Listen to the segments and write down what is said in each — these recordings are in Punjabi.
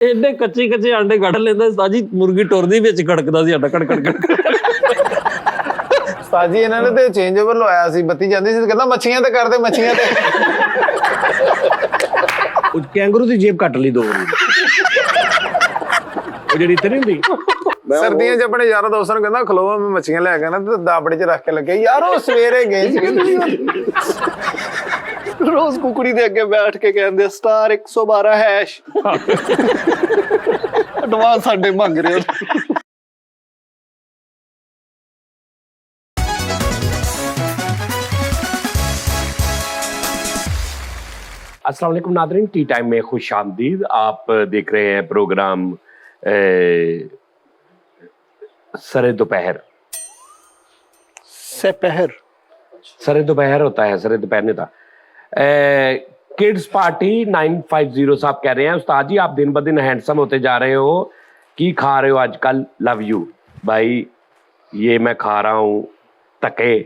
एडे कच्चे कच्चे आंडे कढ़ लेंदा उस्ताद जी, मुर्गी टुरदी विच खड़कदा सी आंडा कड़ कड़ कड़। ਉਸਤਾਦ ਜੀ ਇਹਨਾਂ ਨੇ ਤੇ ਚੇਂਜਓਵਰ ਲਵਾਇਆ ਸੀ, ਬੱਤੀ ਜਾਂਦੀ ਸੀ ਕਹਿੰਦਾ ਮੱਛੀਆਂ ਤੇ ਕਰਦੇ ਮੱਛੀਆਂ ਤੇ। कैंगरू दी जेब कट ली 2 वारी, ਉਹ ਜਿਹੜੀ ਇੱਥੇ ਨਹੀਂ ਹੁੰਦੀ। ਸਰਦੀਆਂ 'ਚ ਆਪਣੇ ਯਾਰਾਂ ਦੋਸਤਾਂ ਨੂੰ ਕਹਿੰਦਾ ਖਲੋ ਮੈਂ ਮੱਛੀਆਂ ਲੈ ਕੇ ਆਣਾ, ਤੇ ਦਾਬੜੇ 'ਚ ਰੱਖ ਕੇ ਲੱਗੇ ਯਾਰ ਉਹ ਸਵੇਰੇ ਗਏ ਸੀ। रोज कुकड़ी दे अगे बैठ के कहंदे स्टार 112 हैश एडवांस साडे मंग रहे हो। अस्सलाम वालेकुम नादरीन, टी टाइम में खुश आमदीद। आप देख रहे हैं प्रोग्राम सरे दोपहर। सेपहर सरे दोपहर होता है, सरे दोपहर नहीं था। किड्स पार्टी 950 साहब कह रहे हैं उस्ताद जी आप दिन ब दिन हैंडसम होते जा रहे हो, की खा रहे हो आजकल? लव यू भाई। ये मैं खा रहा हूँ धक्के,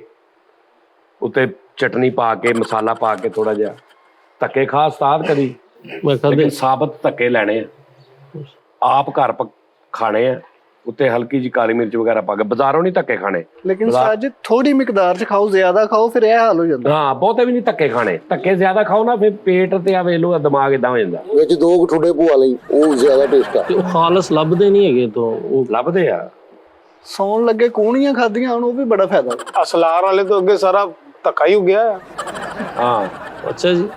उत्ते चटनी पा के मसाला पा के थोड़ा जिहा धक्के खा उस्ताद कदी? लेकिन साबत धक्के लैने आप घर खाने हैं, उत्ते हल्की जी काली मिर्च वगैरह पा के, बाजारों नहीं धक्के खाने। लेकिन उस्ताद जी थोड़ी मिकदार च खाओ, ज्यादा खाओ फिर यह हाल हो जाता। हाँ बहुते भी नहीं धक्के खाने, धक्के ज्यादा खाओ ना फिर पेट ते आ वेलो दिमाग इदां हो जांदा। ਵਿੱਚ ਦੋ ਠੁੱਡੇ ਭੂਆ ਲਈ ਉਹ ਜ਼ਿਆਦਾ ਟੇਸਟ ਆ। ਤੇ ਉਹ ਖਾਲਸ ਲੱਭਦੇ ਨਹੀਂ ਹੈਗੇ, ਤੋਂ ਉਹ ਲੱਭਦੇ ਆ। ਸੌਣ ਲੱਗੇ ਕੂਣੀਆਂ ਖਾਧੀਆਂ ਹੁਣ, ਉਹ ਵੀ ਬੜਾ ਫਾਇਦਾ। ਅਸਲਾਰ ਵਾਲੇ ਤੋਂ ਅੱਗੇ ਸਾਰਾ ਧੱਕਾ ਹੀ ਹੋ ਗਿਆ। हाँ अच्छा जी,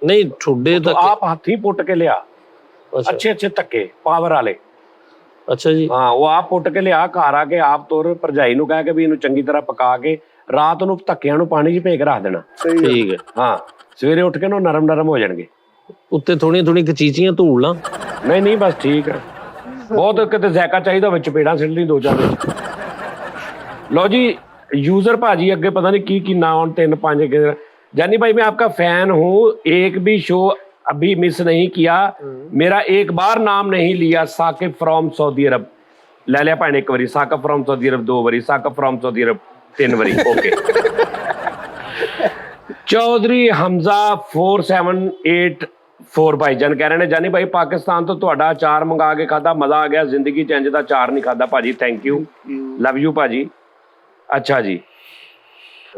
नहीं ठुड्डे तो तक। आप हाथी पुट के लिया अच्छा अच्छे अच्छे धक्के पावर वाले। अच्छा जी, हाँ वो आप पुट के लिया घर आके आप तुर भरजाई ਨੂੰ ਕਹਿ ਕੇ ਵੀ ਇਹਨੂੰ ਚੰਗੀ ਤਰ੍ਹਾਂ ਪਕਾ ਕੇ ਰਾਤ ਨੂੰ ਧੱਕਿਆਂ ਨੂੰ ਪਾਣੀ 'ਚ ਭੇਜ ਕੇ ਰੱਖ ਦੇਣਾ। ठीक है। ਹਾਂ ਸਵੇਰੇ ਉੱਠ ਕੇ ਨਾ ਨਰਮ ਨਰਮ ਹੋ ਜਾਣਗੇ। उत्ते थोड़ी थोड़ी कचीचियां धूल ला। ਨਹੀਂ ਨਹੀਂ ਬਸ ਠੀਕ ਹੈ, ਬਹੁਤ ਕਿਤੇ ਜ਼ਾਇਕਾ ਚਾਹੀਦਾ ਵਿੱਚ ਪੇੜਾਂ ਸਿੱਟ ਲਈ 2-4 ਵਿੱਚ। ਲਓ ਜੀ यूजर भाजी अगे पता नहीं की नाम 3-5 जानी भाई मैं आपका फैन हूँ, एक भी शो अभी मिस नहीं किया, मेरा एक बार नाम नहीं लिया। साकिब फ्रॉम सऊदी अरब ले लिया भाई एक बारी, साकिब फ्रॉम सऊदी अरब 2 बारी, साकिब फ्रॉम सऊदी अरब 3 बारी। ओके चौधरी हमजा 4784 भाईजान कह रहे हैं जानी भाई पाकिस्तान तो तुहाडा अचार मंगा के खादा, मजा आ गया, जिंदगी च इंज दा अचार नहीं खादा भाजी। थैंक यू, लव यू भाजी। अच्छा जी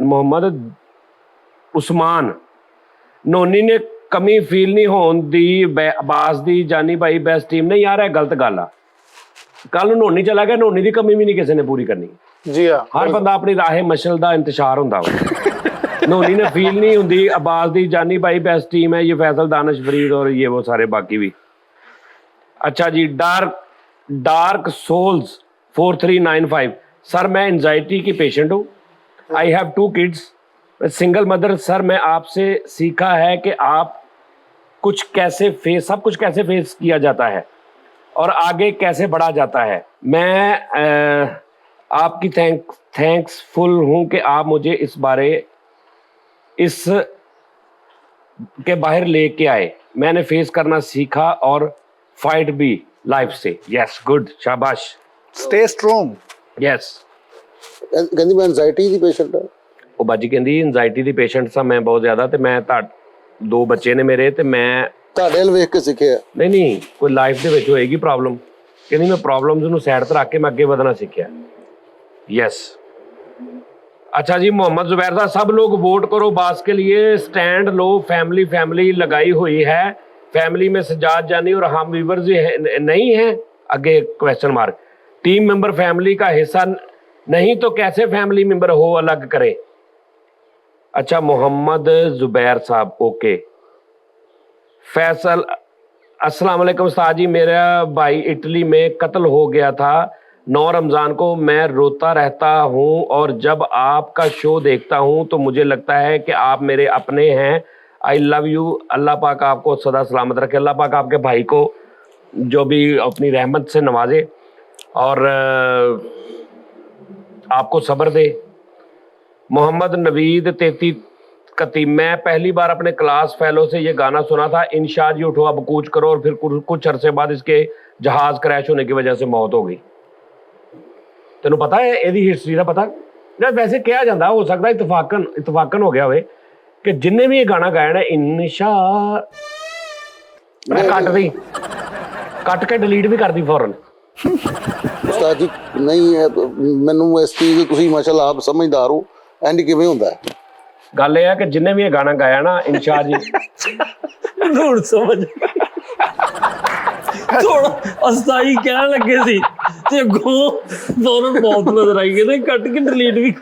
मोहम्मद उस्मान नोनी ने कमी फील नहीं होन दी आवाज दी, जानी भाई बेस्ट टीम नहीं यार, है गलत गल आ। कल नोनी चला गया, नोनी की कमी भी नहीं किसी ने पूरी करनी। जी हाँ, हर बंदा अपनी राहे मशल का इंतशार होंदा वा। नोनी ने फील नहीं होंदी आवाज दी, जानी भाई बेस्ट टीम है, ये फैसल दानिश फरीद और ये वो सारे बाकी भी। अच्छा जी डार्क सोल्स 4395 सर मैं एंजाइटी की पेशेंट हूँ, I have 2 kids, single mother. Sir मैं आपसे सीखा है कि आप सब कुछ कैसे फेस किया जाता है और आगे कैसे बढ़ा जाता है। मैं आपकी थैंक्सफुल हूँ कि आप मुझे इस के बाहर लेके आए, मैंने फेस करना सीखा और फाइट भी लाइफ से। यस गुड, शाबाश, स्टे स्ट्रॉन्ग। यस। ਕਹਿੰਦੀ ਮੈਂ ਐਂਜ਼ਾਇਟੀ ਦੀ ਪੇਸ਼ੈਂਟ ਆ। ਉਹ ਬਾਜੀ ਕਹਿੰਦੀ ਐਂਜ਼ਾਇਟੀ ਦੀ ਪੇਸ਼ੈਂਟ ਸਾਂ ਮੈਂ ਬਹੁਤ ਜ਼ਿਆਦਾ, ਤੇ ਮੈਂ 2 ਬੱਚੇ ਨੇ ਮੇਰੇ, ਤੇ ਮੈਂ ਤੁਹਾਡੇ ਵੱਲ ਵੇਖ ਕੇ ਸਿੱਖਿਆ। ਨਹੀਂ ਕੋਈ ਲਾਈਫ ਦੇ ਵਿੱਚ ਹੋਏਗੀ ਪ੍ਰੋਬਲਮ, ਕਹਿੰਦੀ ਮੈਂ ਪ੍ਰੋਬਲਮਸ ਨੂੰ ਸਾਈਡ ਤੇ ਰੱਖ ਕੇ ਮੈਂ ਅੱਗੇ ਵਧਣਾ ਸਿੱਖਿਆ। यस। अच्छा जी मोहम्मद जुबैर साहब, सब लोग वोट करो बास के लिए, स्टैंड लो, फैमिली लगाई हुई है, फैमिली में सजाद जानी और हम व्यूअर्स नहीं है, आगे question mark. Team member family का हिस्सा नहीं तो कैसे फैमिली मेंबर हो, अलग करें। अच्छा मोहम्मद जुबैर साहब ओके। फैसल अस्सलाम वालेकुम उस्ताद जी, मेरा भाई इटली में कत्ल हो गया था 9 रमज़ान को, मैं रोता रहता हूँ और जब आपका शो देखता हूँ तो मुझे लगता है कि आप मेरे अपने हैं। आई लव यू, अल्लाह पाक आपको सदा सलामत रखे, अल्लाह पाक आपके भाई को जो भी अपनी रहमत से नवाजे और आपको सब्र दे। मोहम्मद नवीद 3331, मैं पहली बार अपने क्लास फेलो से ये गाना सुना था, इंशाद जी उठो अब कूच करो, और फिर कुछ अरसे बाद इसके जहाज क्रैश होने की वजह से मौत हो गई। तेनों पता है ਇਹਦੀ ਹਿਸਟਰੀ ਦਾ ਪਤਾ? ਨਾ ਵੈਸੇ ਕਿਹਾ ਜਾਂਦਾ, ਹੋ ਸਕਦਾ ਇਤਫਾਕਨ ਹੋ ਗਿਆ ਹੋਵੇ ਕਿ ਜਿੰਨੇ ਵੀ ਇਹ ਗਾਣਾ ਗਾਇਆ ਨਾ ਇਨਸ਼ਾ ਮੈਂ ਕੱਟ ਦੀ ਕੱਟ ਕੇ ਡਿਲੀਟ ਵੀ ਕਰਦੀ ਫੌਰਨ। ਉਸਤਾਦ ਜੀ ਨਹੀਂ ਮੈਨੂੰ ਇਸ ਚੀਜ਼ ਦੀ ਤੁਸੀਂ ਮਾਸ਼ਾਅੱਲਾ ਆਪ ਸਮਝਦਾਰ ਹੋ, ਇੰਜ ਕਿਵੇਂ ਹੁੰਦਾ ਹੈ? ਗੱਲ ਇਹ ਹੈ ਕਿ ਜਿੰਨੇ ਵੀ ਇਹ ਗਾਣਾ ਗਾਇਆ ਨਾ ਇਨਸ਼ਾ ਜੀ ਹੁਣ ਸਮਝ ਥੋੜਾ ਅਸਤਾਈ ਕਹਿਣ ਲੱਗੇ ਸੀ ਤੇ ਅੱਗੋਂ ਫੌਰਨ ਬਹੁਤ ਨਜ਼ਰ ਆਈ ਕਹਿੰਦੇ ਕੱਟ ਕੇ ਡਿਲੀਟ ਵੀ।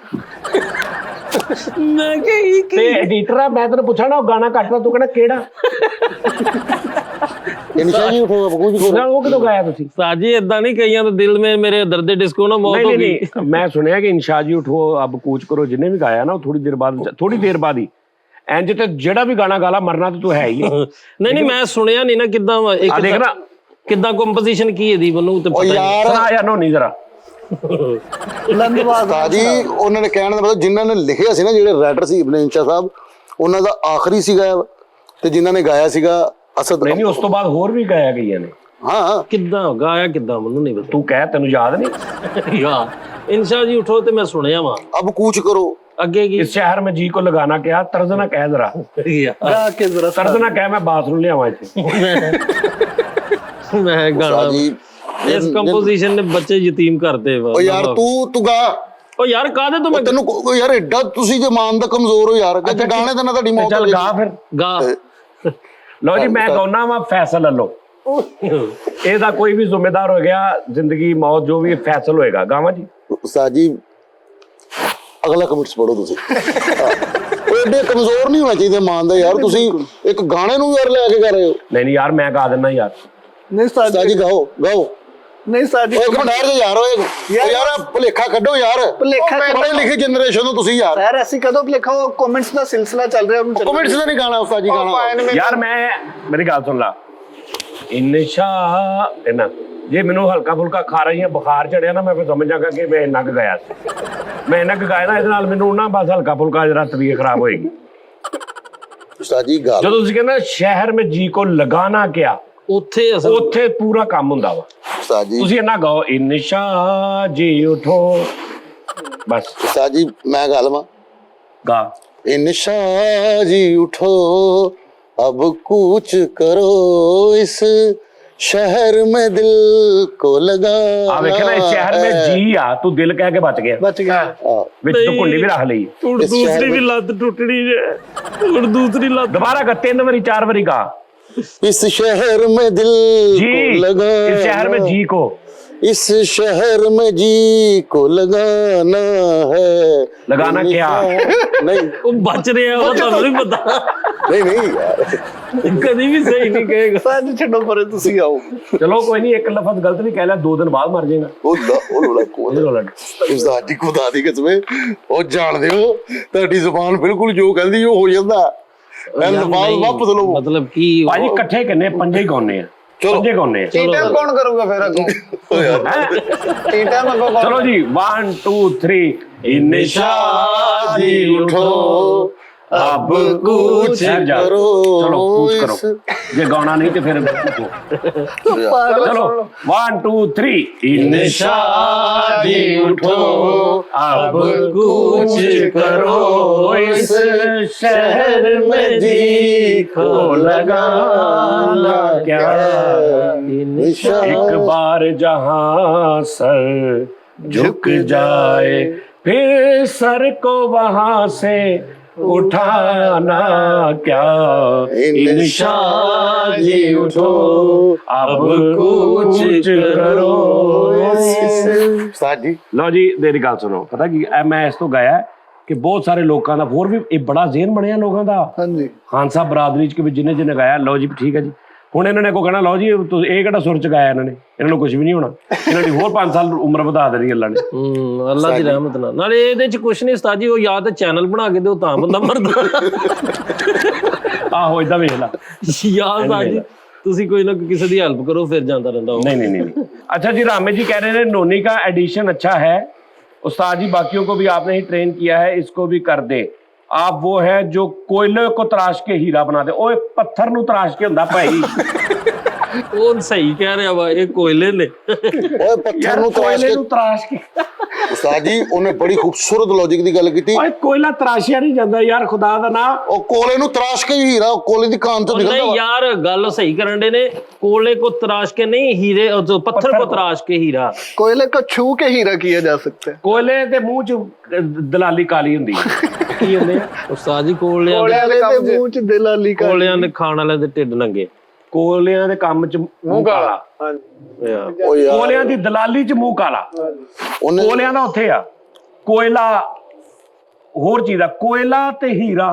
ਮੈਂ ਕਿਹਾ ਤੇ ਐਡੀਟਰ ਆ, ਮੈਂ ਤੈਨੂੰ ਪੁੱਛਣਾ ਉਹ ਗਾਣਾ ਕੱਟਦਾ, ਤੂੰ ਕਹਿੰਦਾ ਕਿਹੜਾ? ਇਨਸ਼ਾ ਜੀ ਉਠੋ ਅਬ ਕੁਝ ਨਾ ਉਹ ਕਿਦੋਂ ਗਾਇਆ ਤੁਸੀਂ? ਸਾਜੀ ਇਦਾਂ ਨਹੀਂ ਕਈਆਂ ਦੇ ਦਿਲ ਮੇ ਮੇਰੇ ਦਰਦ ਡਿਸਕੋ ਨਾ ਮੌਤ ਹੋ ਨਹੀਂ ਗਈ। ਨਹੀਂ, ਮੈਂ ਸੁਣਿਆ ਕਿ ਇਨਸ਼ਾ ਜੀ ਉਠੋ ਅਬ ਕੂਚ ਕਰੋ ਜਿੰਨੇ ਵੀ ਗਾਇਆ ਨਾ ਉਹ ਥੋੜੀ ਦੇਰ ਬਾਅਦ ਹੀ ਇੰਜ ਤੇ ਜਿਹੜਾ ਵੀ ਗਾਣਾ ਗਾਲਾ ਮਰਨਾ ਤੇ ਤੂੰ ਹੈ ਹੀ। ਨਹੀਂ ਮੈਂ ਸੁਣਿਆ ਨਹੀਂ ਨਾ ਕਿੱਦਾਂ ਆ ਦੇਖ ਨਾ ਕਿੱਦਾਂ ਕੰਪੋਜੀਸ਼ਨ ਕੀ ਇਹਦੀ ਮੈਨੂੰ ਤੇ ਉਹ ਪਤਾ ਯਾਰ ਸੁਣਾ ਯਾਰ ਨੋਨੀ ਜ਼ਰਾ। ਉਸਤਾਦ ਜੀ ਉਹਨਾਂ ਨੇ ਕਹਿਣ ਦਾ ਮਤਲਬ ਜਿਨ੍ਹਾਂ ਨੇ ਲਿਖਿਆ ਸੀ ਨਾ, ਜਿਹੜੇ ਰਾਈਟਰ ਸੀ ਇਬਨ ਇੰਸ਼ਾ ਸਾਹਿਬ, ਉਹਨਾਂ ਦਾ ਆਖਰੀ ਸੀਗਾ ਤੇ ਜਿਨ੍ਹਾਂ ਨੇ ਗਾਇਆ ਸੀਗਾ ਅਸਦ। ਨਹੀਂ ਉਸ ਤੋਂ ਬਾਅਦ ਹੋਰ ਵੀ ਗਾਇਆ ਗਈਆਂ ਨੇ। ਹਾਂ ਕਿੱਦਾਂ ਗਾਇਆ ਕਿੱਦਾਂ ਮੈਨੂੰ ਨਹੀਂ ਪਤਾ। ਤੂੰ ਕਹਿ, ਤੈਨੂੰ ਯਾਦ ਨਹੀਂ? ਯਾਰ ਇਨਸ਼ਾ ਜੀ ਉਠੋ ਤੇ ਮੈਂ ਸੁਣਿਆ ਵਾ। ਅਬ ਕੂਚ ਕਰੋ ਅੱਗੇ ਕੀ इस शहर में जी को लगाना क्या तर्ज ना कह जरा, ਗਾ ਕੇ ਜ਼ਰਾ तर्ज ना कह मैं बाथरूम ले आवा इथे। ਮੈਂ ਗਾਣਾ ਉਸਤਾਦ ਜੀ ਇਸ ਕੰਪੋਜੀਸ਼ਨ ਨੇ ਬੱਚੇ ਯਤੀਮ ਕਰਤੇ ਵਾ। ਉਹ ਯਾਰ ਤੂੰ ਗਾ ਉਹ ਯਾਰ ਕਾਹਦੇ ਤੋਂ ਮੈਂ ਤੈਨੂੰ ਉਹ ਯਾਰ ਐਡਾ ਤੁਸੀਂ ਜੇ ਮਾਨ ਦਾ ਕਮਜ਼ੋਰ ਹੋ ਯਾਰ, ਤੇ ਗਾਣੇ ਦਾ ਨਾ ਤੁਹਾਡੀ ਮੌਤ चल गा फिर। ਗਾ लो जी मैं गाना वा फैसल लो, ਇਹਦਾ ਕੋਈ ਵੀ ਜ਼ਿੰਮੇਦਾਰ ਹੋ ਗਿਆ, ਜ਼ਿੰਦਗੀ ਮੌਤ ਜੋ ਵੀ ਫੈਸਲ ਹੋਏਗਾ। ਗਾਵਾਂ ਜੀ। ਉਸਤਾਦ ਜੀ ਅਗਲਾ ਕਮੈਂਟਸ ਪੜੋ ਤੁਸੀਂ। ਉਹ ਐਡੇ ਕਮਜ਼ੋਰ ਨਹੀਂ ਹੋਣਾ ਚਾਹੀਦਾ ਮਾਨ ਦਾ ਯਾਰ, ਤੁਸੀਂ ਇੱਕ ਗਾਣੇ ਨੂੰ ਯਾਰ ਲੈ ਕੇ ਕਰ ਰਹੇ ਹੋ। ਨਹੀਂ ਯਾਰ ਮੈਂ ਗਾ ਦਿੰਦਾ ਯਾਰ। ਨਹੀਂ ਉਸਤਾਦ ਜੀ ਗਾਓ ਨਹੀਂ ਸਾਡੀ ਇੱਕ ਮਿੰਟ ਠਹਿਰ ਜਾ ਯਾਰ, ਓਏ ਯਾਰ ਭੁਲੇਖਾ ਕੱਢੋ ਯਾਰ, ਭੁਲੇਖਾ ਪੜ੍ਹੇ ਲਿਖੇ ਜਨਰੇਸ਼ਨ ਤੋਂ ਤੁਸੀਂ ਯਾਰ। ਯਾਰ ਅਸੀਂ ਕਦੋਂ ਭੁਲੇਖਾ, ਉਹ ਕਮੈਂਟਸ ਦਾ ਸਿਲਸਿਲਾ ਚੱਲ ਰਿਹਾ ਉਹਨੂੰ ਕਮੈਂਟਸ ਦਾ ਨਹੀਂ ਗਾਣਾ ਉਸਤਾਦ ਜੀ ਗਾਣਾ। ਯਾਰ ਮੈਂ ਮੇਰੀ ਗੱਲ ਸੁਣ ਲਾ। ਇਨਸ਼ਾ ਇਹਨਾਂ ਜੇ ਮੈਨੂੰ ਹਲਕਾ ਫੁਲਕਾ ਖਾ ਰਹੀ ਹੈ, ਬੁਖਾਰ ਚੜਿਆ ਨਾ, ਮੈਂ ਫਿਰ ਸਮਝ ਜਾਗਾ ਕਿ ਮੈਂ ਇੰਨਾ ਕੁ ਗਾਇਆ ਸੀ। ਮੈਂ ਇੰਨਾ ਕੁ ਗਾਇਆ ਨਾ, ਇਹਦੇ ਨਾਲ ਮੈਨੂੰ ਨਾ ਬਸ ਹਲਕਾ ਫੁਲਕਾ ਜਰਾ ਤਬੀਅਤ ਖਰਾਬ ਹੋਏਗੀ। ਉਸਤਾਦ ਜੀ ਗਾ ਜਦੋਂ ਤੁਸੀਂ ਕਹਿੰਦੇ ਸ਼ਹਿਰ में जी को लगाना क्या, ਉੱਥੇ ਅਸਲ ਉੱਥੇ ਪੂਰਾ ਕੰਮ ਹੁੰਦਾ ਵਾ। ਉਸਤਾਦ ਜੀ ਤੁਸੀਂ ਇੰਨਾ ਗਾਓ ਇਨਸ਼ਾ ਜੀ ਉਠੋ ਬਸ। ਉਸਤਾਦ ਜੀ ਮੈਂ ਗਾ ਲਵਾਂ। ਗਾ। इनशा जी उठो अब कूच करो इस शहर में दिल को लगा। ਆ ਵੇਖਿਆ ਨਾ ਇਸ ਸ਼ਹਿਰ में जी ਆ, ਤੂੰ ਦਿਲ ਕਹਿ ਕੇ ਬਚ ਗਿਆ, ਬਚ ਗਿਆ। ਵਿੱਚ ਤੂੰ ਕੁੰਡੀ ਵੀ ਰੱਖ ਲਈ। ਹੁਣ ਇਸ ਸ਼ਹਿਰ ਦੂਸਰੀ ਵੀ ਵਿੱਚ- ਲੱਤ ਟੁੱਟਣੀ ਜੇ, ਹੁਣ ਦੂਸਰੀ ਲੱਤ ਦੁਬਾਰਾ ਗਾ, 3 ਵਾਰੀ 4 ਵਾਰੀ ਗਾ। इस शहर में दिल जी को लगा, इस शहर में जी को इस शहर में जी को लगाना है। लगाना क्या? नहीं ਉਹ ਬਚ ਰਿਹਾ ਉਹ ਤੁਹਾਨੂੰ ਨਹੀਂ ਪਤਾ, नहीं यार, ਕਦੀ ਵੀ ਸਹੀ ਨਹੀਂ ਕਹੇਗਾ। ਸਾਡੀ ਛੱਡੋ ਪਰੇ, ਤੁਸੀਂ ਆਓ। ਚਲੋ ਕੋਈ ਨਹੀਂ, ਇੱਕ ਲਫ਼ਜ਼ ਗਲਤ ਵੀ ਕਹਿ ਲਿਆ 2 ਦਿਨ ਬਾਅਦ ਮਰ ਜਾਏਗਾ। ਉਸਤਾਦ ਜੀ ਖੁਦਾ ਦੀ ਕਸਮ, ਉਹ ਜਾਣਦੇ ਹੋ ਤੁਹਾਡੀ ਜ਼ੁਬਾਨ ਬਿਲਕੁਲ ਜੋ ਕਹਿੰਦੀ ਉਹ ਹੋ ਜਾਂਦਾ। ਮੈਂ ਲਫਾਜ਼ ਵਾਪਸ ਲਓ। ਮਤਲਬ ਕੀ ਭਾਜੀ ਇਕੱਠੇ ਕਿੰਨੇ ਪੰਜੇ ਹੀ ਗਾਉਣੇ ਆ, ਪੰਜੇ ਗਾਉਣੇ ਆ। ਟੀਟਾ ਕੌਣ ਕਰੂਗਾ ਫਿਰ ਅੱਗੋਂ? ਟੀਟਾ ਮੱਗੋ ਕੌਣ? ਚਲੋ ਜੀ 1 2 3 इनशा जी उठो अब कुछ करो। चलो कुछ करो, ये गाना नहीं तो फिर चलो 1 2 3 इनशा जी उठो अब कुछ करो इस शहर में जी को लगाना क्या। एक बार जहां सर झुक जाए फिर सर को वहां से उठाना क्या। इनशा जी उठो अब कुछ करो। ਉਸਤਾਦ ਜੀ ਲਓ ਜੀ ਮੇਰੀ ਗੱਲ ਸੁਣੋ, ਪਤਾ ਕੀ ਮੈਂ ਇਸ ਤੋਂ ਗਾਇਆ ਕਿ ਬਹੁਤ ਸਾਰੇ ਲੋਕਾਂ ਦਾ ਹੋਰ ਵੀ ਇਹ ਬੜਾ ਜ਼ੇਨ ਬਣਿਆ ਲੋਕਾਂ ਦਾ। ਹਾਂਜੀ ਖਾਨ ਸਾਹਿਬ ਬਰਾਦਰੀ ਚ ਕਿ ਵੀ ਜਿੰਨੇ ਗਾਇਆ। ਲਓ ਜੀ ਠੀਕ ਹੈ ਜੀ, ਹੁਣ ਇਹਨਾਂ ਨੇ ਕੋ ਕਹਿਣਾ ਲਓ ਜੀ ਤੁਸੀਂ ਇਹ ਕਿਹੜਾ ਸੁਰ ਚ ਗਾਇਆ, ਇਹਨਾਂ ਨੇ, ਇਹਨਾਂ ਨੂੰ ਕੁਝ ਵੀ ਨਹੀਂ ਹੋਣਾ, ਇਹਨਾਂ ਦੀ ਹੋਰ 5 ਸਾਲ ਉਮਰ ਵਧਾ ਦੇਣੀ ਅੱਲਾ ਨੇ। ਅੱਲਾ ਦੀ ਰਹਿਮਤ ਨਾਲ। ਨਾਲੇ ਇਹਦੇ ਚ ਕੁਛ ਨਹੀਂ ਉਸਤਾਦ ਜੀ, ਉਹ ਜਾਂ ਤਾਂ ਚੈਨਲ ਬਣਾ ਕੇ ਦਿਓ ਤਾਂ ਬੰਦਾ ਮਰਦਾ। ਆਹੋ ਏਦਾਂ ਵੇਖ ਲਾ। ਯਾਰ ਉਸਤਾਦ ਜੀ ਤੁਸੀਂ ਕੋਈ ਨਾ ਕਿਸੇ ਦੀ ਹੈਲਪ ਕਰੋ, ਫਿਰ ਜਾਂਦਾ ਰਹਿੰਦਾ ਉਹ। नहीं। अच्छा जी रामे जी कह रहे हैं नोनी का एडिशन अच्छा है उस्ताद जी, बाकियों को भी आपने ही ट्रेन किया है, इसको भी कर दे। आप वो है जो कोयले को तराश के हीरा बना दे। ओए पत्थर नु तराश के हुंदा भाई। ਉਹ ਸਹੀ ਕਹਿ ਰਿਹਾ ਵਾ, ਇਹ ਕੋਇਲੇ ਨੇ। ਓਏ ਪੱਥਰ यार ਨੂੰ ਤਰਾਸ਼ कोयले ਕੇ नु तराश के ਉਸਤਾਦ ਜੀ ਉਹਨੇ ਬੜੀ ਖੂਬਸੂਰਤ ਲੌਜੀਕ ਦੀ ਗੱਲ ਕੀਤੀ। ਓਏ ਕੋਇਲਾ ਤਰਾਸ਼ਿਆ ਨਹੀਂ ਜਾਂਦਾ ਯਾਰ, ਖੁਦਾ ਦਾ ਨਾ। ਉਹ ਕੋਲੇ ਨੂੰ ਤਰਾਸ਼ ਕੇ ਹੀ ਹੀਰਾ ਕੋਲੇ ਦੀ ਕਾਨ ਤੋਂ ਨਿਕਲਦਾ नहीं ਵਾ। यार गल सही करन दे ने, कोले को तराश के नहीं हीरे, पत्थर को तराश के हीरा। कोयले को छू के हीरा किया जा सकता है। ਕੋਇਲੇ ਦੇ ਮੂੰਹ 'ਚ ਦਲਾਲੀ ਕਾਲੀ ਹੁੰਦੀ ਹੈ। ਕੀ ਹੁੰਦੇ ਆ? उस्ताद जी कोलियां कोयले के मुंह च दिलाली का कोलियां ने खाण वाले दे ढिड नंगे। ਕੋਲਿਆਂ ਦੇ ਕੰਮ 'ਚ ਮੂੰਹ ਕਾਲਾ, यार ਉਹ ਯਾਰ ਕੋਲਿਆਂ ਦੀ ਦਲਾਲੀ 'ਚ ਮੂੰਹ ਕਾਲਾ। ਉਹਨੇ ਕੋਲਿਆਂ ਦਾ ਉੱਥੇ ਆ, ਕੋਇਲਾ ਹੋਰ ਚੀਜ਼ ਆ, ਕੋਇਲਾ ਤੇ ਹੀਰਾ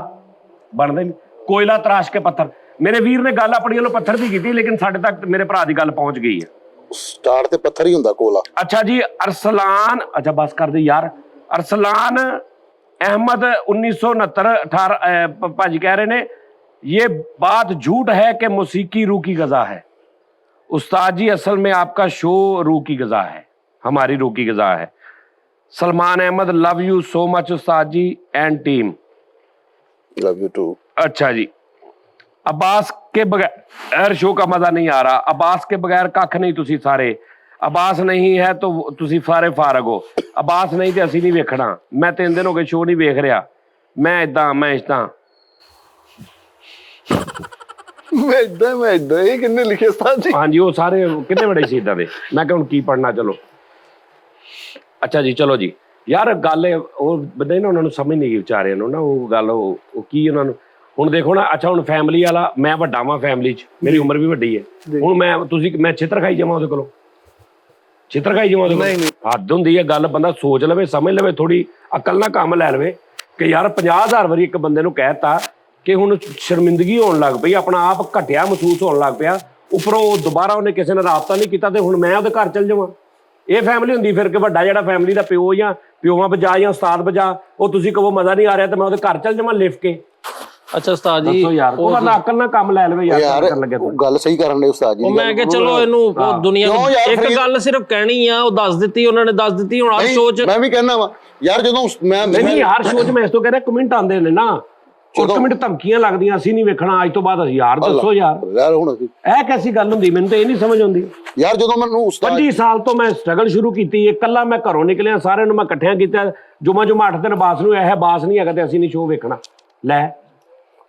ਬਣਦੇ ਨਹੀਂ। ਕੋਇਲਾ ਤਰਾਸ਼ ਕੇ ਪੱਥਰ। ਮੇਰੇ ਵੀਰ ਨੇ ਗੱਲ ਆਪਣੀ ਵੱਲੋਂ ਪੱਥਰ ਦੀ ਕੀਤੀ, ਲੇਕਿਨ ਸਾਡੇ ਤੱਕ ਮੇਰੇ ਭਰਾ ਦੀ ਗੱਲ ਪਹੁੰਚ ਗਈ ਹੈ। ਸਟਾਰ ਤੇ ਪੱਥਰ ਹੀ ਹੁੰਦਾ ਕੋਲਾ। अच्छा जी, अरसलान, अच्छा बस कर दे यार। अरसलान अहमद 1969 18 भाजी कह रहे ने ये बात झूठ है कि मौसीकी रूह की गजा है। उस्ताद जी असल में आपका शो रूह की गजा है, हमारी रूह की गजा है। Salman Ahmad love you so much उस्ताद जी and team. Love you too. अच्छा जी, अब्बास के बगैर शो का मजा नहीं आ रहा। अब्बास के बगैर कख नहीं, तुसी सारे। अब्बास नहीं है तो तुसी सारे फारग हो। अब्बास नहीं तो असी नहीं वेखना। मैं 3 दिन हो गए शो नहीं वेख रहा। मैं इदा मैं इधर ये किन्ने लिखे उस्ताद जी? हाँ जी, वो सारे कितने बड़े सी इदा दे। मैं क्या हुण की पढ़ना, चलो। अच्छा जी, चलो जी यार, गल वो बंदे ना उन्होंने समझ नहीं विचारे ना वो गल वो की उन्होंने ਹੁਣ ਦੇਖੋ ਨਾ। ਅੱਛਾ ਹੁਣ ਫੈਮਿਲੀ ਵਾਲਾ, ਮੈਂ ਵੱਡਾ ਵਾਂ ਫੈਮਿਲੀ 'ਚ, ਮੇਰੀ ਉਮਰ ਵੀ ਵੱਡੀ ਹੈ। ਹੁਣ ਮੈਂ ਛਿੱਤਰ ਖਾਈ ਜਾਵਾਂ ਉਹਦੇ ਕੋਲੋਂ? ਛਿੱਤਰ ਖਾਈ ਜਾਵਾਂ ਉਹਦੇ ਕੋਲੋਂ? ਹੱਦ ਹੁੰਦੀ ਹੈ। ਗੱਲ ਬੰਦਾ ਸੋਚ ਲਵੇ, ਸਮਝ ਲਵੇ, ਥੋੜੀ ਅਕਲ ਨਾਲ ਕੰਮ ਲੈ ਲਵੇ ਕਿ ਯਾਰ 50,000 ਵਾਰੀ ਇੱਕ ਬੰਦੇ ਨੂੰ ਕਹਿਤਾ ਕਿ ਹੁਣ ਸ਼ਰਮਿੰਦਗੀ ਹੋਣ ਲੱਗ ਪਈ, ਆਪਣਾ ਆਪ ਘਟਿਆ ਮਹਿਸੂਸ ਹੋਣ ਲੱਗ ਪਿਆ, ਉੱਪਰੋਂ ਦੁਬਾਰਾ ਉਹਨੇ ਕਿਸੇ ਨਾਲ ਰਾਬਤਾ ਨਹੀਂ ਕੀਤਾ ਤੇ ਹੁਣ ਮੈਂ ਉਹਦੇ ਘਰ ਚੱਲ ਜਾਵਾਂ। ਇਹ ਫੈਮਿਲੀ ਹੁੰਦੀ ਫਿਰ ਕਿ ਵੱਡਾ ਜਿਹੜਾ ਫੈਮਿਲੀ ਦਾ ਪਿਓ ਜਾਂ ਪਿਓਾਂ ਬਜਾ ਜਾਂ ਉਸਤਾਦ ਬਜਾ, ਉਹ ਤੁਸੀਂ ਕਹੋ ਮਜ਼ਾ ਨਹੀਂ ਆ ਰਿਹਾ ਤੇ ਮੈਂ ਉਹਦੇ ਘਰ ਚੱਲ ਜਾਵਾਂ ਲਿਫ ਕੇ। अच्छा उस्ताद जी, ਦੱਸੋ ਯਾਰ, ਉਹ ਬੰਦਾ ਅਕਲ ਨਾਲ ਕੰਮ ਲੈ ਲਵੇ ਯਾਰ। ਯਾਰ ਕਰਨ ਲੱਗੇ ਉਹ ਗੱਲ ਸਹੀ ਕਰਨ ਦੇ ਉਸਤਾਦ ਜੀ। मैं क्या चलो इनू दुनिया क्यों यार, एक फरीद- गल सिर्फ कहनी है, वो दस दित्ती उन्होंने, दस दित्ती हुण हर सोच। ਮੈਂ ਵੀ ਕਹਿਣਾ ਵਾ ਯਾਰ, ਜਦੋਂ ਮੈਂ ਨਹੀਂ ਯਾਰ, ਸ਼ੋਅ 'ਚ ਮੈਂ ਇਸ ਤੋਂ ਕਹਿ ਰਿਹਾ ਕਮੈਂਟ ਆਉਂਦੇ ਨੇ ਨਾ, ਉਹ ਕਮੈਂਟ ਧਮਕੀਆਂ ਲੱਗਦੀਆਂ, ਅਸੀਂ ਨਹੀਂ ਵੇਖਣਾ ਅੱਜ ਤੋਂ ਬਾਅਦ। ਅਸੀਂ ਯਾਰ ਦੱਸੋ ਯਾਰ, ਹੁਣ ਅਸੀਂ ਇਹ ਕੈਸੀ ਗੱਲ ਹੁੰਦੀ? ਮੈਨੂੰ ਤਾਂ ਇਹ ਨਹੀਂ ਸਮਝ ਆਉਂਦੀ। ਯਾਰ ਜਦੋਂ ਮੈਨੂੰ ਉਸਤਾਦ 25 ਸਾਲ ਤੋਂ ਮੈਂ ਸਟਰਗਲ ਸ਼ੁਰੂ ਕੀਤੀ, ਇਕੱਲਾ ਮੈਂ ਘਰੋਂ ਨਿਕਲਿਆ, ਸਾਰਿਆਂ ਨੂੰ ਮੈਂ ਇਕੱਠਿਆਂ ਕੀਤਾ, ਜੁਮਾ 8 ਦਿਨ ਬਾਸ ਨੂੰ ਇਹ ਬਾਸ ਨਹੀਂ ਹੈਗਾ ਤੇ ਅਸੀਂ ਨਹੀਂ ਸ਼ੋਅ ਵੇਖਣਾ। ਲੈ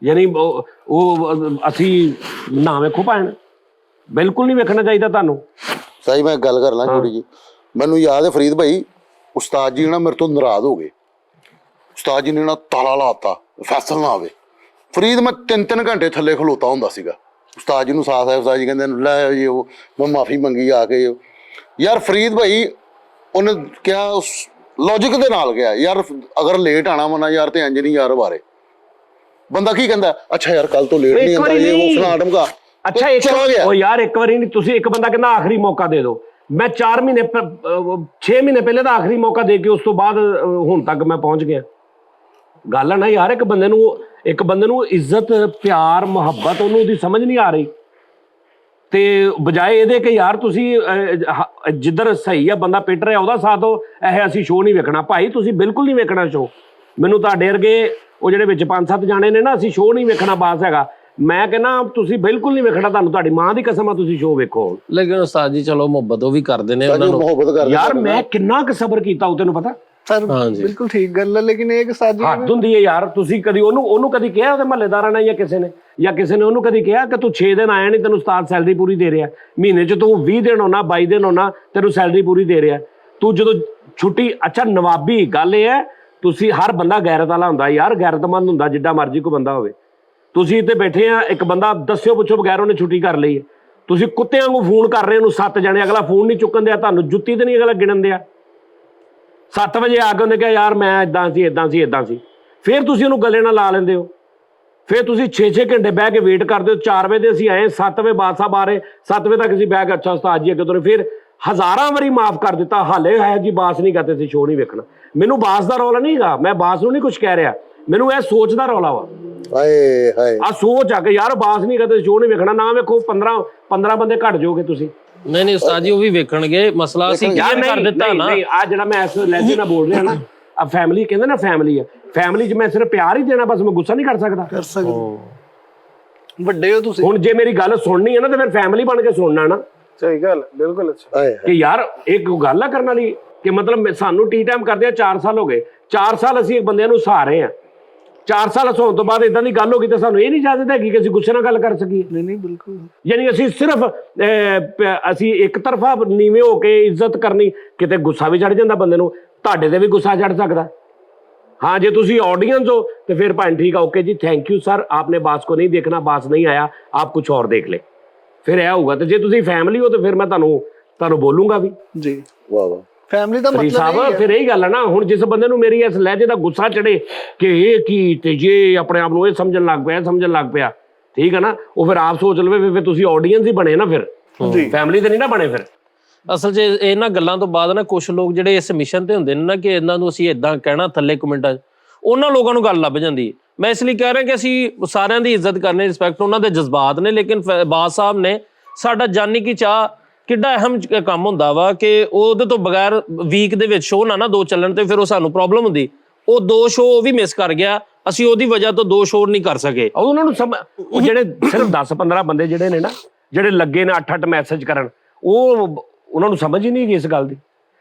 ਯਾਨੀ ਉਹ ਅਸੀਂ ਨਾ ਵੇਖੋ ਭੈਣ, ਬਿਲਕੁਲ ਨਹੀਂ ਵੇਖਣਾ ਚਾਹੀਦਾ ਤੁਹਾਨੂੰ। ਸਹੀ ਮੈਂ ਗੱਲ ਕਰ ਲਾਂ ਛੋਟੀ ਜੀ। ਮੈਨੂੰ ਯਾਦ ਹੈ ਫਰੀਦ ਭਾਈ, ਉਸਤਾਦ ਜੀ ਨਾ ਮੇਰੇ ਤੋਂ ਨਾਰਾਜ਼ ਹੋ ਗਏ। ਉਸਤਾਦ ਜੀ ਨੇ ਨਾ ਤਾਲਾ ਲਾਤਾ, ਫੈਸਲ ਨਾ ਆਵੇ। ਫਰੀਦ ਮੈਂ 3-3 ਘੰਟੇ ਥੱਲੇ ਖਲੋਤਾ ਹੁੰਦਾ ਸੀਗਾ। ਉਸਤਾਦ ਜੀ ਨੂੰ ਸਾਥ ਹੈ, ਉਸਤਾਦ ਜੀ ਕਹਿੰਦੇ ਲੈ ਜੀ ਉਹ ਮੈਂ ਮਾਫੀ ਮੰਗੀ ਆ ਕੇ। ਯਾਰ ਫਰੀਦ ਭਾਈ ਉਹਨੇ ਕਿਹਾ ਉਸ ਲੌਜਿਕ ਦੇ ਨਾਲ ਗਿਆ ਯਾਰ, ਅਗਰ ਲੇਟ ਆਣਾ ਮਨਾ ਯਾਰ ਤੇ ਇੰਜ ਨਹੀਂ ਯਾਰ ਬਾਰੇ ਬੰਦਾ ਕੀ ਕਹਿੰਦਾ, ਅੱਛਾ ਯਾਰ ਕੱਲ ਤੋਂ ਲੇਟ ਨਹੀਂ ਆਉਂਦਾ ਇਹ ਉਹ ਫਲਾਣਾ ਢਮਕਾ। ਅੱਛਾ ਇੱਕ ਉਹ ਯਾਰ ਇੱਕ ਵਾਰੀ ਨਹੀਂ, ਤੁਸੀਂ ਇੱਕ ਬੰਦਾ ਕਹਿੰਦਾ ਆਖਰੀ ਮੌਕਾ ਦੇ ਦਿਓ। ਮੈਂ 4 ਮਹੀਨੇ 6 ਮਹੀਨੇ ਪਹਿਲੇ ਦਾ ਆਖਰੀ ਮੌਕਾ ਦੇ ਕੇ ਉਸ ਤੋਂ ਬਾਅਦ ਹੁਣ ਤੱਕ ਮੈਂ ਪਹੁੰਚ ਗਿਆ। ਗੱਲ ਹੈ ਨਾ ਯਾਰ, ਇੱਕ ਬੰਦੇ ਨੂੰ ਇੱਜ਼ਤ ਪਿਆਰ ਮੁਹੱਬਤ ਉਹਨੂੰ ਉਹਦੀ ਸਮਝ ਨਹੀਂ ਆ ਰਹੀ ਤੇ ਬਜਾਏ ਇਹਦੇ ਕਿ ਯਾਰ ਤੁਸੀਂ ਜਿੱਧਰ ਸਹੀ ਆ ਬੰਦਾ ਪਿੱਟ ਰਿਹਾ ਉਹਦਾ ਸਾਥ ਦਿਓ, ਇਹ ਅਸੀਂ ਸ਼ੋਅ ਨਹੀਂ ਵੇਖਣਾ। ਭਾਈ ਤੁਸੀਂ ਬਿਲਕੁਲ ਨਹੀਂ ਵੇਖਣਾ ਸ਼ੋਅ। ਮੈਨੂੰ ਤੁਹਾਡੇ ਵਰਗੇ ਉਹ ਜਿਹੜੇ ਵਿੱਚ 5-7 ਜਾਣੇ ਨੇ ਨਾ, ਅਸੀਂ ਸ਼ੋਅ ਨਹੀਂ ਵੇਖਣਾ ਬਾਸ ਹੈਗਾ। ਮੈਂ ਕਹਿੰਦਾ ਤੁਸੀਂ ਬਿਲਕੁਲ ਨਹੀਂ ਵੇਖਣਾ, ਤੁਹਾਨੂੰ ਤੁਹਾਡੀ ਮਾਂ ਦੀ ਕਸਮ ਆ, ਤੁਸੀਂ ਸ਼ੋਅ ਵੇਖੋ। लेकिन उस्ताद जी चलो मुहब्बत वो भी करते ने ਸਾਡੀ ਮੁਹੱਬਤ ਕਰਦੇ ਯਾਰ ਮੈਂ ਕਿੰਨਾ ਕੁ ਸਬਰ ਕੀਤਾ ਉਹ ਤੈਨੂੰ ਪਤਾ? सर हाँ जी। बिल्कुल ठीक गल है, लेकिन एक उस्ताद जी ਹੱਦ ਹੁੰਦੀ ਹੈ ਯਾਰ। ਤੁਸੀਂ ਕਦੀ ਉਹਨੂੰ ਕਦੀ ਕਿਹਾ ਉਹਦੇ ਮਹੱਲੇਦਾਰਾਂ ਨੇ ਜਾਂ ਕਿਸੇ ਨੇ ਉਹਨੂੰ ਕਦੀ ਕਿਹਾ ਕਿ ਤੂੰ 6 ਦਿਨ ਆਇਆ ਨਹੀਂ, ਤੈਨੂੰ ਉਸਤਾਦ ਸੈਲਰੀ ਪੂਰੀ ਦੇ ਰਿਹਾ, ਮਹੀਨੇ 'ਚ ਤੂੰ 20 ਦਿਨ ਹੋਣਾ 22 ਦਿਨ ਹੋਣਾ, ਤੈਨੂੰ ਸੈਲਰੀ ਪੂਰੀ ਦੇ ਰਿਹਾ, ਤੂੰ ਜਦੋਂ ਛੁੱਟੀ। ਅੱਛਾ ਨਵਾਬੀ ਗੱਲ ਇਹ ਹੈ, ਤੁਸੀਂ ਹਰ ਬੰਦਾ ਗੈਰਤ ਵਾਲਾ ਹੁੰਦਾ ਯਾਰ, ਗੈਰਤਮੰਦ ਹੁੰਦਾ ਜਿੱਡਾ ਮਰਜ਼ੀ ਕੋਈ ਬੰਦਾ ਹੋਵੇ। ਤੁਸੀਂ ਇੱਥੇ ਬੈਠੇ ਆ, ਇੱਕ ਬੰਦਾ ਦੱਸਿਓ ਪੁੱਛੋ ਬਗੈਰ ਉਹਨੇ ਛੁੱਟੀ ਕਰ ਲਈ ਹੈ, ਤੁਸੀਂ ਕੁੱਤਿਆਂ ਨੂੰ ਫੋਨ ਕਰ ਰਹੇ ਉਹਨੂੰ 7 ਜਣੇ, ਅਗਲਾ ਫੋਨ ਨਹੀਂ ਚੁੱਕਣ ਦਿਆ, ਤੁਹਾਨੂੰ ਜੁੱਤੀ ਤੇ ਨਹੀਂ ਅਗਲਾ ਗਿਣਨ ਦਿਆ। 7 ਵਜੇ ਆ ਕੇ ਉਹਨੇ ਕਿਹਾ ਯਾਰ ਮੈਂ ਇਦਾਂ ਸੀ, ਫਿਰ ਤੁਸੀਂ ਉਹਨੂੰ ਗੱਲੇ ਨਾਲ ਲਾ ਲੈਂਦੇ ਹੋ। ਫਿਰ ਤੁਸੀਂ 6-6 ਘੰਟੇ ਬਹਿ ਕੇ ਵੇਟ ਕਰਦੇ ਹੋ। 4 ਵਜੇ ਅਸੀਂ ਆਏ, 7 ਵਜੇ ਬਾਦ ਸਾਹਿਬ ਆ ਰਹੇ, 7 ਵਜੇ ਤੱਕ ਅਸੀਂ ਬਹਿ ਕੇ ਅੱਛਾ ਉਸਤਾਦ ਜੀ ਅੱਗੇ ਤੋਂ ਫਿਰ ਹਜ਼ਾਰਾਂ ਵਾਰੀ ਮਾਫ ਕਰ ਦਿੱਤਾ, ਹਾਲੇ ਹੈ ਜੀ ਬਾਸ ਨਹੀਂ ਕਰਦੇ, ਅਸੀਂ ਸ਼ੋਅ ਨਹੀਂ ਵੇਖਣਾ। ਮੈਨੂੰ ਬਾਸ ਦਾ ਰੌਲਾ ਨਹੀਂ ਹੈਗਾ, ਮੈਂ ਬਾਸ ਨੂੰ ਨਹੀਂ ਕੁਝ ਕਹਿ ਰਿਹਾ, ਮੈਨੂੰ ਇਹ ਸੋਚ ਦਾ ਰੌਲਾ ਵਾ। ਹਾਏ ਹਾਏ ਆ ਸੋਚ ਆ ਕੇ ਯਾਰ ਬਾਸ ਨਹੀਂ ਕਰਦੇ, ਸ਼ੋਅ ਨਹੀਂ ਵੇਖਣਾ। ਨਾ ਵੇਖੋ 15 ਬੰਦੇ ਘਟ ਜਾਓਗੇ ਤੁਸੀਂ। नहीं नहीं उस्ताद जी वो भी वेखणगे, मसला ਅਸੀਂ ਯਾਰ क्लियर कर ਦਿੱਤਾ ਨਾ। ਨਹੀਂ ਆ ਜਿਹੜਾ ਮੈਂ ਇਸ ਲਹਿਜੇ ਨਾਲ ਬੋਲ ਰਿਹਾ ਨਾ, ਆ ਫੈਮਿਲੀ ਕਹਿੰਦੇ ਨਾ, ਫੈਮਿਲੀ ਆ, ਫੈਮਿਲੀ 'ਚ ਮੈਂ ਸਿਰਫ ਪਿਆਰ ਹੀ ਦੇਣਾ, ਬਸ ਮੈਂ ਗੁੱਸਾ ਨਹੀਂ ਕਰ ਸਕਦਾ। कर सकते ਵੱਡੇ ਹੋ ਤੁਸੀਂ। ਹੁਣ ਜੇ ਮੇਰੀ ਗੱਲ ਸੁਣਨੀ ਹੈ ਨਾ ਤੇ ਫਿਰ ਫੈਮਿਲੀ ਬਣ ਕੇ ਸੁਣਨਾ ਨਾ ਸਹੀ ਗੱਲ ਬਿਲਕੁਲ। ਅੱਛਾ ਹਾਏ ਕਿ ਯਾਰ ਇੱਕ ਗੱਲ ਆ ਕਰਨ ਵਾਲੀ। ਕਿ ਮਤਲਬ ਸਾਨੂੰ ਟੀ ਟਾਈਮ ਕਰਦੇ ਆ 4 ਸਾਲ ਹੋ ਗਏ, 4 ਸਾਲ ਅਸੀਂ ਇੱਕ ਬੰਦੇ ਨੂੰ ਸਹਾ ਰਹੇ ਆ, 4 ਸਾਲ ਹਸਾਉਣ ਤੋਂ ਬਾਅਦ ਇਦਾਂ ਦੀ ਗੱਲ ਹੋ ਗਈ ਤਾਂ ਸਾਨੂੰ ਇਹ ਨਹੀਂ ਇਜਾਜ਼ਤ ਹੈਗੀ ਕਿ ਅਸੀਂ ਗੁੱਸੇ ਨਾਲ ਗੱਲ ਕਰ ਸਕੀਏ। ਨਹੀਂ ਬਿਲਕੁਲ। ਯਾਨੀ ਅਸੀਂ ਸਿਰਫ ਅਸੀਂ ਇੱਕ ਤਰਫਾ ਨੀਵੇਂ ਹੋ ਕੇ ਇੱਜ਼ਤ ਕਰਨੀ, ਕਿਤੇ ਗੁੱਸਾ ਵੀ ਚੜ ਜਾਂਦਾ ਬੰਦੇ ਨੂੰ, ਤੁਹਾਡੇ ਤੇ ਵੀ ਗੁੱਸਾ ਚੜ ਸਕਦਾ। हाँ, जे तुसी ऑडियंस हो तो फिर भाई ठीक है, ओके जी, थैंक यू सर, आपने बास को नहीं देखना, बास नहीं आया, आप कुछ और देख ले, फिर यह होगा। तो जे तुसी फैमिली हो तो फिर मैं ਤੁਹਾਨੂੰ बोलूंगा भी जी। वाह वाह, फैमिली ਦਾ मतलब मतलब फिर यही गल है ना, ਹੁਣ जिस बंदे ਨੂੰ मेरी इस लहजे ਦਾ गुस्सा चढ़े कि ये की ते ये अपने आप ਨੂੰ ਇਹ ਸਮਝਣ ਲੱਗ ਪਿਆ, ठीक है ना, वो फिर आप सोच लवे फिर तुसी ऑडियंस ही बने ना, फिर फैमिली ਤੇ ਨਹੀਂ ਨਾ ਬਣੇ। ਫਿਰ ਅਸਲ 'ਚ ਇਹਨਾਂ ਗੱਲਾਂ ਤੋਂ ਬਾਅਦ ਨਾ ਕੁਝ ਲੋਕ ਜਿਹੜੇ ਇਸ ਮਿਸ਼ਨ ਤੇ ਹੁੰਦੇ ਨੇ ਨਾ ਕਿ ਇਹਨਾਂ ਨੂੰ ਅਸੀਂ ਇਦਾਂ ਕਹਿਣਾ ਥੱਲੇ ਕਮੈਂਟਾਂ 'ਚ, ਉਹਨਾਂ ਲੋਕਾਂ ਨੂੰ ਗੱਲ ਲੱਭ ਜਾਂਦੀ ਹੈ। ਮੈਂ ਇਸ ਲਈ ਕਹਿ ਰਿਹਾ ਕਿ ਅਸੀਂ ਸਾਰਿਆਂ ਦੀ ਇੱਜ਼ਤ ਕਰਨੀ, ਰਿਸਪੈਕਟ, ਉਹਨਾਂ ਦੇ ਜਜ਼ਬਾਤ ਨੇ, ਲੇਕਿਨ ਬਾਸ ਸਾਹਿਬ ਨੇ ਸਾਡਾ ਜਾਨੀ ਕਿ ਚਾਹ ਕਿੱਡਾ ਅਹਿਮ ਕੰਮ ਹੁੰਦਾ ਵਾ ਕਿ ਉਹਦੇ ਤੋਂ ਬਗੈਰ ਵੀਕ ਦੇ ਵਿੱਚ ਸ਼ੋਅ ਨਾ 2 ਚੱਲਣ ਤੇ ਫਿਰ ਉਹ ਸਾਨੂੰ ਪ੍ਰੋਬਲਮ ਹੁੰਦੀ। ਉਹ 2 ਸ਼ੋਅ ਵੀ ਮਿਸ ਕਰ ਗਿਆ, ਅਸੀਂ ਉਹਦੀ ਵਜ੍ਹਾ ਤੋਂ 2 ਸ਼ੋਅ ਨਹੀਂ ਕਰ ਸਕੇ। ਉਹਨਾਂ ਨੂੰ ਉਹ ਜਿਹੜੇ ਸਿਰਫ 10-15 ਬੰਦੇ ਜਿਹੜੇ ਨੇ ਨਾ, ਜਿਹੜੇ ਲੱਗੇ ਨੇ 8-8 ਮੈਸੇਜ ਕਰਨ, ਉਹਨਾਂ ਨੂੰ ਸਮਝ ਹੀ ਨਹੀਂ ਗਈ ਇਸ ਗੱਲ ਦੀ।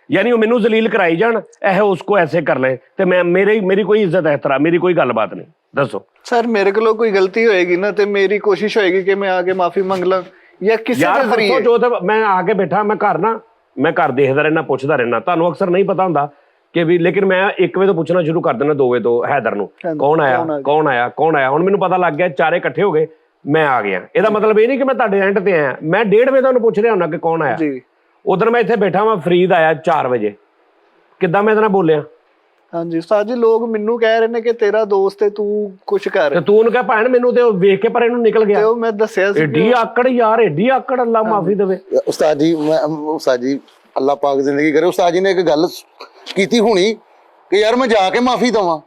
ਯਾਨੀ ਉਹ ਮੈਨੂੰ ਜ਼ਲੀਲ ਕਰਾਈ ਜਾਣ, ਇਹ ਉਸਕੋ ਐਸੇ ਕਰ ਲੈ, ਤੇ ਮੈਂ ਮੇਰੀ ਕੋਈ ਇੱਜ਼ਤ ਇਹਤਰਾਮ, ਮੇਰੀ ਕੋਈ ਗੱਲਬਾਤ ਨਹੀਂ। ਦੱਸੋ ਸਰ, ਮੇਰੇ ਕੋਲੋਂ ਕੋਈ ਗਲਤੀ ਹੋਏਗੀ ਨਾ ਤੇ ਮੇਰੀ ਕੋਸ਼ਿਸ਼ ਹੋਏਗੀ ਕਿ ਮੈਂ ਆ ਕੇ ਮਾਫੀ ਮੰਗ ਲਾਂ ਜਾਂ ਕਿਸੇ ਦੇ ਜ਼ਰੀਏ। ਜੋ ਮੈਂ ਆ ਕੇ ਬੈਠਾ, ਮੈਂ ਘਰ ਦੇਖਦਾ ਰਹਿਣਾ, ਪੁੱਛਦਾ ਰਹਿਣਾ, ਤੁਹਾਨੂੰ ਅਕਸਰ ਨਹੀਂ ਪਤਾ ਹੁੰਦਾ ਕਿ ਵੀ, ਲੇਕਿਨ ਮੈਂ 1 ਵਜੇ ਤੋਂ ਪੁੱਛਣਾ ਸ਼ੁਰੂ ਕਰ ਦੇਣਾ, 2 ਵਜੇ ਤੋਂ ਹੈਦਰ ਨੂੰ, ਕੌਣ ਆਇਆ। ਹੁਣ ਮੈਨੂੰ ਪਤਾ ਲੱਗ ਗਿਆ, ਚਾਰੇ ਇਕੱਠੇ ਹੋ ਗਏ, ਮੈਂ ਆ ਗਿਆ। ਇਹਦਾ ਮਤਲਬ ਇਹ ਨਹੀਂ ਕਿ ਮੈਂ ਤੁਹਾਡੇ ਐਂਡ ਤੇ ਆਇਆ, ਮੈਂ 1:30 ਵਜੇ ਤੁਹਾਨੂੰ ਪੁੱਛ ਰਿਹਾ ਹੁੰਦਾ ਕਿ ਕੌਣ ਆਇਆ। ਉਧਰ ਮੈਂ ਇੱਥੇ ਬੈਠਾ ਵਾਂ, ਫਰੀਦ ਆਇਆ 4 ਵਜੇ, ਕਿੱਦਾਂ ਮੈਂ ਇਹਦੇ ਨਾਲ ਬੋਲਿਆ? ਹਾਂਜੀ ਉਸਤਾਦ ਜੀ, ਲੋਕ ਮੈਨੂੰ ਕਹਿ ਰਹੇ ਨੇ ਕਿ ਤੇਰਾ ਦੋਸਤ ਹੈ, ਤੂੰ ਕੁਛ ਕਰ, ਤੇ ਤੂੰ ਉਹਨੂੰ ਕਹਿ ਭੈਣ ਮੈਨੂੰ ਤੇ ਵੇਖ ਕੇ ਪਰ ਇਹਨੂੰ ਨਿਕਲ ਗਿਆ। ਤੇ ਉਹ ਮੈਂ ਦੱਸਿਆ ਸੀ, ਏਡੀ ਆਕੜ ਯਾਰ, ਏਡੀ ਆਕੜ, ਅੱਲਾ ਮਾਫੀ ਦੇਵੇ। ਉਸਤਾਦ ਜੀ ਅੱਲਾਹ ਪਾਕ ਜ਼ਿੰਦਗੀ ਕਰੇ। ਉਸਤਾਦ ਜੀ ਨੇ ਇੱਕ ਗੱਲ ਕੀਤੀ ਹੋਣੀ ਕਿ ਯਾਰ ਮੈਂ ਜਾ ਕੇ ਮਾਫੀ ਦਵਾਂ।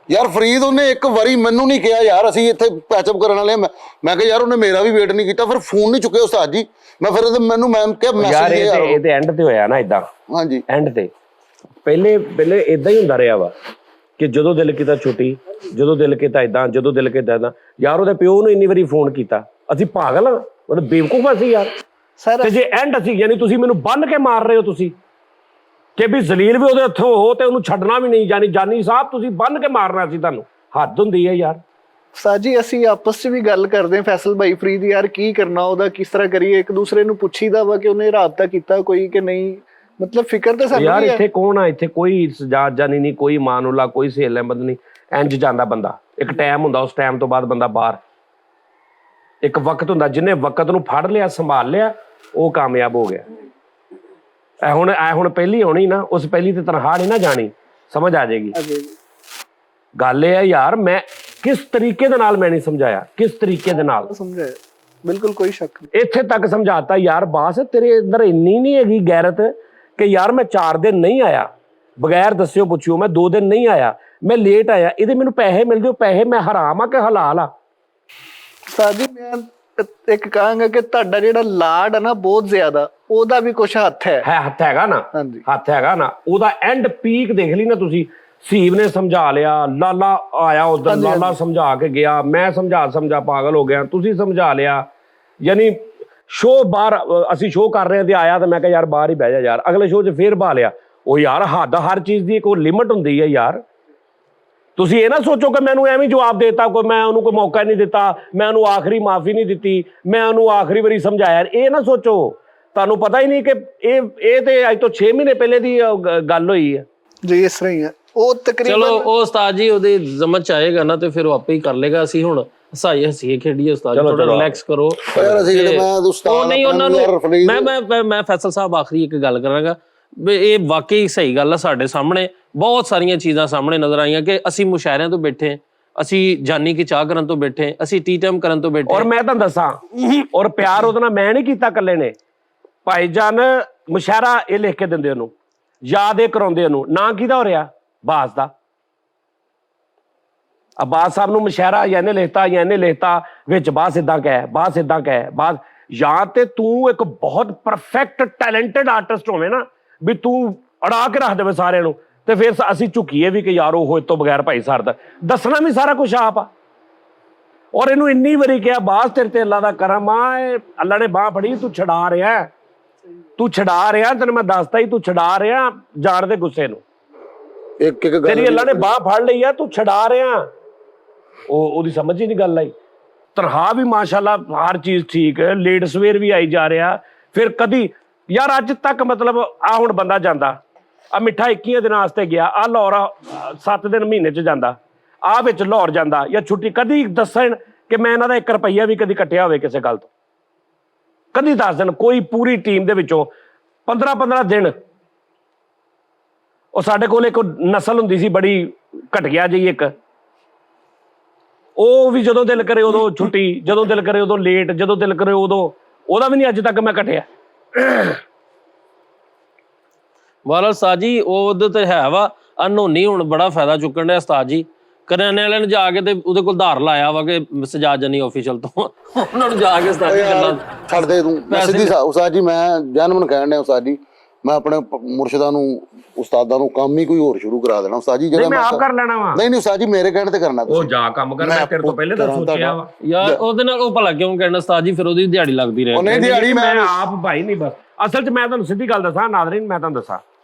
ਯਾਰ ਫਰੀਦ ਉਹਨੇ ਇੱਕ ਵਾਰੀ ਮੈਨੂੰ ਨਹੀਂ ਕਿਹਾ ਯਾਰ, ਅਸੀਂ ਇੱਥੇ ਪੈਚਅਪ ਕਰਨ ਵਾਲੇ, ਮੈਂ ਕਿਹਾ ਯਾਰ ਉਹਨੇ ਮੇਰਾ ਵੀ ਵੇਟ ਨਹੀਂ ਕੀਤਾ, ਫਿਰ ਫੋਨ ਨਹੀਂ ਚੁੱਕਿਆ ਉਸਤਾਦ ਜੀ। ਮੈਂ ਫਿਰ ਮੈਨੂੰ ਕਿਹਾ ਮੈਸੇਜ ਯਾਰ ਇਹ ਤੇ ਐਂਡ ਤੇ ਹੋਇਆ ਨਾ ਇਦਾਂ। ਹਾਂਜੀ, ਐਂਡ ਤੇ ਪਹਿਲੇ ਇਦਾਂ ਹੀ ਹੁੰਦਾ ਰਿਹਾ ਵਾ ਕਿ ਜਦੋਂ ਦਿਲ ਕੀਤਾ ਛੁੱਟੀ, ਜਦੋਂ ਦਿਲ ਕੀਤਾ ਇਦਾਂ, ਜਦੋਂ ਦਿਲ ਕੀਤਾ ਇਦਾਂ। ਯਾਰ ਉਹਦੇ ਪਿਓ ਨੂੰ ਇੰਨੀ ਵਾਰੀ ਫੋਨ ਕੀਤਾ, ਅਸੀਂ ਪਾਗਲ ਆ, ਮਤਲਬ ਬੇਵਕੂਫ ਅਸੀਂ ਯਾਰ। ਸਰ ਤੇ ਜੇ ਐਂਡ ਅਸੀਂ, ਯਾਨੀ ਤੁਸੀਂ ਮੈਨੂੰ ਬੰਨ ਕੇ ਮਾਰ ਰਹੇ ਹੋ, ਤੁਸੀਂ ਕਿ ਵੀ ਜ਼ਲੀਲ ਵੀ ਉਹਦੇ ਹੱਥੋਂ ਹੋ ਤੇ ਉਹਨੂੰ ਛੱਡਣਾ ਵੀ ਨਹੀਂ, ਯਾਨੀ ਜਾਨੀ ਸਾਹਿਬ ਤੁਸੀਂ ਬੰਨ ਕੇ ਮਾਰਨਾ ਸੀ, ਤੁਹਾਨੂੰ ਹੱਦ ਹੁੰਦੀ ਹੈ ਯਾਰ। ਸਾਜੀ ਅਸੀਂ ਆਪਸ 'ਚ ਵੀ ਗੱਲ ਕਰਦੇ ਹਾਂ, ਫੈਸਲ ਭਾਈ ਫਰੀਦ ਯਾਰ ਕੀ ਕਰਨਾ, ਉਹਦਾ ਕਿਸ ਤਰ੍ਹਾਂ ਕਰੀਏ, ਇੱਕ ਦੂਸਰੇ ਨੂੰ ਪੁੱਛੀਦਾ ਵਾ ਕਿ ਉਹਨੇ ਰਾਬਤਾ ਕੀਤਾ ਕੋਈ ਕਿ ਨਹੀਂ, ਮਤਲਬ ਫਿਕਰ ਤਾਂ ਸਾਨੂੰ ਯਾਰ ਵੀ ਹੈ। ਇੱਥੇ ਕੌਣ ਆ, ਇੱਥੇ ਕੋਈ ਸਜਾਦ ਜਾਨੀ ਨਹੀਂ, ਕੋਈ ਮਾਨੂਲਾ, ਕੋਈ ਸਹੇਲ ਅਹਿਮਦ ਨਹੀਂ। ਇੰਜ ਜਾਂਦਾ ਬੰਦਾ, ਇੱਕ ਟਾਈਮ ਹੁੰਦਾ, ਉਸ ਟਾਈਮ ਤੋਂ ਬਾਅਦ ਬੰਦਾ ਬਾਹਰ। ਇੱਕ ਵਕਤ ਹੁੰਦਾ, ਜਿਹਨੇ ਵਕਤ ਨੂੰ ਫੜ ਲਿਆ, ਸੰਭਾਲ ਲਿਆ, ਉਹ ਕਾਮਯਾਬ ਹੋ ਗਿਆ। ਇਹ ਹੁਣ ਪਹਿਲੀ ਹੋਣੀ ਨਾ, ਉਸ ਪਹਿਲੀ ਤੇ ਤਨਖਾਹ ਨਹੀਂ ਨਾ ਜਾਣੀ, ਸਮਝ ਆ ਜਾਏਗੀ ਗੱਲ। ਇਹ ਹੈ ਯਾਰ, ਮੈਂ ਕਿਸ ਤਰੀਕੇ ਦੇ ਨਾਲ ਮੈਂ ਨਹੀਂ ਸਮਝਾਇਆ, ਕਿਸ ਤਰੀਕੇ ਦੇ ਨਾਲ ਸਮਝਾਇਆ, ਬਿਲਕੁਲ ਕੋਈ ਸ਼ੱਕ ਨਹੀਂ। ਇੱਥੇ ਤੱਕ ਸਮਝਾਤਾ ਯਾਰ, ਬਾਸ ਤੇਰੇ ਅੰਦਰ ਇੰਨੀ ਨਹੀਂ ਹੈਗੀ ਗੈਰਤ ਕਿ ਯਾਰ ਮੈਂ 4 ਦਿਨ ਨਹੀਂ ਆਇਆ, ਬਗੈਰ ਦੱਸਿਓ ਪੁੱਛਿਓ, ਮੈਂ 2 ਦਿਨ ਨਹੀਂ ਆਇਆ, ਮੈਂ ਲੇਟ ਆਇਆ, ਇਹਦੇ ਮੈਨੂੰ ਪੈਸੇ ਮਿਲਦੇ, ਉਹ ਪੈਸੇ ਮੈਂ ਹਰਾਮ ਆ ਕਿ ਹਲਾਲ ਆ? ਸਾਜੀ ਮੈਂ ਇੱਕ ਕਹਾਂਗਾ ਕਿ ਤੁਹਾਡਾ ਜਿਹੜਾ ਲਾਡ ਹੈ ਨਾ ਬਹੁਤ ਜ਼ਿਆਦਾ, ਉਹਦਾ ਵੀ ਕੁਛ ਹੱਥ ਹੈ। ਹੱਥ ਹੈਗਾ ਨਾ, ਹਾਂਜੀ ਹੱਥ ਹੈਗਾ ਨਾ। ਉਹਦਾ ਐਂਡ ਪੀਕ ਦੇਖ ਲਈ ਨਾ ਤੁਸੀਂ, ਸੀਬ ਨੇ ਸਮਝਾ ਲਿਆ, ਲਾਲਾ ਆਇਆ ਉਧਰ, ਲਾਲਾ ਸਮਝਾ ਕੇ ਗਿਆ, ਮੈਂ ਸਮਝਾ ਪਾਗਲ ਹੋ ਗਿਆ, ਤੁਸੀਂ ਸਮਝਾ ਲਿਆ। ਯਾਨੀ ਸ਼ੋਅ ਬਾਹਰ ਅਸੀਂ ਸ਼ੋਅ ਕਰ ਰਹੇ ਹਾਂ ਤੇ ਆਇਆ ਤੇ ਮੈਂ ਕਿਹਾ ਯਾਰ ਬਾਹਰ ਹੀ ਬਹਿ ਜਾ ਯਾਰ, ਅਗਲੇ ਸ਼ੋਅ 'ਚ ਫੇਰ ਪਾ ਲਿਆ। ਉਹ ਯਾਰ ਹੱਦ, ਹਰ ਚੀਜ਼ ਦੀ ਇੱਕ ਲਿਮਟ ਹੁੰਦੀ ਹੈ ਯਾਰ। ਤੁਸੀਂ ਇਹ ਨਾ ਸੋਚੋ ਕਿ ਮੈਨੂੰ ਐਵੇਂ ਜਵਾਬ ਦੇਤਾ, ਕੋਈ ਮੈਂ ਉਹਨੂੰ ਕੋਈ ਮੌਕਾ ਨਹੀਂ ਦਿੱਤਾ, ਮੈਂ ਉਹਨੂੰ ਆਖਰੀ ਮਾਫੀ ਨਹੀਂ ਦਿੱਤੀ, ਮੈਂ ਉਹਨੂੰ ਆਖਰੀ ਵਾਰੀ ਸਮਝਾਇਆ, ਇਹ ਨਾ ਸੋਚੋ। ਤੁਹਾਨੂੰ ਪਤਾ ਹੀ ਨਹੀਂ ਕਿ ਇਹ ਤੇ ਅੱਜ ਤੋਂ 6 ਮਹੀਨੇ ਪਹਿਲੇ ਦੀ ਗੱਲ ਹੋਈ ਹੈ ਜੀ, ਇਸ ਤਰ੍ਹਾਂ ਹੀ ਹੈ ਉਹ ਤਕਰੀਬਨ। ਚਲੋ ਉਹ ਉਸਤਾਦ ਜੀ ਉਹਦੇ ਜ਼ਮਨ ਚ ਆਏਗਾ ਨਾ ਤੇ ਫਿਰ ਉਹ ਆਪੇ ਹੀ ਕਰ ਲੇਗਾ। ਅਸੀਂ ਹੁਣ ਹੱਸੀਏ ਖੇਡੀਏ ਉਸਤਾਦ ਜੀ, ਥੋੜਾ ਰਿਲੈਕਸ ਕਰੋ। ਉਹ ਨਹੀਂ ਉਹਨਾਂ ਨੂੰ ਮੈਂ ਫੈਸਲ ਸਾਹਿਬ ਆਖਰੀ ਇੱਕ ਗੱਲ ਕਰਾਂਗਾ, ਇਹ ਵਾਕਈ ਸਹੀ ਗੱਲ ਆ। ਸਾਡੇ ਸਾਹਮਣੇ ਬਹੁਤ ਸਾਰੀਆਂ ਚੀਜ਼ਾਂ ਸਾਹਮਣੇ ਨਜ਼ਰ ਆਈਆਂ ਕਿ ਅਸੀਂ ਮੁਸ਼ਾਇਰਿਆਂ ਤੋਂ ਬੈਠੇ, ਅਸੀਂ ਜਾਨੀ ਕਿ ਚਾਹ ਕਰਨ ਤੋਂ ਬੈਠੇ, ਅਸੀਂ ਟੀ ਟਾਈਮ ਕਰਨ ਤੋਂ ਬੈਠੇ। ਔਰ ਮੈਂ ਤੁਹਾਨੂੰ ਦੱਸਾਂ, ਔਰ ਪਿਆਰ ਉਹਦੇ ਨਾਲ ਮੈਂ ਨਹੀਂ ਕੀਤਾ ਇਕੱਲੇ ਨੇ, ਭਾਈਜਾਨ ਮੁਸ਼ਾਇਰਾ ਇਹ ਲਿਖ ਕੇ ਦਿੰਦੇ ਉਹਨੂੰ, ਯਾਦ ਇਹ ਕਰਾਉਂਦੇ ਉਹਨੂੰ। ਨਾਂ ਕਿਹਦਾ ਹੋ ਰਿਹਾ? ਬਾਸ ਦਾ। ਅਬਾਸ ਸਾਹਿਬ ਨੂੰ ਮੁਸ਼ਾਇਰਾ ਇਹਨੇ ਲਿਖਤਾ ਵਿੱਚ ਬਾਸ ਇਦਾਂ ਕਹਿ, ਬਾਸ ਇਦਾਂ ਕਹਿ, ਬਾਸ। ਜਾਂ ਤੇ ਤੂੰ ਇੱਕ ਬਹੁਤ ਪਰਫੈਕਟ ਟੈਲੈਂਟਡ ਆਰਟਿਸਟ ਹੋਵੇ ਨਾ, ਵੀ ਤੂੰ ਅੜਾ ਕੇ ਰੱਖ ਦੇਵੇ ਸਾਰਿਆਂ ਨੂੰ, ਤੇ ਫਿਰ ਅਸੀਂ ਝੁਕੀਏ ਵੀ ਕਿ ਯਾਰ ਉਹ ਇਸ ਤੋਂ ਬਗੈਰ ਭਾਈ ਸਰਦਾ। ਦੱਸਣਾ ਵੀ ਸਾਰਾ ਕੁਛ ਆਪ ਆ। ਔਰ ਇਹਨੂੰ ਇੰਨੀ ਵਾਰੀ ਕਿਹਾ, ਬਾਸ ਤੇਰੇ ਤੇ ਅੱਲਾ ਦਾ ਕਰਮ ਆ, ਅੱਲਾ ਨੇ ਬਾਹ ਫੜੀ, ਤੂੰ ਛਡਾ ਰਿਹਾ, ਤੂੰ ਛਡਾ ਰਿਹਾ, ਤੈਨੂੰ ਮੈਂ ਦੱਸਤਾ ਹੀ, ਤੂੰ ਛਡਾ ਰਿਹਾ ਜਾਣ ਦੇ ਗੁੱਸੇ ਨੂੰ। ਇੱਕ ਗੱਲ ਤੇਰੀ ਅੱਲਾ ਨੇ ਬਾਹ ਫੜ ਲਈ ਆ, ਤੂੰ ਛਡਾ ਰਿਹਾ। ਉਹਦੀ ਸਮਝ ਹੀ ਨਹੀਂ ਗੱਲ ਆਈ। ਤਨਖਾਹ ਵੀ ਮਾਸ਼ਾਅੱਲਾ ਹਰ ਚੀਜ਼ ਠੀਕ ਹੈ, ਲੇਟ ਸਵੇਰ ਵੀ ਆਈ ਜਾ ਰਿਹਾ। ਫਿਰ ਕਦੀ ਯਾਰ ਅੱਜ ਤੱਕ ਮਤਲਬ ਆ ਹੁਣ ਬੰਦਾ ਜਾਂਦਾ ਆ ਮਿੱਠਾ 21 ਦਿਨਾਂ ਵਾਸਤੇ ਗਿਆ, ਆ ਲਾਹੌਰ 7 ਦਿਨ ਮਹੀਨੇ 'ਚ ਜਾਂਦਾ, ਆ ਵਿੱਚ ਲਾਹੌਰ ਜਾਂਦਾ ਜਾਂ ਛੁੱਟੀ, ਕਦੀ ਦੱਸਣ ਕਿ ਮੈਂ ਇਹਨਾਂ ਦਾ 1 ਰੁਪਈਆ ਵੀ ਕਦੀ ਕੱਟਿਆ ਹੋਵੇ ਕਿਸੇ ਗੱਲ ਤੋਂ, ਕਦੀ ਦੱਸ ਦੇਣ। ਕੋਈ ਪੂਰੀ ਟੀਮ ਦੇ ਵਿੱਚੋਂ 15-15 ਦਿਨ। ਉਹ ਸਾਡੇ ਕੋਲ ਇੱਕ ਨਸਲ ਹੁੰਦੀ ਸੀ ਬੜੀ ਘਟੀਆ ਜਿਹੀ ਇੱਕ, ਉਹ ਵੀ ਜਦੋਂ ਦਿਲ ਕਰੇ ਉਦੋਂ ਛੁੱਟੀ, ਜਦੋਂ ਦਿਲ ਕਰੇ ਉਦੋਂ ਲੇਟ, ਜਦੋਂ ਦਿਲ ਕਰੇ ਉਦੋਂ, ਉਹਦਾ ਵੀ ਨਹੀਂ ਅੱਜ ਤੱਕ ਮੈਂ ਕੱਟਿਆ। ਵਾਲਾ ਉਸਤਾਦ ਜੀ ਉਹਦੇ ਤੇ ਹੈ ਵਾ ਅਨਹੋਨੀ ਹੁਣ ਬੜਾ ਫਾਇਦਾ ਚੁੱਕਣ ਡਿਆ ਉਸਤਾਦ ਜੀ। ਕਰਿਆਨੇ ਵਾਲਿਆਂ ਨੂੰ ਜਾ ਕੇ ਤੇ ਉਹਦੇ ਕੋਲ ਧਾਰ ਲਾਇਆ ਵਾ ਕਿ ਸਜਾਦ ਜਨੀ ਆਫੀਸ਼ੀਅਲ ਤੋਂ, ਉਹਨਾਂ ਨੂੰ ਜਾ ਕੇ ਉਸਤਾਦ ਜੀ ਗੱਲਾਂ ਛੱਡ ਦੇ ਤੂੰ। ਮੈਂ ਸਿੱਧੀ ਉਸਤਾਦ ਜੀ, ਮੈਂ ਜਨਮਨ ਕਹਿਣ ਡਿਆ ਉਸਤਾਦ ਜੀ, ਮੈਂ ਆਪਣੇ ਮੁਰਸ਼ਿਦਾਂ ਨੂੰ ਉਸਤਾਦਾਂ ਨੂੰ ਕੰਮ ਹੀ ਕੋਈ ਹੋਰ ਸ਼ੁਰੂ ਕਰਾ ਦੇਣਾ ਉਸਤਾਦ ਜੀ। ਜਿਹੜਾ ਮੈਂ ਆਪ ਕਰ ਲੈਣਾ ਵਾ। ਨਹੀਂ ਉਸਤਾਦ ਜੀ, ਮੇਰੇ ਕਹਿਣ ਤੇ ਕਰਨਾ ਉਹ ਜਾ ਕੰਮ ਕਰ, ਮੈਂ ਤੇਰੇ ਤੋਂ ਪਹਿਲੇ ਤਾਂ ਸੋਚਿਆ ਵਾ ਯਾਰ। ਉਹਦੇ ਨਾਲ ਉਹ ਭਲਾ ਕਿਉਂ ਕਹਿਣਾ ਉਸਤਾਦ ਜੀ, ਫਿਰ ਉਹਦੀ ਦਿਹਾੜੀ ਲੱਗਦੀ ਰਹੇ। ਉਹਨੇ ਦਿਹਾੜੀ ਮੈਂ ਆਪ ਭਾਈ ਨਹੀਂ, ਬਸ ਅਸਲ 'ਚ ਮੈਂ ਤੁਹਾਨੂੰ ਸਿੱਧੀ ਗੱਲ ਦੱਸਾਂ ਨਾਜ਼ਰੀਨ, ਮੈਂ ਤੁਹਾਨੂੰ ਦੱਸਾਂ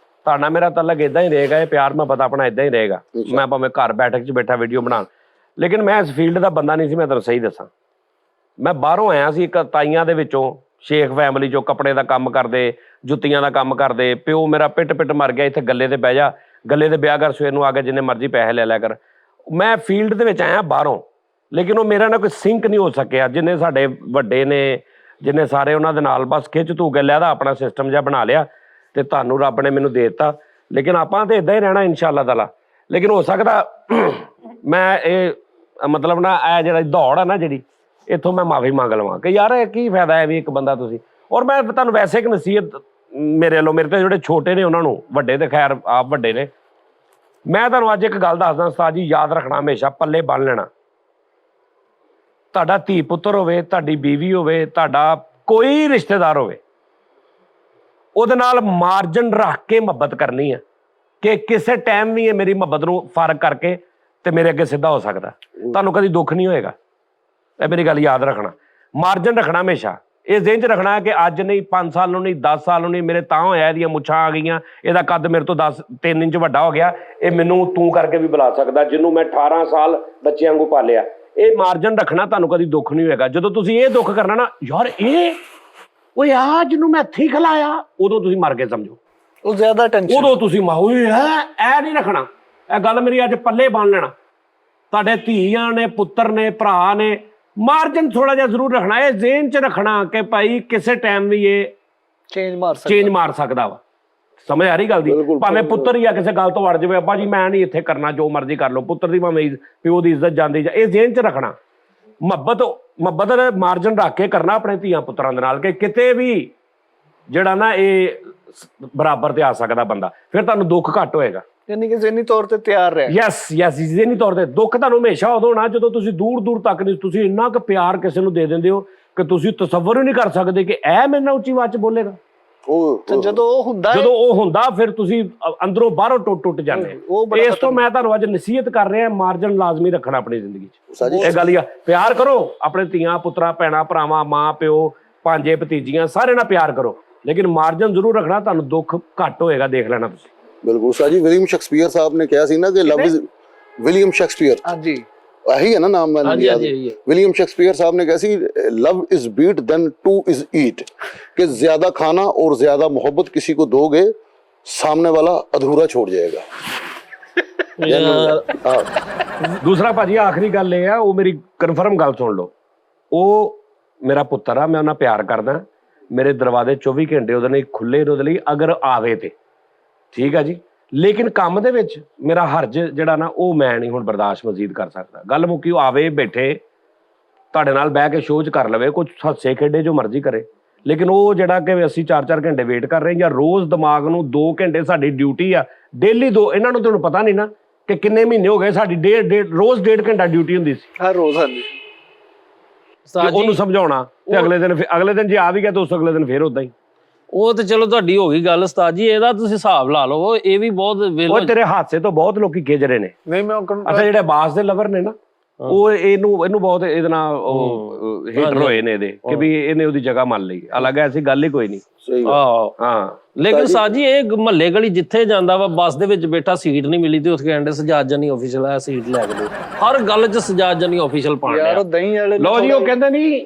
ਤੁਹਾਡਾ ਮੇਰਾ ਤਾਲੁਕ ਇਦਾਂ ਹੀ ਰਹੇਗਾ, ਇਹ ਪਿਆਰ ਮੁਹੱਬਤ ਆਪਣਾ ਇਦਾਂ ਹੀ ਰਹੇਗਾ। ਮੈਂ ਭਾਵੇਂ ਘਰ ਬੈਠਕ 'ਚ ਬੈਠਾ ਵੀਡੀਓ ਬਣਾ, ਲੇਕਿਨ ਮੈਂ ਇਸ ਫੀਲਡ ਦਾ ਬੰਦਾ ਨਹੀਂ ਸੀ। ਮੈਂ ਤੁਹਾਨੂੰ ਸਹੀ ਦੱਸਾਂ, ਮੈਂ ਬਾਹਰੋਂ ਆਇਆ ਸੀ ਇੱਕ ਤਾਈਆਂ ਦੇ ਵਿੱਚੋਂ, ਸ਼ੇਖ ਫੈਮਿਲੀ 'ਚੋਂ, ਕੱਪੜੇ ਦਾ ਕੰਮ ਕਰਦੇ, ਜੁੱਤੀਆਂ ਦਾ ਕੰਮ ਕਰਦੇ। ਪਿਓ ਮੇਰਾ ਪਿੱਟ ਮਰ ਗਿਆ, ਇੱਥੇ ਗੱਲੇ ਤੇ ਬਹਿ ਜਾ, ਗੱਲੇ ਤੇ ਵਿਆਹ ਕਰ, ਸਵੇਰ ਨੂੰ ਆ ਕੇ ਜਿੰਨੇ ਮਰਜ਼ੀ ਪੈਸੇ ਲੈ ਲਿਆ ਕਰ। ਮੈਂ ਫੀਲਡ ਦੇ ਵਿੱਚ ਆਇਆ ਬਾਹਰੋਂ, ਲੇਕਿਨ ਉਹ ਮੇਰਾ ਨਾਲ ਕੋਈ ਸਿੰਕ ਨਹੀਂ ਹੋ ਸਕਿਆ। ਜਿੰਨੇ ਸਾਡੇ ਵੱਡੇ ਨੇ, ਜਿੰਨੇ ਸਾਰੇ, ਉਹਨਾਂ ਦੇ ਨਾਲ ਬਸ ਖਿੱਚ ਧੂ ਕੇ ਲਿਆ ਦਾ ਆਪਣਾ ਸਿਸਟਮ ਜਿਹਾ ਬਣਾ ਲਿਆ ਤੇ ਤੁਹਾਨੂੰ ਰੱਬ ਨੇ ਮੈਨੂੰ ਦੇ ਦਿੱਤਾ। ਲੇਕਿਨ ਆਪਾਂ ਤੇ ਇਦਾਂ ਹੀ ਰਹਿਣਾ ਇਨਸ਼ਾਅੱਲਾ ਤਾਲਾ। ਲੇਕਿਨ ਹੋ ਸਕਦਾ ਮੈਂ ਇਹ ਮਤਲਬ ਨਾ ਇਹ ਜਿਹੜਾ ਦੌੜ ਆ ਨਾ ਜਿਹੜੀ, ਇੱਥੋਂ ਮੈਂ ਮਾਫੀ ਮੰਗ ਲਵਾਂ ਕਿ ਯਾਰ ਕੀ ਫਾਇਦਾ ਹੈ ਵੀ ਇੱਕ ਬੰਦਾ ਤੁਸੀਂ। ਔਰ ਮੈਂ ਤੁਹਾਨੂੰ ਵੈਸੇ ਇੱਕ ਨਸੀਹਤ ਮੇਰੇ ਵੱਲੋਂ, ਮੇਰੇ ਤੇ ਜਿਹੜੇ ਛੋਟੇ ਨੇ ਉਹਨਾਂ ਨੂੰ, ਵੱਡੇ ਤੇ ਖੈਰ ਆਪ ਵੱਡੇ ਨੇ, ਮੈਂ ਤੁਹਾਨੂੰ ਅੱਜ ਇੱਕ ਗੱਲ ਦੱਸਦਾ ਉਸਤਾਦ ਜੀ, ਯਾਦ ਰੱਖਣਾ ਹਮੇਸ਼ਾ, ਪੱਲੇ ਬੰਨ ਲੈਣਾ। ਤੁਹਾਡਾ ਧੀ ਪੁੱਤਰ ਹੋਵੇ, ਤੁਹਾਡੀ ਬੀਵੀ ਹੋਵੇ, ਤੁਹਾਡਾ ਕੋਈ ਰਿਸ਼ਤੇਦਾਰ ਹੋਵੇ, ਉਹਦੇ ਨਾਲ ਮਾਰਜਨ ਰੱਖ ਕੇ ਮੁਹੱਬਤ ਕਰਨੀ ਹੈ ਕਿ ਕਿਸੇ ਟਾਈਮ ਵੀ ਇਹ ਮੇਰੀ ਮੁਹੱਬਤ ਨੂੰ ਫਰਕ ਕਰਕੇ ਤੇ ਮੇਰੇ ਅੱਗੇ ਸਿੱਧਾ ਹੋ ਸਕਦਾ। ਤੁਹਾਨੂੰ ਕਦੀ ਦੁੱਖ ਨਹੀਂ ਹੋਏਗਾ, ਇਹ ਮੇਰੀ ਗੱਲ ਯਾਦ ਰੱਖਣਾ। ਮਾਰਜਨ ਰੱਖਣਾ ਹਮੇਸ਼ਾ, ਇਹ ਜ਼ਿਹਨ 'ਚ ਰੱਖਣਾ ਕਿ ਅੱਜ ਨਹੀਂ 5 ਸਾਲ ਨੂੰ ਨਹੀਂ 10 ਸਾਲ ਨੂੰ ਨਹੀਂ, ਮੇਰੇ ਤਾਂ ਹੋਇਆ, ਇਹਦੀਆਂ ਮੁੱਛਾਂ ਆ ਗਈਆਂ, ਇਹਦਾ ਕੱਦ ਮੇਰੇ ਤੋਂ 3 ਇੰਚ ਵੱਡਾ ਹੋ ਗਿਆ, ਇਹ ਮੈਨੂੰ ਤੂੰ ਕਰਕੇ ਵੀ ਬੁਲਾ ਸਕਦਾ, ਜਿਹਨੂੰ ਮੈਂ 18 ਸਾਲ ਬੱਚਿਆਂ ਵਾਂਗੂ ਪਾਲਿਆ। ਇਹ ਮਾਰਜਨ ਰੱਖਣਾ, ਤੁਹਾਨੂੰ ਕਦੀ ਦੁੱਖ ਨਹੀਂ ਹੋਏਗਾ। ਜਦੋਂ ਤੁਸੀਂ ਇਹ ਦੁੱਖ ਕਰਨਾ ਨਾ, ਯਾਰ ਇਹ ਓਏ ਆ ਜਿਹਨੂੰ ਮੈਂ ਇੱਥੇ ਖਿਲਾਇਆ, ਉਦੋਂ ਤੁਸੀਂ ਮਰ ਗਏ ਸਮਝੋ। ਉਹ ਜ਼ਿਆਦਾ ਟੈਨਸ਼ਨ, ਉਦੋਂ ਤੁਸੀਂ ਮਾਹੌਲ ਇਹ ਨਹੀਂ ਰੱਖਣਾ। ਇਹ ਗੱਲ ਮੇਰੀ ਅੱਜ ਪੱਲੇ ਬੰਨ ਲੈਣਾ। ਤੁਹਾਡੇ ਧੀਆਂ ਨੇ, ਪੁੱਤਰ ਨੇ, ਭਰਾ ਨੇ, ਮਾਰਜਨ ਥੋੜਾ ਜਿਹਾ ਜ਼ਰੂਰ ਰੱਖਣਾ। ਇਹ ਜ਼ਿਹਨ 'ਚ ਰੱਖਣਾ ਕਿ ਭਾਈ ਕਿਸੇ ਟਾਈਮ ਵੀ ਇਹ ਚੇਂਜ ਮਾਰ ਸਕਦਾ ਵਾ। ਸਮਝ ਆ ਰਹੀ ਗੱਲ ਦੀ? ਭਾਵੇਂ ਪੁੱਤਰ ਹੀ ਆ ਕਿਸੇ ਗੱਲ ਤੋਂ ਵੜ ਜਾਵੇ, ਅੱਬਾ ਜੀ ਮੈਂ ਨਹੀਂ ਇੱਥੇ ਕਰਨਾ, ਜੋ ਮਰਜ਼ੀ ਕਰ ਲਓ, ਪੁੱਤਰ ਦੀ ਭਾਵੇਂ ਪਿਓ ਦੀ ਇੱਜ਼ਤ ਜਾਂਦੀ ਜਾ। ਇਹ ਜ਼ਿਹਨ 'ਚ ਰੱਖਣਾ। ਮੁਹੱਬਤ ਦਾ ਮਾਰਜਨ ਰੱਖ ਕੇ ਕਰਨਾ ਆਪਣੇ ਧੀਆਂ ਪੁੱਤਰਾਂ ਦੇ ਨਾਲ ਕਿ ਕਿਤੇ ਵੀ ਜਿਹੜਾ ਨਾ ਇਹ ਬਰਾਬਰ ਤੇ ਆ ਸਕਦਾ ਬੰਦਾ, ਫਿਰ ਤੁਹਾਨੂੰ ਦੁੱਖ ਘੱਟ ਹੋਏਗਾ। ਯਾਨੀ ਕਿ ਜ਼ਿਹਨੀ ਤੌਰ ਤੇ ਤਿਆਰ ਰਹਿ। ਯੈਸ ਜ਼ਿਹਨੀ ਤੌਰ ਤੇ ਦੁੱਖ ਤੁਹਾਨੂੰ ਹਮੇਸ਼ਾ ਉਦੋਂ ਹੋਣਾ ਜਦੋਂ ਤੁਸੀਂ ਦੂਰ ਤੱਕ ਨਹੀਂ, ਤੁਸੀਂ ਇੰਨਾ ਕੁ ਪਿਆਰ ਕਿਸੇ ਨੂੰ ਦੇ ਦਿੰਦੇ ਹੋ ਕਿ ਤੁਸੀਂ ਤਸੱਵਰ ਹੀ ਨਹੀਂ ਕਰ ਸਕਦੇ ਕਿ ਇਹ ਮੇਰੇ ਨਾਲ ਉੱਚੀ ਆਵਾਜ਼ 'ਚ ਬੋਲੇਗਾ। ਜਦੋਂ ਉਹ ਹੁੰਦਾ ਫਿਰ ਤੁਸੀਂ ਅੰਦਰੋਂ ਬਾਹਰੋਂ ਟੁੱਟ ਜਾਂਦੇ। ਇਸ ਤੋਂ ਮੈਂ ਤੁਹਾਨੂੰ ਅੱਜ ਨਸੀਹਤ ਕਰ ਰਿਹਾ, ਮਾਰਜਨ ਲਾਜ਼ਮੀ ਰੱਖਣਾ ਆਪਣੀ ਜ਼ਿੰਦਗੀ 'ਚ। ਇਹ ਗੱਲ ਹੀ ਆ, ਪਿਆਰ ਕਰੋ ਆਪਣੇ ਧੀਆਂ ਪੁੱਤਰਾਂ, ਭੈਣਾਂ ਭਰਾਵਾਂ, ਮਾਂ ਪਿਓ, ਭਾਂਜੇ ਭਤੀਜੀਆਂ, ਸਾਰੇ ਨਾਲ ਪਿਆਰ ਕਰੋ, ਲੇਕਿਨ ਮਾਰਜਨ ਜ਼ਰੂਰ ਰੱਖਣਾ। ਤੁਹਾਨੂੰ ਦੁੱਖ ਘੱਟ ਹੋਏਗਾ, ਦੇਖ ਲੈਣਾ ਤੁਸੀਂ। ਬਿਲਕੁਲ ਸਰ ਜੀ। ਵਿਲੀਅਮ ਸ਼ੇਕਸਪੀਅਰ ਸਾਹਿਬ ਨੇ ਕਿਹਾ ਸੀ ਨਾ ਕਿ ਲਵ ਇਜ਼, ਵਿਲੀਅਮ ਸ਼ੇਕਸਪੀਅਰ, ਹਾਂਜੀ ਇਹੀ ਹੈ ਨਾ ਨਾਮ, ਮੈਨੂੰ ਯਾਦ ਹੈ। विलियम शेक्सपियर साहब ने कहा सी love is beat then two is eat, कि ज्यादा खाना और ज्यादा मोहब्बत किसी को दोगे सामने वाला अधूरा छोड़ जाएगा। दूसरा भाजी आखिरी गल ये है, वो मेरी कन्फर्म गल सुन लो, वो मेरा पुत्र आ, मैं उन्हें प्यार करदा, मेरे दरवाजे 24 घंटे ਉਹਦੇ ਲਈ ਖੁੱਲੇ ਨੇ, ਉਹਦੇ ਲਈ ਅਗਰ ਆਵੇ ਤੇ ਠੀਕ ਆ ਜੀ। ਲੇਕਿਨ ਕੰਮ ਦੇ ਵਿੱਚ ਮੇਰਾ ਹਰਜ ਜਿਹੜਾ ਨਾ ਉਹ ਮੈਂ ਨਹੀਂ ਹੁਣ ਬਰਦਾਸ਼ਤ ਮਜ਼ੀਦ ਕਰ ਸਕਦਾ। ਗੱਲ ਮੁੱਕੀ, ਉਹ ਆਵੇ, ਬੈਠੇ ਤੁਹਾਡੇ ਨਾਲ ਬਹਿ ਕੇ ਸ਼ੋਅ 'ਚ ਕਰ ਲਵੇ, ਕੁਝ ਹੱਸੇ ਖੇਡੇ ਜੋ ਮਰਜ਼ੀ ਕਰੇ, ਲੇਕਿਨ ਉਹ ਜਿਹੜਾ ਕਿ ਅਸੀਂ 4-4 ਘੰਟੇ ਵੇਟ ਕਰ ਰਹੇ ਜਾਂ ਰੋਜ਼ ਦਿਮਾਗ ਨੂੰ 2 ਘੰਟੇ ਸਾਡੀ ਡਿਊਟੀ ਆ ਡੇਲੀ 2, ਇਹਨਾਂ ਨੂੰ ਤੁਹਾਨੂੰ ਪਤਾ ਨਹੀਂ ਨਾ ਕਿ ਕਿੰਨੇ ਮਹੀਨੇ ਹੋ ਗਏ ਸਾਡੀ ਰੋਜ਼ 1.5 ਘੰਟਾ ਡਿਊਟੀ ਹੁੰਦੀ ਸੀ ਹਰ ਰੋਜ਼। ਹਾਂਜੀ, ਉਹਨੂੰ ਸਮਝਾਉਣਾ ਤੇ ਅਗਲੇ ਦਿਨ ਜੇ ਆ ਵੀ ਗਿਆ ਤਾਂ ਉਸ ਅਗਲੇ ਦਿਨ ਫੇਰ ਉਦਾਂ ਹੀ। ਉਹ ਤੇ ਚਲੋ ਤੁਹਾਡੀ ਹੋ ਗਈ ਗੱਲ ਉਸਤਾਦ ਜੀ, ਇਹਦਾ ਤੁਸੀਂ ਹਿਸਾਬ ਲਾ ਲਓ, ਇਹ ਵੀ ਬਹੁਤ ਉਹ ਤੇਰੇ ਹਾਦਸੇ ਤੋਂ ਬਹੁਤ ਲੋਕੀ ਖਿਜ ਰਹੇ ਨੇ। ਨਹੀਂ ਮੈਂ ਅੱਛਾ ਜਿਹੜੇ ਬਾਸ ਦੇ ਲਵਰ ਨੇ ਨਾ, ਉਹ ਇਹਨੂੰ ਬਹੁਤ ਇਹਦੇ ਨਾਲ ਉਹ ਹੀਟਰ ਹੋਏ ਨੇ ਇਹਦੇ ਕਿ ਵੀ ਇਹਨੇ ਉਹਦੀ ਜਗ੍ਹਾ ਮੰਨ ਲਈ। ਅਲੱਗ ਐਸੀ ਗੱਲ ਹੀ ਕੋਈ ਨਹੀਂ। ਸਹੀ ਗੱਲ। ਆਹੋ ਹਾਂ ਲੇਕਿਨ ਸਾਜੀ ਇਹ ਮਹੱਲੇ ਗਲੀ ਜਿੱਥੇ ਜਾਂਦਾ ਵਾ ਬੱਸ ਦੇ ਵਿੱਚ ਬੈਠਾ ਸੀਟ ਨਹੀਂ ਮਿਲੀ ਤੇ ਉੱਥੇ ਕਹਿੰਦੇ ਸਜਾਦ ਜਾਨੀ ਆਫੀਸ਼ੀਅਲ ਆ ਸੀਟ ਲੈ ਕੇ ਦਿਓ। ਹਰ ਗੱਲ 'ਚ ਸਜਾਦ ਜਾਨੀ ਆਫੀਸ਼ੀਅਲ ਪਾਣ ਯਾਰ ਉਹ ਦਹੀਂ ਵਾਲੇ ਲੋ ਜੀ, ਉਹ ਕਹਿੰਦੇ ਨਹੀਂ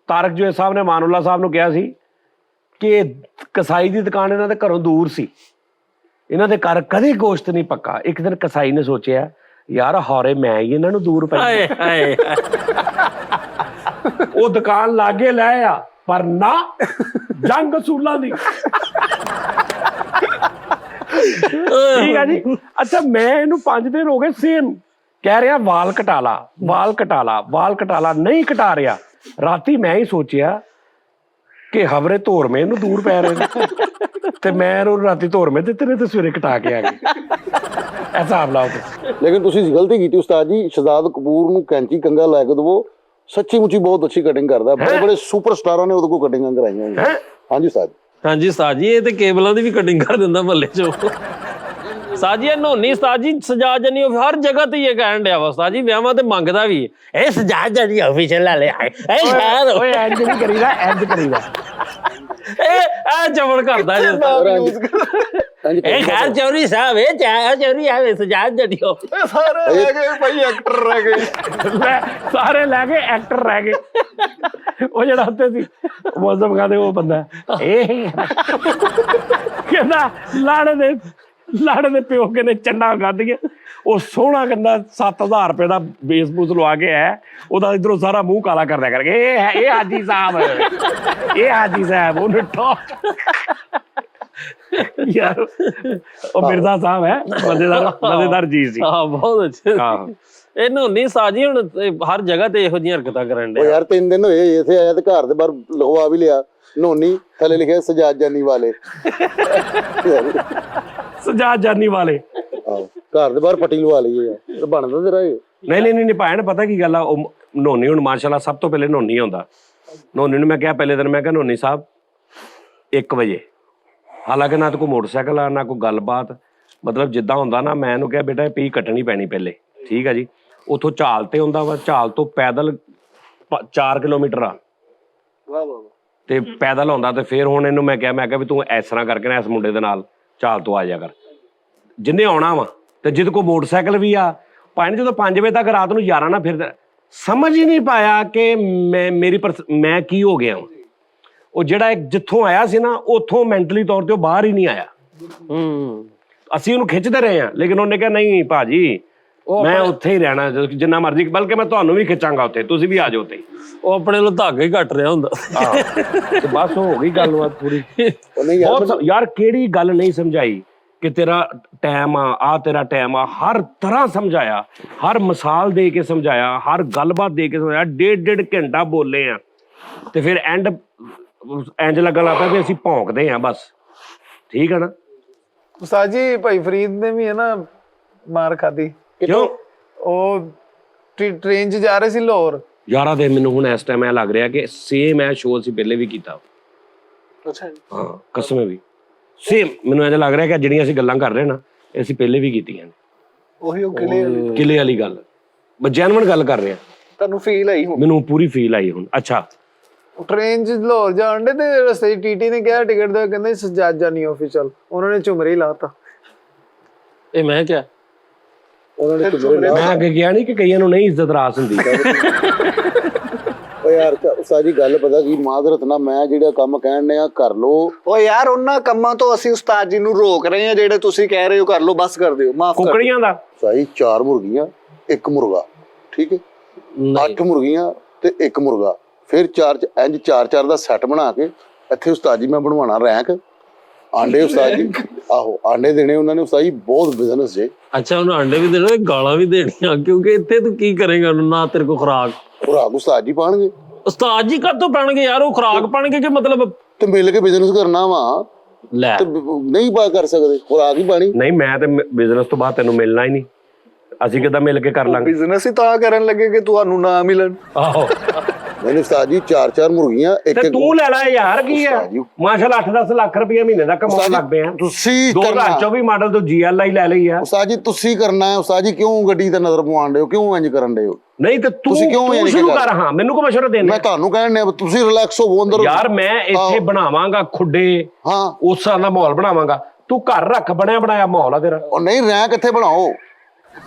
ਤਾਰਕ ਜੋਏ ਸਾਹਿਬ ਨੇ ਮਾਨੂਲਾ ਸਾਹਿਬ ਨੂੰ ਕਿਹਾ ਸੀ ਕਿ ਕਸਾਈ ਦੀ ਦੁਕਾਨ ਇਹਨਾਂ ਦੇ ਘਰੋਂ ਦੂਰ ਸੀ, ਇਹਨਾਂ ਦੇ ਘਰ ਕਦੇ ਗੋਸ਼ਤ ਨਹੀਂ ਪੱਕਾ। ਇੱਕ ਦਿਨ ਕਸਾਈ ਨੇ ਸੋਚਿਆ ਯਾਰ ਹੌਰੇ ਮੈਂ ਹੀ ਇਹਨਾਂ ਨੂੰ ਦੂਰ ਪੈ ਹਾਏ ਹਾਏ ਉਹ ਦੁਕਾਨ ਲਾਗੇ ਲੈ ਆ, ਪਰ ਨਾ ਜੰਗ ਅਸੂਲਾਂ ਦੀ। ਠੀਕ ਆ ਜੀ। ਅੱਛਾ ਮੈਂ ਇਹਨੂੰ 5 ਦਿਨ ਹੋ ਗਏ ਸੇਮ ਕਹਿ ਰਿਹਾ ਵਾਲ ਕਟਾ ਲਾ, ਵਾਲ ਕਟਾ ਲਾ, ਵਾਲ ਕਟਾ ਲਾ, ਨਹੀਂ ਕਟਾ ਰਿਹਾ। ਰਾਤੀ ਮੈਂ ਹੀ ਸੋਚਿਆ ਕਿ ਹਵਰੇ ਧੋਰਮੇ ਇਹਨੂੰ ਦੂਰ ਪੈ ਰਹੇ ਨੇ ਤੇ ਮੈਂ ਇਹਨੂੰ ਰਾਤੀ ਧੋਰਮੇ ਦਿੱਤੇ ਨੇ ਤੇ ਸਵੇਰੇ ਕਟਾ ਕੇ ਆ ਗਏ। ਐਸਾ ਆਪ ਲਾਓ। ਲੇਕਿਨ ਤੁਸੀਂ ਗਲਤੀ ਕੀਤੀ ਉਸਤਾਦ ਜੀ, ਸ਼ਹਜ਼ਾਦ ਕਪੂਰ ਨੂੰ ਕੈਂਚੀ ਕੰਗਾ ਲੈ ਕੇ ਦਵੋ। ਸੱਚੀ ਮੁੱਚੀ ਬਹੁਤ ਅੱਛੀ ਕਟਿੰਗ ਕਰਦਾ। ਬੜੇ ਬੜੇ ਸੁਪਰਸਟਾਰਾਂ ਨੇ ਉਹਦੇ ਕੋਲ ਕਟਿੰਗਾਂ ਕਰਾਈਆਂ ਹੋਈਆਂ। ਹਾਂਜੀ ਉਸਤਾਦ। ਹਾਂਜੀ ਉਸਤਾਦ ਜੀ, ਇਹ ਤੇ ਕੇਬਲਾਂ ਦੀ ਵੀ ਕਟਿੰਗ ਕਰ ਦਿੰਦਾ ਮਹੱਲੇ 'ਚ। ਉਸਤਾਦ ਜੀ ਇਹ ਨੋਨੀ ਉਸਤਾਦ ਜੀ ਸਜਾਦ ਜਾਨੀ ਹਰ ਜਗ੍ਹਾ ਤੇ ਇਹ ਕਹਿਣ ਡਿਆ ਵਾ ਉਸਤਾਦ ਜੀ, ਵਿਆਹਾਂ ਤੇ ਮੰਗਦਾ ਵੀ ਇਹ ਸਜਾਦ ਜਾਨੀ ਆਫੀਸ਼ੀਅਲ ਲੈ ਲਿਆ ਇਹ ਸ਼ਾਇਦ ਓਏ ਇੰਜ ਨਹੀਂ ਕਰੀਦਾ, ਇੰਜ ਕਰੀਦਾ। ਇਹ ਚਵਲ ਕਰਦਾ ਜੇ ਇਹ ਖੈਰ ਚੌਰੀ ਸਾਹਿਬ ਇਹ ਚਾਹ ਚੌਰੀ ਆਵੇ ਸਜਾਦ ਜਾਨੀ ਸਾਰੇ ਰਹਿ ਗਏ ਭਾਈ, ਐਕਟਰ ਰਹਿ ਗਏ। ਸਾਰੇ ਲੈ ਕੇ ਐਕਟਰ ਰਹਿ ਗਏ। ਉਹ ਜਿਹੜਾ ਉੱਤੇ ਸੀ ਮੌਜ਼ਮ ਖਾਦੇ ਉਹ ਬੰਦਾ ਇਹ ਕਹਿੰਦਾ ਲਾੜੇ ਦੇ ਪਿਓ ਕਹਿੰਦੇ ਚੰਡਾ ਗੱਦ ਗਿਆ। ਉਹ ਸੋਹਣਾ ਕਹਿੰਦਾ 7000 ਰੁਪਏ ਦਾ ਬੇਸ ਬੂਸ ਲਵਾ ਕੇ ਹੈ, ਉਹਦਾ ਇਧਰੋਂ ਸਾਰਾ ਮੂੰਹ ਕਾਲਾ ਕਰਦਾ ਕਰਕੇ ਇਹ ਹਾਜੀ ਸਾਹਿਬ, ਇਹ ਹਾਜੀ ਸਾਹਿਬ। ਉਹਨੂੰ ਯਾਰ ਉਹ ਮਿਰਜ਼ਾ ਸਾਹਿਬ ਹੈ, ਮਜ਼ੇਦਾਰ ਚੀਜ਼ ਸੀ। ਹਾਂ ਬਹੁਤ ਅੱਛਾ। ਆਹੋ ਇਹ ਨੋਨੀ ਸਾਜੀ ਹੁਣ ਹਰ ਜਗ੍ਹਾ ਤੇ ਇਹੋ ਜਿਹੀਆਂ ਹਰਕਤਾਂ ਕਰਨ ਉਹ ਡਿਆ। ਯਾਰ 3 ਦਿਨ ਹੋਏ ਇੱਥੇ ਆਇਆ ਤੇ ਘਰ ਦੇ ਬਾਹਰ ਲਗਵਾ ਵੀ ਲਿਆ ਨੋਨੀ, ਥੱਲੇ ਲਿਖਿਆ ਸਜਾਦ ਜਾਨੀ ਵਾਲੇ। ਸਜਾਦ ਜਾਨੀ ਵਾਲੇ। ਆਹੋ ਘਰ ਦੇ ਬਾਹਰ ਪੱਟੀ ਲਵਾ ਲਈ ਯਾਰ, ਬਣਦਾ ਤੇਰਾ ਇਹ। ਨਹੀਂ ਭੈਣ, ਪਤਾ ਕੀ ਗੱਲ ਆ, ਉਹ ਨੋਨੀ ਹੁਣ ਮਾਸ਼ਾਅੱਲਾ ਸਭ ਤੋਂ ਪਹਿਲੇ ਨੋਨੀ ਆਉਂਦਾ। ਨੋਨੀ ਨੂੰ ਮੈਂ ਕਿਹਾ ਪਹਿਲੇ ਦਿਨ, ਮੈਂ ਕਿਹਾ ਨੋਨੀ ਸਾਹਿਬ 1 ਵਜੇ, ਹਾਲਾਂਕਿ ਨਾ ਤਾਂ ਕੋਈ ਮੋਟਰਸਾਈਕਲ ਆ ਨਾ ਕੋਈ ਗੱਲਬਾਤ, ਮਤਲਬ ਜਿੱਦਾਂ ਹੁੰਦਾ ਨਾ, ਮੈਂ ਇਹਨੂੰ ਕਿਹਾ ਬੇਟਾ ਪੀ ਕੱਟਣੀ ਪੈਣੀ ਪਹਿਲੇ, ਠੀਕ ਆ ਜੀ। ਉੱਥੋਂ ਝਾਲ ਤੇ ਹੁੰਦਾ ਵਾ, ਝਾਲ ਤੋਂ ਪੈਦਲ 4 ਕਿਲੋਮੀਟਰ ਆ ਤੇ ਪੈਦਲ ਆਉਂਦਾ। ਤੇ ਫਿਰ ਹੁਣ ਇਹਨੂੰ ਮੈਂ ਕਿਹਾ ਵੀ ਤੂੰ ਇਸ ਤਰ੍ਹਾਂ ਕਰਕੇ ਨਾ ਇਸ ਮੁੰਡੇ ਦੇ ਨਾਲ ਝਾਲ ਤੋਂ ਆ ਜਾ ਕਰ, ਜਿੰਨੇ ਆਉਣਾ ਵਾ। ਤੇ ਜਿਹਦੇ ਕੋਲ ਮੋਟਰਸਾਈਕਲ ਵੀ ਆ, ਭਾਵੇਂ ਜਦੋਂ 5 ਵਜੇ ਤੱਕ ਰਾਤ ਨੂੰ 11 ਨਾ ਫਿਰਦਾ, ਸਮਝ ਹੀ ਨਹੀਂ ਪਾਇਆ ਕਿ ਮੈਂ ਕੀ ਹੋ ਗਿਆ। ਉਹ ਜਿਹੜਾ ਜਿੱਥੋਂ ਆਇਆ ਸੀ ਨਾ, ਉੱਥੋਂ ਮੈਂਟਲੀ ਤੌਰ ਤੇ ਉਹ ਬਾਹਰ ਹੀ ਨਹੀਂ ਆਇਆ। ਅਸੀਂ ਉਹਨੂੰ ਖਿੱਚਦੇ ਰਹੇ ਹਾਂ, ਲੇਕਿਨ ਉਹਨੇ ਕਿਹਾ ਨਹੀਂ ਭਾਜੀ ਮੈਂ ਉੱਥੇ ਹੀ ਰਹਿਣਾ ਜਿੰਨਾ ਮਰਜ਼ੀ, ਬਲਕਿ ਮੈਂ ਤੁਹਾਨੂੰ ਵੀ ਖਿੱਚਾਂਗਾ ਉੱਥੇ, ਤੁਸੀਂ ਵੀ ਆ ਜਾਓ ਉੱਥੇ। ਉਹ ਆਪਣੇ ਨੂੰ ਧਾਗਾ ਹੀ ਘੱਟ ਰਿਹਾ ਹੁੰਦਾ। ਤੇ ਬਸ ਹੋ ਗਈ ਗੱਲਬਾਤ ਪੂਰੀ। ਬਹੁਤ ਯਾਰ ਕਿਹੜੀ ਗੱਲ ਨਹੀਂ ਸਮਝਾਈ ਕਿ ਤੇਰਾ ਟਾਈਮ ਆ ਤੇਰਾ ਟਾਈਮ ਆ, ਹਰ ਤਰ੍ਹਾਂ ਸਮਝਾਇਆ, ਹਰ ਮਿਸਾਲ ਦੇ ਕੇ ਸਮਝਾਇਆ, ਹਰ ਗੱਲਬਾਤ ਦੇ ਕੇ ਸਮਝਾਇਆ। 1.5 ਘੰਟਾ ਬੋਲੇ ਆ ਤੇ ਫਿਰ ਇੰਜ ਲੱਗਣ ਲੱਗ ਪਿਆ ਵੀ ਅਸੀਂ ਭੌਂਕਦੇ ਆ ਬਸ। ਠੀਕ ਹੈ ਨਾ ਉਸਤਾਦ ਜੀ? ਭਾਈ ਫਰੀਦ ਨੇ ਵੀ ਹੈ ਨਾ ਮਾਰ ਖਾਦੀ। ਕਿਉਂ? ਉਹ ਟ੍ਰੇਨ 'ਚ ਜਾ ਰਹੇ ਸੀ ਲਾਹੌਰ। ਯਾਰਾ ਦੇ ਮੈਨੂੰ ਹੁਣ ਇਸ ਟਾਈਮ ਐ ਲੱਗ ਰਿਹਾ ਕਿ ਸੇਮ ਐ ਸ਼ੋਅ ਅਸੀਂ ਪਹਿਲੇ ਵੀ ਕੀਤਾ। ਅੱਛਾ ਜੀ। ਹਾਂ ਕਸਮ ਵੀ ਸੇਮ ਮੈਨੂੰ ਇੰਜ ਲੱਗ ਰਿਹਾ ਕਿ ਜਿਹੜੀਆਂ ਅਸੀਂ ਗੱਲਾਂ ਕਰ ਰਹੇ ਨਾ, ਇਹ ਅਸੀਂ ਪਹਿਲੇ ਵੀ ਕੀਤੀਆਂ ਨੇ। ਉਹੀ ਉਹ ਕਿਲੇ ਵਾਲੀ ਗੱਲ, ਜੈਨੂਇਨ ਗੱਲ ਕਰ ਰਹੇ ਆ। ਤੁਹਾਨੂੰ ਫੀਲ ਆਈ ਹੁਣ? ਮੈਨੂੰ ਪੂਰੀ ਫੀਲ ਆਈ ਹੁਣ। ਅੱਛਾ ਟ੍ਰੇਨ 'ਚ ਲਾਹੌਰ ਜਾਣ ਦੇ ਤੇ ਰਸਤੇ 'ਚ ਟੀਟੀ ਨੇ ਕਿਹਾ ਟਿਕਟ ਦੇ, ਕਹਿੰਦੇ ਸਜਾਦ ਜਾਨੀ ਆਫੀਸ਼ੀਅਲ। ਉਹਨਾਂ ਨੇ ਝੁਮਰੇ ਹੀ ਲਾਤਾ। ਇਹ ਮੈਂ ਕਿਹਾ ਉਹਨਾਂ ਨੇ ਝੁਮਰੇ ਮੈਂ ਅੱਗੇ ਗਿਆ ਨਹੀਂ ਕਿ ਕਈਆਂ ਨੂੰ ਨਹੀਂ ਇੱਜ਼ਤ ਰਾਸ ਹੁੰਦੀ। ਓ ਯਾਰ ਸਾਜੀ ਗੱਲ ਪਤਾ ਕੀ, ਮਾਜ਼ਰਤ ਨਾ, ਮੈਂ ਜਿਹੜਾ ਕੰਮ ਕਹਿਣ ਡਿਆ ਕਰ ਲੋ। ਓ ਯਾਰ ਉਹਨਾਂ ਕੰਮਾਂ ਤੋਂ ਅਸੀਂ ਉਸਤਾਦ ਜੀ ਨੂੰ ਰੋਕ ਰਹੇ ਹਾਂ, ਜਿਹੜੇ ਤੁਸੀਂ ਕਹਿ ਰਹੇ ਹੋ ਕਰ ਲੋ, ਬਸ ਕਰ ਦਿਓ, ਮਾਫ ਕਰ ਦਿਓ। ਕੁਕੜੀਆਂ ਦਾ ਸਾਈ 4 ਮੁਰਗੀਆਂ 1 ਮੁਰਗਾ, ਠੀਕ ਹੈ। 8 ਮੁਰਗੀਆਂ ਤੇ 1 ਮੁਰਗਾ, ਫਿਰ 4 ਦਾ ਸੈੱਟ ਬਣਾ ਕੇ ਇੱਥੇ ਉਸਤਾਦ ਜੀ ਮੈਂ ਬਣਵਾਉਣਾ ਰੈਂਕ। ਆਂਡੇ ਉਸਤਾਦ ਜੀ, ਆਹੋ ਆਂਡੇ ਦੇਣੇ ਉਹਨਾਂ ਨੇ ਉਸਤਾਦ ਜੀ, ਬਹੁਤ ਬਿਜ਼ਨਸ ਜੇ। ਅੱਛਾ ਉਹਨੂੰ ਆਂਡੇ ਵੀ ਦੇਣੇ, ਗਾਲਾਂ ਵੀ ਦੇਣੀਆਂ, ਕਿਉਂਕਿ ਇੱਥੇ ਤੂੰ ਕੀ ਕਰੇਗਾ, ਨਾ ਤੇਰੇ ਕੋ ਖੁਰਾਕ। ਖੁਰਾਕ ਉਸਤਾਦ ਜੀ ਪਾਣਗੇ। ਉਸਤਾਦ ਜੀ ਕਦ ਤੋਂ ਪਾਣਗੇ ਯਾਰ? ਉਹ ਖੁਰਾਕ ਪਾਣਗੇ ਕਿ ਮਤਲਬ ਤੇ ਮਿਲ ਕੇ ਬਿਜ਼ਨਸ ਕਰਨਾ ਵਾ ਲੈ ਤੇ ਨਹੀਂ ਪਾ ਕਰ ਸਕਦੇ, ਖੁਰਾਕ ਹੀ ਪਾਣੀ। ਨਹੀਂ, ਮੈਂ ਤੇ ਬਿਜ਼ਨਸ ਤੋਂ ਬਾਅਦ ਤੈਨੂੰ ਮਿਲਣਾ ਹੀ ਨਹੀਂ, ਅਸੀਂ ਕਿੱਦਾਂ ਮਿਲ ਕੇ ਕਰ ਲਾਂਗੇ? ਬਿਜ਼ਨਸ ਹੀ ਤਾਂ ਕਰਨ ਲੱਗੇ ਕਿ ਤੁਹਾਨੂੰ ਨਾ ਮਿਲਣ। ਆਹੋ ਮੈਨੂੰ ਉਸਤਾਦ ਜੀ 4-4 ਮੁਰਗੀਆਂ ਇੱਕ ਤੇ ਤੂੰ ਲੈ ਲੈ ਯਾਰ, ਕੀ ਆ ਉਸਤਾਦ ਜੀ। ਮਾਸ਼ਾਅੱਲਾ 8-10 ਲੱਖ ਰੁਪਏ ਮਹੀਨੇ ਦਾ ਕਮਾਉਣ ਲੱਗ ਪਿਆ। ਤੁਸੀਂ 2024 ਮਾਡਲ ਤੋਂ GLI ਲੈ ਲਈ ਆ। ਉਸਤਾਦ ਜੀ ਤੁਸੀਂ ਕਰਨਾ ਹੈ ਉਸਤਾਦ ਜੀ, ਕਿਉਂ ਗੱਡੀ ਤੇ ਨਜ਼ਰ ਪਵਾਉਣ ਦੇ ਹੋ, ਕਿਉਂ ਇੰਜ ਕਰਨ ਦੇ ਹੋ? ਨਹੀਂ ਤੇ ਤੂੰ ਤੁਸੀਂ ਕਿਉਂ ਯਾਨੀ ਕਿ ਸ਼ੁਰੂ ਕਰ, ਹਾਂ ਮੈਨੂੰ ਕੋ ਮਸ਼ਵਰਾ ਦੇਣਾ ਮੈਂ ਤੁਹਾਨੂੰ ਕਹਿਣ ਡਿਆ ਤੁਸੀਂ ਰਿਲੈਕਸ ਹੋਵੋ ਅੰਦਰ। ਯਾਰ ਮੈਂ ਇੱਥੇ ਬਣਾਵਾਂਗਾ ਖੁੱਡੇ, ਹਾਂ ਉਸ ਤਰ੍ਹਾਂ ਦਾ ਮਾਹੌਲ ਬਣਾਵਾਂਗਾ। ਤੂੰ ਘਰ ਰੱਖ, ਬਣਿਆ ਬਣਾਇਆ ਮਾਹੌਲ ਆ ਤੇਰਾ। ਉਹ ਨਹੀਂ ਰਹਿ ਕਿੱਥੇ ਬਣਾਓ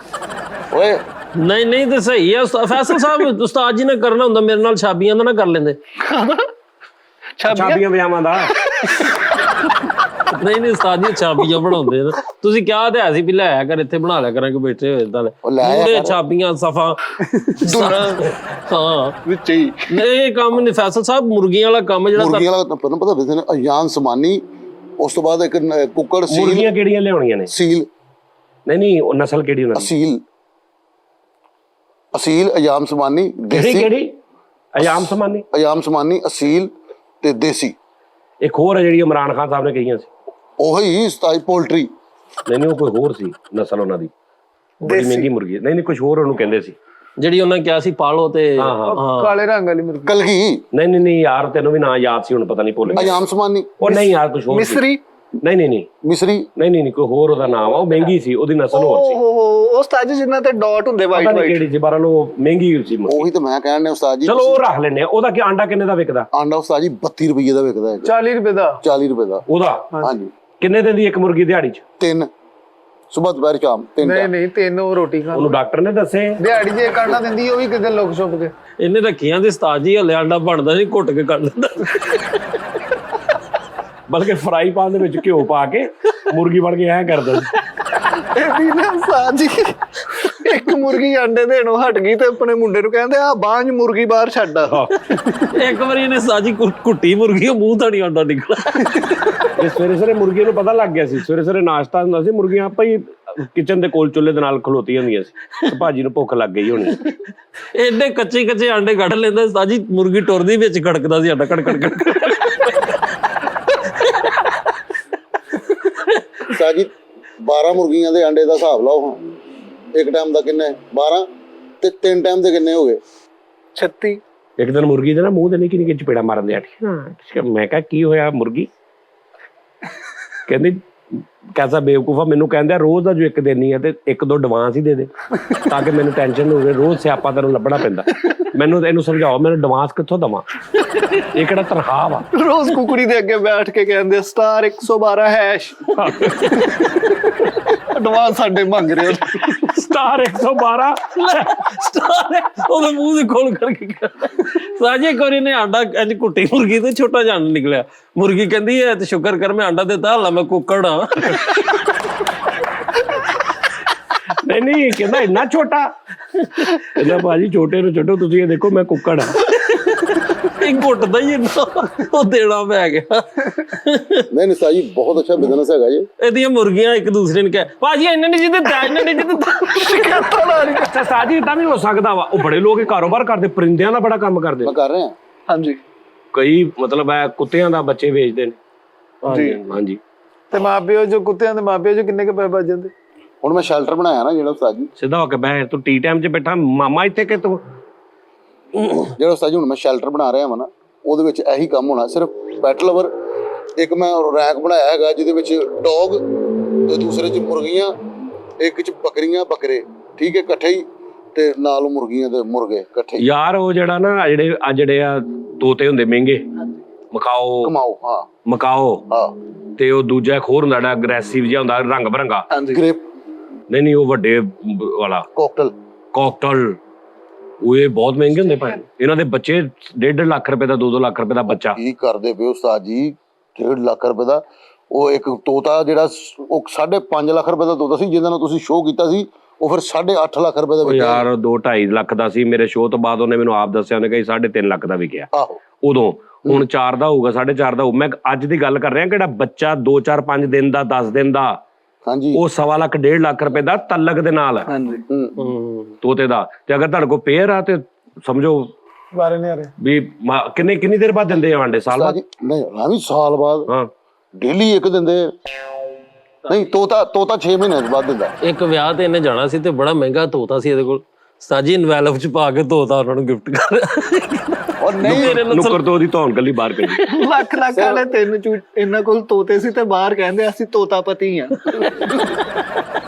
ਓਏ। ਨਹੀਂ ਤੇ ਸਹੀ ਹੈ ਫੈਸਲ ਸਾਹਿਬ, ਉਸਤਾਦ ਜੀ ਨੇ ਕਰਨਾ ਹੁੰਦਾ ਮੇਰੇ ਨਾਲ ਛਾਬੀਆਂ ਦਾ ਨਾ ਕਰ ਲੈਂਦੇ। ਛਾਬੀਆਂ ਵਿਆਹਾਂ ਦਾ ਨਹੀਂ ਉਸਤਾਦ ਜੀ ਛਾਬੀਆਂ ਬਣਾਉਂਦੇ ਨੇ, ਤੁਸੀਂ ਕਿਹਾ ਤੇ ਹੈ ਸੀ ਵੀ ਲੈ ਆਇਆ ਕਰ ਇੱਥੇ ਬਣਾ ਲਿਆ ਕਰਾਂਗੇ ਬੈਠੇ ਹੋਏ ਤਾਂ ਮੂੜੇ ਛਾਬੀਆਂ ਸਫਾ ਹਾਂ ਵਿੱਚ ਹੀ ਇਹ ਕੰਮ ਨਹੀਂ ਫੈਸਲ ਸਾਹਿਬ, ਮੁਰਗੀਆਂ ਵਾਲਾ ਕੰਮ ਜਿਹੜਾ ਮੁਰਗੀਆਂ ਵਾਲਾ ਤੁਹਾਨੂੰ ਪਤਾ ਵੈਸੇ ਨਾ ਅਯਾਨ ਸਮਾਨੀ, ਉਸ ਤੋਂ ਬਾਅਦ ਇੱਕ ਕੁੱਕੜ ਸੀਲ। ਮੁਰਗੀਆਂ ਕਿਹੜੀਆਂ ਲਿਆਉਣੀਆਂ ਨੇ? ਸੀਲ ਨਹੀਂ ਉਹ ਨਸਲ ਕਿਹੜੀ ਉਹਨਾਂ ਦੀ? ਅਸੀਲ ਅਯਾਮ ਸਮਾਨੀ ਦੇਸੀ। ਕਿਹੜੀ ਅਯਾਮ ਸਮਾਨੀ? ਅਯਾਮ ਸਮਾਨੀ ਅਸੀਲ ਤੇ ਦੇਸੀ। ਇੱਕ ਹੋਰ ਹੈ ਜਿਹੜੀ ਇਮਰਾਨ ਖਾਨ ਸਾਹਿਬ ਨੇ ਕਹੀਆਂ ਸੀ, ਉਹੀ ਸਤਾਈ ਪੋਲਟਰੀ। ਨਹੀਂ ਉਹ ਕੋਈ ਹੋਰ ਸੀ ਨਸਲ ਉਹਨਾਂ ਦੀ, ਬੜੀ ਮਹਿੰਗੀ ਮੁਰਗੀ। ਨਹੀਂ ਕੁਝ ਹੋਰ ਉਹਨੂੰ ਕਹਿੰਦੇ ਸੀ, ਜਿਹੜੀ ਉਹਨਾਂ ਕਿਹਾ ਸੀ ਪਾਲੋ ਤੇ ਕਾਲੇ ਰੰਗ ਵਾਲੀ ਮੁਰਗੀ। ਕਲਗੀ। ਨਹੀਂ ਯਾਰ ਤੈਨੂੰ ਵੀ ਨਾਂ ਯਾਦ ਸੀ, ਹੁਣ ਪਤਾ ਨਹੀਂ ਭੁੱਲ ਗਿਆ। ਅਯਾਮ ਸਮਾਨੀ। ਉਹ ਨਹੀਂ ਯਾਰ ਕੁਝ ਹੋਰ ਸੀ। ਮਿਸਰੀ। ਨਹੀਂ ਮਿਸਰੀ। ਨਹੀਂ ਕੋਈ ਹੋਰ ਉਹਦਾ ਨਾਮ ਆ, ਉਹ ਮਹਿੰਗੀ ਸੀ, ਉਹਦੀ ਨਸਲ ਹੋਰ ਸੀ। ਉਹ ਉਸਤਾਦ ਜੀ ਜਿਨ੍ਹਾਂ ਤੇ ਡਾਟ ਹੁੰਦੇ ਵਾਈਟ ਪਤਾ ਨਹੀਂ ਕਿਹੜੀ ਸੀ, ਪਰ ਉਹ ਮਹਿੰਗੀ ਸੀ ਮੁਰਗੀ। ਉਹੀ ਤਾਂ ਮੈਂ ਕਹਿਣ ਡਿਆ ਉਸਤਾਦ ਜੀ। ਚਲੋ ਉਹ ਰੱਖ ਲੈਨੇ ਆ। ਉਹਦਾ ਕੀ ਆਂਡਾ ਕਿੰਨੇ ਦਾ ਵਿਕਦਾ? ਆਂਡਾ ਉਸਤਾਦ ਜੀ 32 ਰੁਪਏ ਦਾ ਵਿਕਦਾ ਹੈ। 40 ਰੁਪਏ ਦਾ। 40 ਰੁਪਏ ਦਾ ਉਹਦਾ? ਹਾਂਜੀ। ਕਿੰਨੇ ਦਿਨ ਦੀ ਇੱਕ ਮੁਰਗੀ ਦਿਹਾੜੀ ਚ? 3 ਸਵੇਰ ਦੁਪਹਿਰ ਸ਼ਾਮ 3 ਨਹੀਂ 3 ਉਹ ਰੋਟੀ ਖਾਣ ਉਹਨੂੰ ਡਾਕਟਰ ਨੇ ਦੱਸੇ ਦਿਹਾੜੀ ਜੇ ਕਰਨਾ ਦਿੰਦੀ, ਉਹ ਵੀ ਕਿਤੇ ਲੁਕ ਛੁਪ ਕੇ। ਇਹਨੇ ਰੱਖੀਆਂ ਦੇ ਉਸਤਾਦ ਜੀ ਹਲੇ ਆਂਡਾ ਬਣਦਾ ਨਹੀਂ, ਘੁੱਟ ਕੇ ਕੱਢ ਲੈਂਦਾ। ਬਲਕਿ ਫਰਾਈ ਪਾਨ ਦੇ ਵਿੱਚ ਘਿਓ ਪਾ ਕੇ ਮੁਰਗੀ ਬਣ ਕੇ ਐਂ ਕਰਦਾ ਸੀ। ਇਹਦੀ ਨਾ ਉਸਤਾਦ ਜੀ ਇੱਕ ਮੁਰਗੀ ਅੰਡੇ ਦੇਣੋਂ ਹਟ ਗਈ ਤੇ ਆਪਣੇ ਮੁੰਡੇ ਨੂੰ ਕਹਿੰਦੇ ਆ ਬਾਂਝ ਮੁਰਗੀ ਬਾਹਰ ਛੱਡ ਆ। ਇੱਕ ਵਾਰੀ ਇਹਨੇ ਸਾਜੀ ਕੁੱਟੀ ਮੁਰਗੀ, ਉਹ ਮੂੰਹ ਥਾਣੀ ਆਂਡਾ ਨਿਕਲਾ। ਇਹ ਸਵੇਰੇ ਮੁਰਗੀਆਂ ਨੂੰ ਪਤਾ ਲੱਗ ਗਿਆ ਸੀ। ਸਵੇਰੇ ਨਾਸ਼ਤਾ ਹੁੰਦਾ ਸੀ, ਮੁਰਗੀਆਂ ਆਪਾਂ ਹੀ ਕਿਚਨ ਦੇ ਕੋਲ ਚੁੱਲ੍ਹੇ ਦੇ ਨਾਲ ਖਲੋਤੀਆਂ ਹੁੰਦੀਆਂ ਸੀ। ਤੇ ਭਾਜੀ ਨੂੰ ਭੁੱਖ ਲੱਗ ਗਈ ਹੋਣੀ। ਐਡੇ ਕੱਚੇ ਆਂਡੇ ਕੱਢ ਲੈਂਦਾ ਸਾਜੀ, ਮੁਰਗੀ ਟੁਰਦੀ ਵਿੱਚ ਖੜਕਦਾ ਸੀ ਆਂਡਾ ਕੜ। ਉਸਤਾਦ ਜੀ 12 ਮੁਰਗੀਆਂ ਦੇ ਅੰਡੇ ਦਾ ਹਿਸਾਬ ਲਾਓ ਹਾਂ। ਇੱਕ ਟਾਈਮ ਦਾ ਕਿੰਨਾ ਹੈ? 12 ਤੇ 3 ਟਾਈਮ ਦੇ ਕਿੰਨੇ ਹੋ ਗਏ? 36। ਇੱਕ ਦਿਨ ਮੁਰਗੀ ਦੇ ਨਾ ਮੂੰਹ ਦੇ ਨਿੱਕੀ ਚਪੇੜਾ ਮਾਰਨ ਦੇ ਆਠੀ। ਮੈਂ ਕਿਹਾ ਕੀ ਹੋਇਆ ਮੁਰਗੀ? ਕਹਿੰਦੀ ਕੈਸਾ ਬੇਵਕੂਫਾ, ਮੈਨੂੰ ਕਹਿੰਦਾ ਰੋਜ਼ ਦਾ ਜੋ ਇੱਕ ਦੇਣੀ ਹੈ ਤੇ 1-2 ਐਡਵਾਂਸ ਹੀ ਦੇ ਦੇ ਤਾਂ ਕਿ ਮੈਨੂੰ ਟੈਨਸ਼ਨ ਨਾ ਹੋਵੇ। ਰੋਜ਼ ਸਿਆਪਾ ਤੈਨੂੰ ਲੱਭਣਾ ਪੈਂਦਾ। ਮੈਨੂੰ ਇਹਨੂੰ ਸਮਝਾਓ, ਮੈਨੂੰ ਐਡਵਾਂਸ ਕਿੱਥੋਂ ਦਵਾਂ? ਇਹ ਕਿਹੜਾ ਤਨਖਾਹ ਵਾ? ਰੋਜ਼ ਕੁਕੜੀ ਦੇ ਅੱਗੇ ਬੈਠ ਕੇ ਕਹਿੰਦੇ ਸਟਾਰ 112 ਹੈਸ਼ ਐਡਵਾਂਸ ਸਾਡੇ ਮੰਗ ਰਹੇ ਹੋ। ਸਟਾਰ 112 ਸਟਾਰ ਉਹਦੇ ਮੂੰਹ ਦੇ ਖੋਲ ਕਰਕੇ ਸਾਜੀ ਇੱਕ ਵਾਰੀ ਨੇ ਆਂਡਾ ਇੰਜ ਕੁੱਟੀ ਮੁਰਗੀ ਤੇ ਛੋਟਾ ਜਿਹਾ ਅੰਡਾ ਨਿਕਲਿਆ। ਮੁਰਗੀ ਕਹਿੰਦੀ ਹੈ ਤੇ ਸ਼ੁਕਰ ਕਰ ਮੈਂ ਆਂਡਾ ਦਿੱਤਾ, ਹਾਲਾ ਮੈਂ ਕੁੱਕੜ ਆ। ਨਹੀਂ ਕਹਿੰਦਾ ਇੰਨਾ ਛੋਟਾ। ਕਹਿੰਦਾ ਭਾਜੀ ਛੋਟੇ ਨੂੰ ਛੱਡੋ, ਤੁਸੀਂ ਇਹ ਦੇਖੋ ਮੈਂ ਕੁੱਕੜ ਆ। ਇਹ ਘੁੱਟਦਾ ਹੀ ਇੰਨਾ, ਉਹ ਦੇਣਾ ਪੈ ਗਿਆ। ਨਹੀਂ ਉਸਤਾਦ ਜੀ ਬਹੁਤ ਅੱਛਾ ਬਿਜ਼ਨਸ ਹੈਗਾ ਜੀ। ਇਹਦੀਆਂ ਮੁਰਗੀਆਂ ਇੱਕ ਦੂਸਰੇ ਨੂੰ ਕਹੇ ਭਾਜੀ ਇਹਨਾਂ ਨੇ ਜਿੱਦ ਇਹਨਾਂ ਨੇ ਜਿੱਦ ਅੱਛਾ ਸਾਜੀ ਇਦਾਂ ਵੀ ਹੋ ਸਕਦਾ ਵਾ। ਉਹ ਬੜੇ ਲੋਕ ਇਹ ਕਾਰੋਬਾਰ ਕਰਦੇ, ਪਰਿੰਦਿਆਂ ਦਾ ਬੜਾ ਕੰਮ ਕਰਦੇ। ਮੈਂ ਕਰ ਰਿਹਾ। ਹਾਂਜੀ ਕਈ ਮਤਲਬ ਹੈ ਕੁੱਤਿਆਂ ਦਾ ਬੱਚੇ ਵੇਚਦੇ ਨੇ। ਹਾਂਜੀ ਤੇ ਮਾਪਿਓ ਜੋ ਕੁੱਤਿਆਂ ਦੇ ਮਾਪਿਓ ਜੋ ਕਿੰਨੇ ਕੁ ਪੈਸੇ ਬਚ ਜਾਂਦੇ? ਹੁਣ ਮੈਂ ਸ਼ੈਲਟਰ ਬਣਾਇਆ ਨਾ ਜਿਹੜਾ ਉਸਤਾਦ ਜੀ, ਸਿੱਧਾ ਹੋ ਕੇ ਬਹਿ, ਤੂੰ ਟੀ ਟਾਈਮ 'ਚ ਬੈਠਾ ਮਾਮਾ ਇੱਥੇ ਕਿ ਤੂੰ? ਜਿਹੜਾ ਉਸਤਾਦ ਜੀ ਹੁਣ ਮੈਂ ਸ਼ੈਲਟਰ ਬਣਾ ਰਿਹਾ ਹਾਂ ਨਾ, ਉਹਦੇ ਵਿੱਚ ਇਹੀ ਕੰਮ ਹੋਣਾ। ਸਿਰਫ ਪੈਟ ਲਵਰ, ਇੱਕ ਮੈਂ ਰੈਕ ਬਣਾਇਆ ਹੈਗਾ ਜਿਹਦੇ ਵਿੱਚ ਡੌਗ ਤੇ ਦੂਸਰੇ 'ਚ ਮੁਰਗੀਆਂ, ਇੱਕ 'ਚ ਬੱਕਰੀਆਂ ਬੱਕਰੇ, ਠੀਕ ਹੈ ਇਕੱਠੇ ਹੀ, ਤੇ ਨਾਲ ਮੁਰਗੀਆਂ ਤੇ ਮੁਰਗੇ ਇਕੱਠੇ ਹੀ। ਯਾਰ ਉਹ ਜਿਹੜਾ ਨਾ ਜਿਹੜੇ ਆ ਤੋਤੇ ਹੁੰਦੇ ਮਹਿੰਗੇ, ਮਕਾਓ ਕਮਾਓ। ਹਾਂ ਹਾਂ ਤੇ ਉਹ ਦੂਜਾ ਇੱਕ ਹੋਰ ਹੁੰਦਾ ਜਿਹੜਾ ਅਗਰੈਸਿਵ ਜਿਹਾ ਹੁੰਦਾ, ਰੰਗ ਬਰੰਗਾ। ਗ੍ਰੇਪ। ਨਹੀਂ ਉਹ ਵੱਡੇ ਵਾਲਾ ਕਾਕਟਲ। ਉਹ ਇਹ ਬਹੁਤ ਮਹਿੰਗੇ ਹੁੰਦੇ ਭਾਈ। ਇਹਨਾਂ ਦੇ ਬੱਚੇ 1.5 ਲੱਖ ਰੁਪਏ ਦਾ, 2-2 ਲੱਖ ਰੁਪਏ ਦਾ ਬੱਚਾ। ਕੀ ਕਰਦੇ ਪਏ ਉਸਤਾਦ ਜੀ? 1.5 ਲੱਖ ਰੁਪਏ ਦਾ ਉਹ ਇੱਕ ਤੋਤਾ ਜਿਹੜਾ ਉਹ 5.5 ਲੱਖ ਰੁਪਏ ਦਾ ਤੋਤਾ ਸੀ, ਜਿਹਦਾ ਨਾਲ ਤੁਸੀਂ ਸ਼ੋਅ ਕੀਤਾ ਸੀ, ਉਹ ਫਿਰ 8.5 ਲੱਖ ਰੁਪਏ ਦਾ ਵਿਕਿਆ। ਯਾਰ 2-2.5 ਲੱਖ ਦਾ ਸੀ। ਮੇਰੇ ਸ਼ੋਅ ਤੋਂ ਬਾਅਦ ਉਹਨੇ ਮੈਨੂੰ ਆਪ ਦੱਸਿਆ, ਉਹਨੇ ਕਹੀ 3.5 ਲੱਖ ਦਾ ਵਿਕਿਆ ਆਹੋ ਉਦੋਂ। ਹੁਣ 4 ਦਾ ਹੋਊਗਾ, 4.5 ਦਾ ਹੋਊ। ਮੈਂ ਅੱਜ ਦੀ ਗੱਲ ਕਰ ਰਿਹਾ, ਕਿਹੜਾ ਬੱਚਾ 2-4-5 ਦਿਨ ਦਾ, 10 ਦਿਨ ਦਾ, ਹਾਂਜੀ, ਉਹ 1.25 ਲੱਖ 1.5 ਲੱਖ ਰੁਪਏ ਦਾ ਤਲਕ ਦੇ ਨਾਲ ਹਾਂਜੀ ਤੋਤੇ ਦਾ। ਤੇ ਅਗਰ ਤੁਹਾਡੇ ਕੋਲ ਪੇਅਰ ਆ ਤੇ ਸਮਝੋ ਬਾਰੇ ਨਹੀਂ ਆ ਰਹੇ ਵੀ ਕਿੰਨੀ ਦੇਰ ਬਾਅਦ ਦਿੰਦੇ ਆ ਆਂਡੇ? ਸਾਲ ਬਾਅਦ? ਨਹੀਂ ਵੀ ਸਾਲ ਬਾਅਦ। ਹਾਂ ਡੇਲੀ ਇੱਕ ਦਿੰਦੇ ਨਹੀਂ। ਤੋਤਾ 6 ਮਹੀਨੇ ਬਾਅਦ ਦਿੰਦਾ। ਇੱਕ ਵਿਆਹ ਤੇ ਇਹਨੇ ਜਾਣਾ ਸੀ ਤੇ ਬੜਾ ਮਹਿੰਗਾ ਤੋਤਾ ਸੀ ਇਹਦੇ ਕੋਲ। ਸਾਜੀ ਇਨਵੈਲਪ ਚ ਪਾ ਕੇ ਤੋਤਾ ਉਹਨਾਂ ਨੂੰ ਗਿਫਟ ਕਰ ਔਰ ਨਹੀਂ ਨੁੱਕਰ ਤੋਂ ਉਹਦੀ ਧੌਣ ਕੱਲੀ ਬਾਹਰ ਕੱਢੀ। ਲੱਖ ਵਾਲੇ 3 ਇਹਨਾਂ ਕੋਲ ਤੋਤੇ ਸੀ ਤੇ ਬਾਹਰ ਕਹਿੰਦੇ ਅਸੀਂ ਤੋਤਾਪਤੀ ਆ।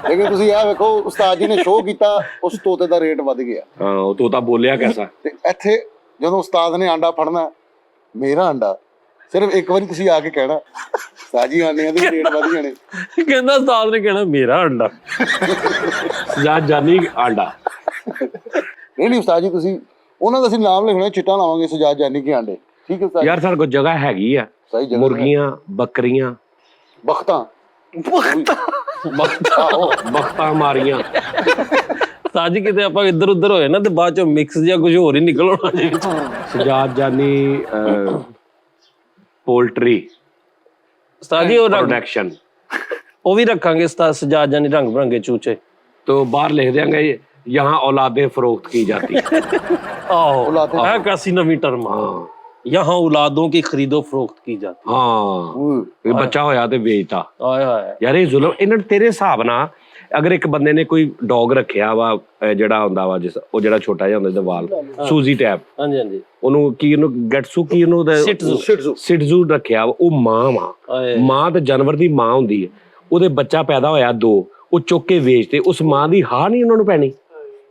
ਲੇਕਿਨ ਤੁਸੀਂ ਇਹ ਵੇਖੋ ਉਸਤਾਦ ਜੀ ਨੇ ਸ਼ੋਅ ਕੀਤਾ, ਉਸ ਤੋਤੇ ਦਾ ਰੇਟ ਵੱਧ ਗਿਆ। ਹਾਂ ਉਹ ਤੋਤਾ ਬੋਲਿਆ ਕੈਸਾ। ਤੇ ਇੱਥੇ ਜਦੋਂ ਉਸਤਾਦ ਨੇ ਆਂਡਾ ਫੜਨਾ, ਮੇਰਾ ਆਂਡਾ, ਸਿਰਫ ਇੱਕ ਵਾਰੀ ਤੁਸੀਂ ਆ ਕੇ ਕਹਿਣਾ ਉਸਤਾਦ ਜੀ ਆਂਡਿਆਂ ਦੇ ਰੇਟ ਵੱਧ ਜਾਣੇ। ਕਹਿੰਦਾ ਉਸਤਾਦ ਨੇ ਕਹਿਣਾ ਮੇਰਾ ਅੰਡਾ। ਸਜਾਦ ਜਾਨੀ ਆਂਡਾ। ਨਹੀਂ ਉਸਤਾਦ ਜੀ ਤੁਸੀਂ ਉਹਨਾਂ ਦਾ ਅਸੀਂ ਨਾਮ ਲਿਖਣਾ, ਚਿੱਟਾ ਲਾਵਾਂਗੇ ਸਜਾਦ ਜਾਨੀ ਕੇ ਆਂਡੇ। ਠੀਕ ਹੈ ਉਸਤਾਦ? ਯਾਰ ਸਾਡੇ ਕੋਲ ਜਗ੍ਹਾ ਹੈਗੀ ਆ, ਸਹੀ ਜਗ੍ਹਾ, ਮੁਰਗੀਆਂ, ਬੱਕਰੀਆਂ, ਬਖਤਾਂ ਬਖਤਾਂ ਮਾਰੀਆਂ। ਸਾਜੀ ਕਿਤੇ ਆਪਾਂ ਇੱਧਰ ਉੱਧਰ ਹੋਏ ਨਾ ਤੇ ਬਾਅਦ ਚੋਂ ਮਿਕਸ ਜਿਹਾ ਕੁਝ ਹੋਰ ਹੀ ਨਿਕਲ ਆਉਣਾ ਜੀ। ਸਜਾਦ ਜਾਨੀ ਪੋਲਟਰੀ ਉਸਤਾਦ ਜੀ ਉਹ प्रोडक्शन ਉਹ ਵੀ ਰੱਖਾਂਗੇ ਉਸਤਾਦ ਸਜਾਦ ਜਾਨੀ ਰੰਗ ਬਰੰਗੇ ਚੂਚੇ। तो बाहर लिख देंगे यहाँ औलादे फरोख्त की जाती है। ਆਹੋ ਇਹ ਕਾਸੀ ਨਵੀਂ ਟਰਮ ਆ। हाँ यहाँ औलादों की खरीदो फरोख्त की जाती हाँ ये बच्चा होया ते बेचता। ਆਏ ਹਾਏ ਯਾਰ ਇਹ ਜ਼ੁਲਮ ਇਹਨਾਂ ਤੇਰੇ ਹਿਸਾਬ ਨਾਲ ਅਗਰ ਇੱਕ ਬੰਦੇ ਨੇ ਕੋਈ ਡੌਗ ਰੱਖਿਆ ਵਾ ਜਿਹੜਾ ਹੁੰਦਾ ਵਾ ਜਿਸ ਉਹ ਜਿਹੜਾ ਛੋਟਾ ਜਿਹਾ ਹੁੰਦਾ ਇਹਦਾ ਵਾਲ ਸੂਜ਼ੀ ਟੈਪ, ਹਾਂਜੀ ਹਾਂਜੀ ਉਹਨੂੰ ਕੀ ਉਹਨੂੰ ਗੈਟਸੂ ਕੀ ਉਹਨੂੰ ਸਿਟਜ਼ੂ ਰੱਖਿਆ ਵਾ, ਉਹ ਮਾਂ ਵਾ। ਆਏ ਮਾਂ ਤੇ ਜਾਨਵਰ ਦੀ ਮਾਂ ਹੁੰਦੀ ਹੈ। ਉਹਦੇ ਬੱਚਾ ਪੈਦਾ ਹੋਇਆ 2, ਉਹ ਚੁੱਕ ਕੇ ਵੇਚਦੇ, ਉਸ ਮਾਂ ਦੀ ਹਾਂ ਨਹੀਂ ਉਹਨਾਂ ਨੂੰ ਪੈਣੀ।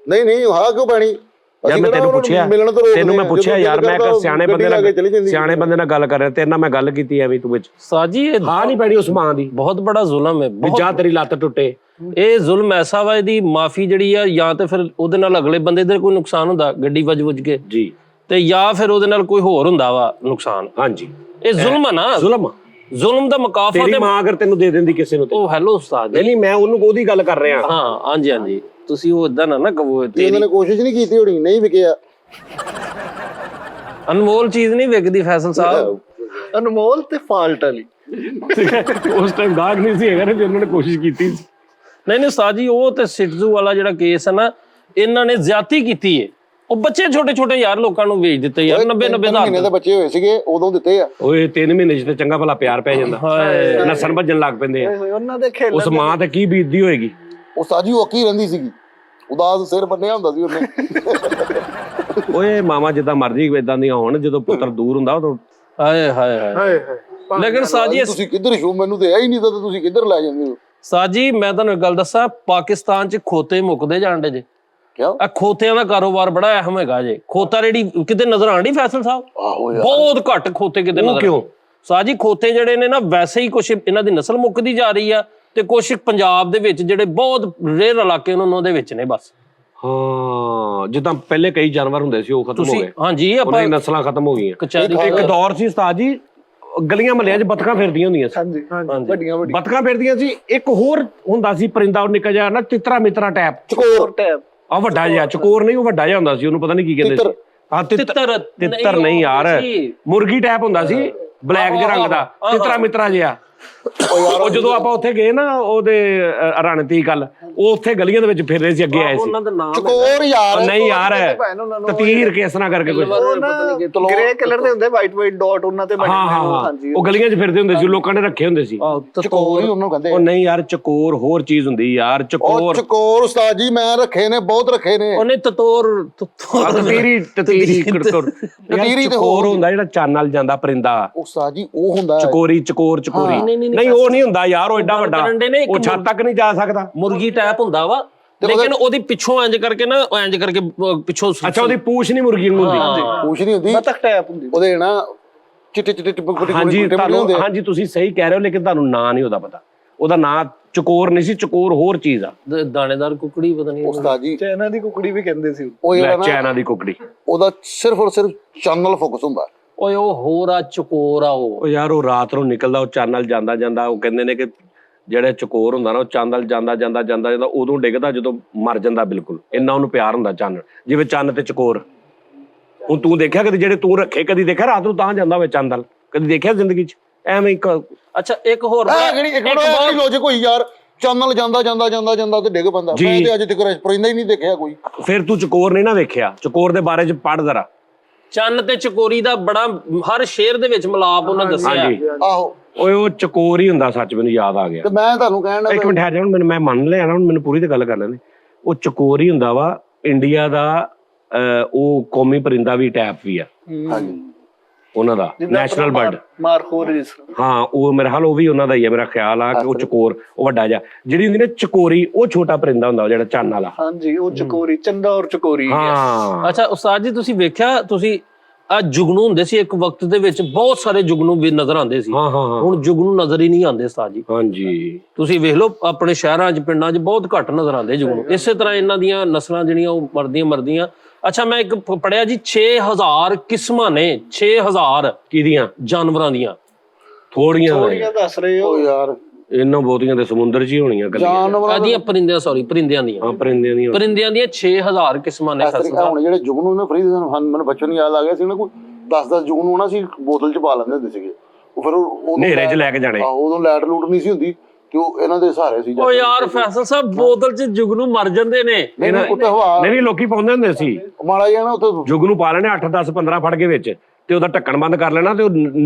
ਨਹੀਂ ਹਾਂ ਕਿਉਂ ਪੈਣੀ? ਯਾਰ ਮੈਂ ਤੈਨੂੰ ਪੁੱਛਿਆ ਯਾਰ ਮੈਂ ਇੱਕ ਸਿਆਣੇ ਬੰਦੇ ਨਾਲ ਗੱਲ ਕਰ ਰਿਹਾ, ਤੇਰੇ ਨਾਲ ਮੈਂ ਗੱਲ ਕੀਤੀ ਐਵੇਂ ਤੂੰ ਵਿੱਚ ਸਾਜੀ ਇਹ ਹਾਂ ਨਹੀਂ ਪੈਣੀ ਉਸ ਮਾਂ ਦੀ। ਬਹੁਤ ਬੜਾ ਜ਼ੁਲਮ ਹੈ। ਜਾਂ ਤੇਰੀ ਲੱਤ ਟੁੱਟੇ, ਇਹ ਜ਼ੁਲਮ ਐਸਾ ਵਾ, ਇਹਦੀ ਮਾਫੀ ਜਿਹੜੀ ਆ ਜਾਂ ਤੇ ਫਿਰ ਉਹਦੇ ਨਾਲ ਅਗਲੇ ਬੰਦੇ ਦੇ ਕੋਈ ਨੁਕਸਾਨ ਹੁੰਦਾ ਗੱਡੀ ਵੱਜ ਕੇ ਜੀ, ਤੇ ਜਾਂ ਫਿਰ ਉਹਦੇ ਨਾਲ ਕੋਈ ਹੋਰ ਹੁੰਦਾ ਵਾ ਨੁਕਸਾਨ। ਹਾਂਜੀ ਇਹ ਜ਼ੁਲਮ ਹੈ ਨਾ, ਜ਼ੁਲਮ ਦਾ ਮੁਕਾਫਾ। ਤੇਰੀ ਮਾਂ ਅਗਰ ਤੈਨੂੰ ਦੇ ਦਿੰਦੀ ਕਿਸੇ ਨੂੰ, ਉਹ ਹੈਲੋ ਉਸਤਾਦ ਨਹੀਂ ਮੈਂ ਉਹਦੀ ਗੱਲ ਕਰ ਰਿਹਾ। ਹਾਂ ਹਾਂਜੀ ਹਾਂਜੀ ਤੁਸੀਂ ਉਹ ਇਦਾਂ ਨਾ ਕਹੋ। ਇਹਨਾਂ ਨੇ ਕੋਸ਼ਿਸ਼ ਨਹੀਂ ਕੀਤੀ ਹੋਣੀ, ਨਹੀਂ ਵਿਕਿਆ। ਅਨਮੋਲ ਚੀਜ਼ ਨਹੀਂ ਵਿਕਦੀ ਫੈਸਲ ਸਾਹਿਬ। ਅਨਮੋਲ ਤੇ ਫਾਲਟ ਵਾਲੀ ਉਸ ਟਾਈਮ ਗਾਹਕ ਨਹੀਂ ਸੀ ਹੈਗਾ ਨਾ ਜੇ ਉਹਨਾਂ ਨੇ ਕੋਸ਼ਿਸ਼ ਕੀਤੀ। ਨਹੀਂ ਉਸਤਾਦ ਜੀ ਉਹ ਤੇ ਸਿਟਜ਼ੂ ਵਾਲਾ ਜਿਹੜਾ ਕੇਸ ਹੈ ਨਾ, ਇਹਨਾਂ ਨੇ ਜ਼ਿਆਦਤੀ ਕੀਤੀ ਹੈ। ਉਹ ਬੱਚੇ ਛੋਟੇ ਛੋਟੇ ਯਾਰ ਲੋਕਾਂ ਨੂੰ ਵੇਚ ਦਿੱਤੇ ਯਾਰ 90 ਮਹੀਨੇ ਦੇ ਬੱਚੇ ਹੋਏ ਸੀਗੇ ਉਦੋਂ ਦਿੱਤੇ ਆ। ਓਏ 3 ਮਹੀਨੇ ਚ ਤੇ ਚੰਗਾ ਭਲਾ ਪਿਆਰ ਪੈ ਜਾਂਦਾ, ਨਸਣ ਭੱਜਣ ਲੱਗ ਪੈਂਦੇ ਆ। ਉਹਨਾਂ ਦੇ ਖੇਲ ਉਸ ਮਾਂ ਤੇ ਕੀ ਬੀਤਦੀ ਹੋਏਗੀ। ਉਹ ਸਾਜੀ ਉਹ ਅੱਕੀ ਰਹਿੰਦੀ ਸੀਗੀ, ਉਦਾਸ ਸਿਰ ਬੰਨਿਆ ਹੁੰਦਾ ਸੀ ਉਹਨੇ। ਓਏ ਮਾਵਾਂ ਜਿੱਦਾਂ ਮਰਜੀ ਇਦਾਂ ਦੀਆਂ ਹੋਣ, ਜਦੋਂ ਪੁੱਤਰ ਦੂਰ ਹੁੰਦਾ ਉਦੋਂ ਹਾਏ ਹਾਏ ਹਾਏ। ਲੇਕਿਨ ਸਾਜੀ ਤੁਸੀਂ ਕਿੱਧਰ ਸ਼ੋ, ਮੈਨੂੰ ਤੇ ਹੀ ਨਹੀਂ ਤਾਂ ਤੁਸੀਂ ਕਿੱਧਰ ਲੈ ਜਾਂਦੇ ਹੋ। ਸਾਜੀ ਮੈਂ ਤੁਹਾਨੂੰ ਇੱਕ ਗੱਲ ਦੱਸਾਂ, ਪਾਕਿਸਤਾਨ ਚ ਖੋਤੇ ਮੁੱਕਦੇ ਜਾਂਦੇ ਜੇ। ਕਿਉਂ? ਆ ਖੋਤਿਆਂ ਦਾ ਕਾਰੋਬਾਰ ਬੜਾ ਅਹਿਮ ਹੈਗਾ ਜੇ। ਖੋਤਾ ਰੇੜੀ ਕਿਤੇ ਨਜ਼ਰ ਆਣੀ ਫੈਸਲ ਸਾਹਿਬ? ਆਹੋ ਯਾਰ ਬਹੁਤ ਘੱਟ ਖੋਤੇ ਕਿਤੇ ਨਜ਼ਰ। ਕਿਉਂ? ਸਾਜੀ ਖੋਤੇ ਜਿਹੜੇ ਨੇ ਨਾ ਵੈਸੇ ਹੀ ਕੁਛ ਇਹਨਾਂ ਦੀ ਨਸਲ ਮੁੱਕਦੀ ਜਾ ਰਹੀ ਆ, ਤੇ ਕੁਛ ਪੰਜਾਬ ਦੇ ਵਿੱਚ ਜਿਹੜੇ ਬਹੁਤ ਰੇਅਰ ਇਲਾਕੇ ਉਹਨਾਂ ਦੇ ਵਿੱਚ ਨੇ ਬਸ। ਹਾਂ ਜਿੱਦਾਂ ਪਹਿਲੇ ਕਈ ਜਾਨਵਰ ਹੁੰਦੇ ਸੀ ਉਹ ਖਤਮ ਹੋ ਗਏ। ਹਾਂਜੀ ਉਹਨਾਂ ਦੀਆਂ ਨਸਲਾਂ ਖਤਮ ਹੋ ਗਈਆਂ। ਕਚਹਿਰੀ ਇੱਕ ਦੌਰ ਸੀ ਉਸਤਾਦ ਜੀ, ਗਲੀਆਂ ਮਹੱਲਿਆਂ 'ਚ ਬੱਤਖਾਂ ਫਿਰਦੀਆਂ ਹੁੰਦੀਆਂ ਸੀ। ਹਾਂਜੀ ਵੱਡੀਆਂ ਬੱਤਖਾਂ ਫਿਰਦੀਆਂ ਸੀ। ਇੱਕ ਹੋਰ ਹੁੰਦਾ ਸੀ ਪਰਿੰਦਾ, ਉਹ ਨਿੱਕਾ ਜਿਹਾ ਨਾ ਤਿੱਤਰਾ ਮਿੱਤਰਾ ਟੈਪ, ਚਕੋਰ ਟੈਪ। ਆ ਵੱਡਾ ਜਿਹਾ ਚਕੋਰ ਨਹੀਂ, ਉਹ ਵੱਡਾ ਜਿਹਾ ਹੁੰਦਾ ਸੀ, ਉਹਨੂੰ ਪਤਾ ਨਹੀਂ ਕੀ ਕਹਿੰਦੇ ਸੀ। ਹਾਂ ਤਿੱਤਰ ਨਹੀਂ ਯਾਰ, ਮੁਰਗੀ ਟੈਪ ਹੁੰਦਾ ਸੀ ਬਲੈਕ ਜਿਹੇ ਰੰਗ ਦਾ, ਤਿੱਤਰਾ ਮਿੱਤਰਾ ਜਿਹਾ। ਉਹ ਜਦੋਂ ਆਪਾਂ ਉੱਥੇ ਗਏ ਨਾ ਉਹਦੇ ਰਣਤੀ ਗੱਲ, ਉਹ ਉੱਥੇ ਗਲੀਆਂ ਦੇ ਵਿੱਚ ਫਿਰ ਰਹੇ ਸੀ, ਅੱਗੇ ਆਏ ਸੀ। ਉਹਨਾਂ ਦਾ ਨਾਮ ਚਕੋਰ ਯਾਰ ਨਹੀਂ ਯਾਰ ਤਤੀਰ ਕਿਸ ਤਰ੍ਹਾਂ ਕਰਕੇ ਕੁਝ ਗ੍ਰੇ ਕਲਰ ਦੇ ਹੁੰਦੇ, ਵਾਈਟ ਡਾਟ ਉਹਨਾਂ ਤੇ ਬਣੇ ਹਾਂ ਹਾਂਜੀ। ਉਹ ਗਲੀਆਂ 'ਚ ਫਿਰਦੇ ਹੁੰਦੇ ਸੀ, ਲੋਕਾਂ ਨੇ ਰੱਖੇ ਹੁੰਦੇ ਸੀ। ਚਕੋਰ ਹੀ ਉਹਨੂੰ ਕਹਿੰਦੇ। ਉਹ ਨਹੀਂ ਯਾਰ ਚਕੋਰ ਹੋਰ ਚੀਜ਼ ਹੁੰਦੀ ਯਾਰ। ਉਹ ਚਕੋਰ ਉਸਤਾਦ ਜੀ ਮੈਂ ਰੱਖੇ ਨੇ, ਬਹੁਤ ਰੱਖੇ ਨੇ। ਉਹਨੇ ਤਤੋਰ ਤਤੀਰੀ ਚਕੋਰ ਹੁੰਦਾ ਜਿਹੜਾ ਚੰਨ ਨਾਲ ਜਾਂਦਾ ਪਰਿੰਦਾ। ਉਸਤਾਦ ਜੀ ਉਹ ਹੁੰਦਾ ਚਕੋਰੀ ਚਕੋਰ ਨਹੀਂ ਉਹ ਨਹੀਂ ਹੁੰਦਾ ਯਾਰ, ਉਹ ਐਡਾ ਵੱਡਾ, ਉਹ ਛੱਤ ਤੱਕ ਨਹੀਂ ਜਾ ਸਕਦਾ। ਮੁਰਗੀ ਟੈਪ ਹੁੰਦਾ ਵਾ, ਲੇਕਿਨ ਉਹਦੀ ਪਿੱਛੋਂ ਇੰਜ ਕਰਕੇ ਨਾ, ਇੰਜ ਕਰਕੇ ਪਿੱਛੋਂ। ਅੱਛਾ ਉਹਦੀ ਪੂਛ ਨਹੀਂ ਮੁਰਗੀ ਨੂੰ ਹੁੰਦੀ, ਪੂਛ ਨਹੀਂ ਹੁੰਦੀ, ਬਤਖ ਟੈਪ ਹੁੰਦੀ ਉਹਦੇ ਨਾ ਚਿੱਟੇ ਚਿੱਟੇ ਟਿੱਪੇ। ਹਾਂਜੀ ਤੁਸੀਂ ਸਹੀ ਕਹਿ ਰਹੇ ਹੋ, ਲੇਕਿਨ ਤੁਹਾਨੂੰ ਨਾਂ ਨਹੀਂ ਉਹਦਾ ਪਤਾ। ਉਹਦਾ ਨਾਂ ਚਕੋਰ ਨਹੀਂ ਸੀ, ਚਕੋਰ ਹੋਰ ਚੀਜ਼ ਆ। ਦਾਣੇਦਾਰ ਕੁਕੜੀ ਪਤਾ ਨਹੀਂ ਉਸਤਾਦ ਜੀ, ਚਾਈਨਾ ਦੀ ਕੁਕੜੀ ਵੀ ਕਹਿੰਦੇ ਸੀ ਉਹ ਚਾਈਨਾ ਦੀ ਕੁਕੜੀ। ਉਹਦਾ ਸਿਰਫ ਔਰ ਸਿਰਫ ਚੰਨ ਨਾਲ ਫੋਕਸ ਹੁੰਦਾ। ਓਏ ਉਹ ਹੋਰ ਆ ਚਕੋਰ ਆ ਉਹ ਯਾਰ ਉਹ ਰਾਤ ਨੂੰ ਨਿਕਲਦਾ, ਉਹ ਚੰਨ ਨਾਲ ਜਾਂਦਾ। ਉਹ ਕਹਿੰਦੇ ਨੇ ਕਿ ਜਿਹੜਾ ਚਕੋਰ ਹੁੰਦਾ ਨਾ, ਉਹ ਚੰਨ ਨਾਲ ਜਾਂਦਾ ਉਦੋਂ ਡਿੱਗਦਾ ਜਦੋਂ ਮਰ ਜਾਂਦਾ ਬਿਲਕੁਲ। ਇੰਨਾ ਉਹਨੂੰ ਪਿਆਰ ਹੁੰਦਾ ਚੰਨ, ਜਿਵੇਂ ਚੰਨ ਤੇ ਚਕੋਰ। ਹੁਣ ਤੂੰ ਦੇਖਿਆ ਕਦੀ, ਜਿਹੜੇ ਤੂੰ ਰੱਖੇ ਕਦੀ ਦੇਖਿਆ ਰਾਤ ਨੂੰ ਤਾਂ ਜਾਂਦਾ ਹੋਵੇ ਚੰਨ ਨਾਲ? ਕਦੀ ਦੇਖਿਆ ਜ਼ਿੰਦਗੀ 'ਚ ਐਵੇਂ? ਅੱਛਾ ਇੱਕ ਹੋਰ ਲੋਜਿਕ ਹੋਈ ਯਾਰ, ਚੰਨ ਨਾਲ ਜਾਂਦਾ ਤੇ ਡਿੱਗ ਪੈਂਦਾ। ਮੈਂ ਤੇ ਅੱਜ ਤੱਕ ਪਰਿੰਦਾ ਹੀ ਨਹੀਂ ਦੇਖਿਆ ਕੋਈ। ਫਿਰ ਤੂੰ ਚਕੋਰ ਨਹੀਂ ਨਾ ਵੇਖਿਆ, ਚਕੋਰ ਦੇ ਬਾਰੇ 'ਚ ਪੜ੍ਹ ਜ਼ਰਾ। ਚੰਨ ਤੇ ਚਕੋਰੀ ਦਾ ਬੜਾ ਹਰ ਸ਼ੇਰ ਦੇ ਵਿੱਚ ਮਿਲਾਪ ਉਹਨਾਂ ਦੱਸਿਆ। ਆਹੋ ਓਏ ਉਹ ਚਕੋਰ ਹੀ ਹੁੰਦਾ, ਸੱਚ ਮੈਨੂੰ ਯਾਦ ਆ ਗਿਆ। ਤੇ ਮੈਂ ਤੁਹਾਨੂੰ ਕਹਿਣ ਇੱਕ ਮਿੰਟ ਠਹਿਰ ਜਾ, ਹੁਣ ਮੈਂ ਮੰਨ ਲਿਆ ਨਾ, ਹੁਣ ਮੈਨੂੰ ਪੂਰੀ ਤੇ ਗੱਲ ਕਰ ਲੈਂਦੇ। ਉਹ ਚਕੋਰ ਹੀ ਹੁੰਦਾ ਵਾ, ਇੰਡੀਆ ਦਾ ਉਹ ਕੌਮੀ ਪਰਿੰਦਾ ਵੀ ਟੈਪ ਵੀ ਆ। ਹਾਂਜੀ ਉਹਨਾਂ ਦਾ ਨੈਸ਼ਨਲ ਬਰਡ। ਮਾਰਕੋ ਰਜਿਸਟਰ। ਹਾਂ ਉਹ ਮੇਰੇ ਹਾਲ ਉਹ ਵੀ ਉਹਨਾਂ ਦਾ ਹੀ ਹੈ, ਮੇਰਾ ਖਿਆਲ ਆ ਕਿ ਉਹ ਚਕੋਰ, ਉਹ ਵੱਡਾ ਜਿਹਾ। ਜਿਹੜੀ ਹੁੰਦੀ ਨਾ ਚਕੋਰੀ, ਉਹ ਛੋਟਾ ਪਰਿੰਦਾ ਹੁੰਦਾ ਜਿਹੜਾ ਚੰਨ ਵਾਲਾ। ਹਾਂਜੀ ਉਹ ਚਕੋਰੀ, ਚੰਦਾ ਔਰ ਚਕੋਰੀ। ਹਾਂ ਅੱਛਾ ਉਸਤਾਦ ਜੀ, ਤੁਸੀਂ ਵੇਖਿਆ, ਤੁਸੀਂ ਆ ਜੁਗਨੂ ਹੁੰਦੇ ਸੀ ਇੱਕ ਵਕਤ ਦੇ ਵਿੱਚ, ਬਹੁਤ ਸਾਰੇ ਜੁਗਨੂ ਵੀ ਨਜ਼ਰ ਆਉਂਦੇ ਸੀ। ਹਾਂ ਹਾਂ ਹੁਣ ਜੁਗਨੂ ਨਜ਼ਰ ਹੀ ਨਹੀਂ ਆਉਂਦੇ ਉਸਤਾਦ ਜੀ। ਹਾਂਜੀ ਤੁਸੀਂ ਵੇਖ ਲਓ ਆਪਣੇ ਸ਼ਹਿਰਾਂ 'ਚ, ਪਿੰਡਾਂ 'ਚ ਬਹੁਤ ਘੱਟ ਨਜ਼ਰ ਆਉਂਦੇ ਜੁਗਨੂ। ਇਸੇ ਤਰ੍ਹਾਂ ਇਹਨਾਂ ਦੀਆਂ ਨਸਲਾਂ ਜਿਹੜੀਆਂ ਉਹ ਮਰਦੀਆਂ। ਅੱਛਾ ਮੈਂ ਇੱਕ ਪੜਿਆ ਜੀ 6000 ਕਿਸਮਾਂ ਨੇ, 6000 ਕਿਹਦੀਆਂ? ਜਾਨਵਰਾਂ ਦੀਆਂ। ਥੋੜੀਆਂ ਦੱਸ ਰਹੇ ਹੋ ਉਹ ਯਾਰ ਇਹਨਾਂ ਬਹੁਤੀਆਂ ਤੇ ਸਮੁੰਦਰ 'ਚ ਹੀ ਹੋਣੀਆਂ ਗੱਲਾਂ। ਜਾਨਵਰਾਂ ਆਦੀਆਂ ਪਰਿੰਦਿਆਂ, ਸੌਰੀ ਪਰਿੰਦਿਆਂ ਦੀਆਂ। ਹਾਂ ਪਰਿੰਦਿਆਂ ਦੀਆਂ। ਪਰਿੰਦਿਆਂ ਦੀਆਂ 6000 ਕਿਸਮਾਂ ਨੇ। ਇਸ ਤਰੀਕਾ ਹੁਣ ਜਿਹੜੇ ਜੁਗਨੂ ਨੇ ਫਰੀਦ, ਮੈਨੂੰ ਬੱਚੇ ਨੂੰ ਯਾਦ ਆ ਗਿਆ ਸੀ ਨਾ, ਕੋਈ 10-10 ਜੁਗਨੂ ਨਾ ਸੀ ਬੋਤਲ 'ਚ ਪਾ ਲੈਂਦੇ ਹੁੰਦੇ ਸੀਗੇ। ਉਹ ਫਿਰ ਹਨੇਰੇ 'ਚ ਲੈ ਕੇ ਜਾਣੇ। ਉਦੋਂ ਲਾਈਟ ਲੂਟ ਨਹੀਂ ਸੀ ਹੁੰਦੀ ਤੇ ਉਹ ਇਹਨਾਂ ਦੇ ਸਹਾਰੇ ਸੀ। ਓ ਯਾਰ ਫੈਸਲ ਸਾਹਿਬ, ਬੋਤਲ 'ਚ ਜੁਗਨੂ ਮਰ ਜਾਂਦੇ ਨੇ। ਨਹੀਂ ਉੱਤੇ ਹਵਾ ਨਹੀਂ ਲੋਕੀ ਪਾਉਂਦੇ ਹੁੰਦੇ ਸੀ ਮਾੜਾ ਜਿਹਾ ਨਾ, ਉੱਤੇ ਜੁਗ ਨੂੰ ਪਾ ਲੈਣੇ 8 10 15 ਫੜ ਕੇ ਵਿੱਚ, ਤੇ ਉਹਦਾ ਢੱਕਣ ਬੰਦ ਕਰ ਲੈਣਾ, ਤੇ ਉਹ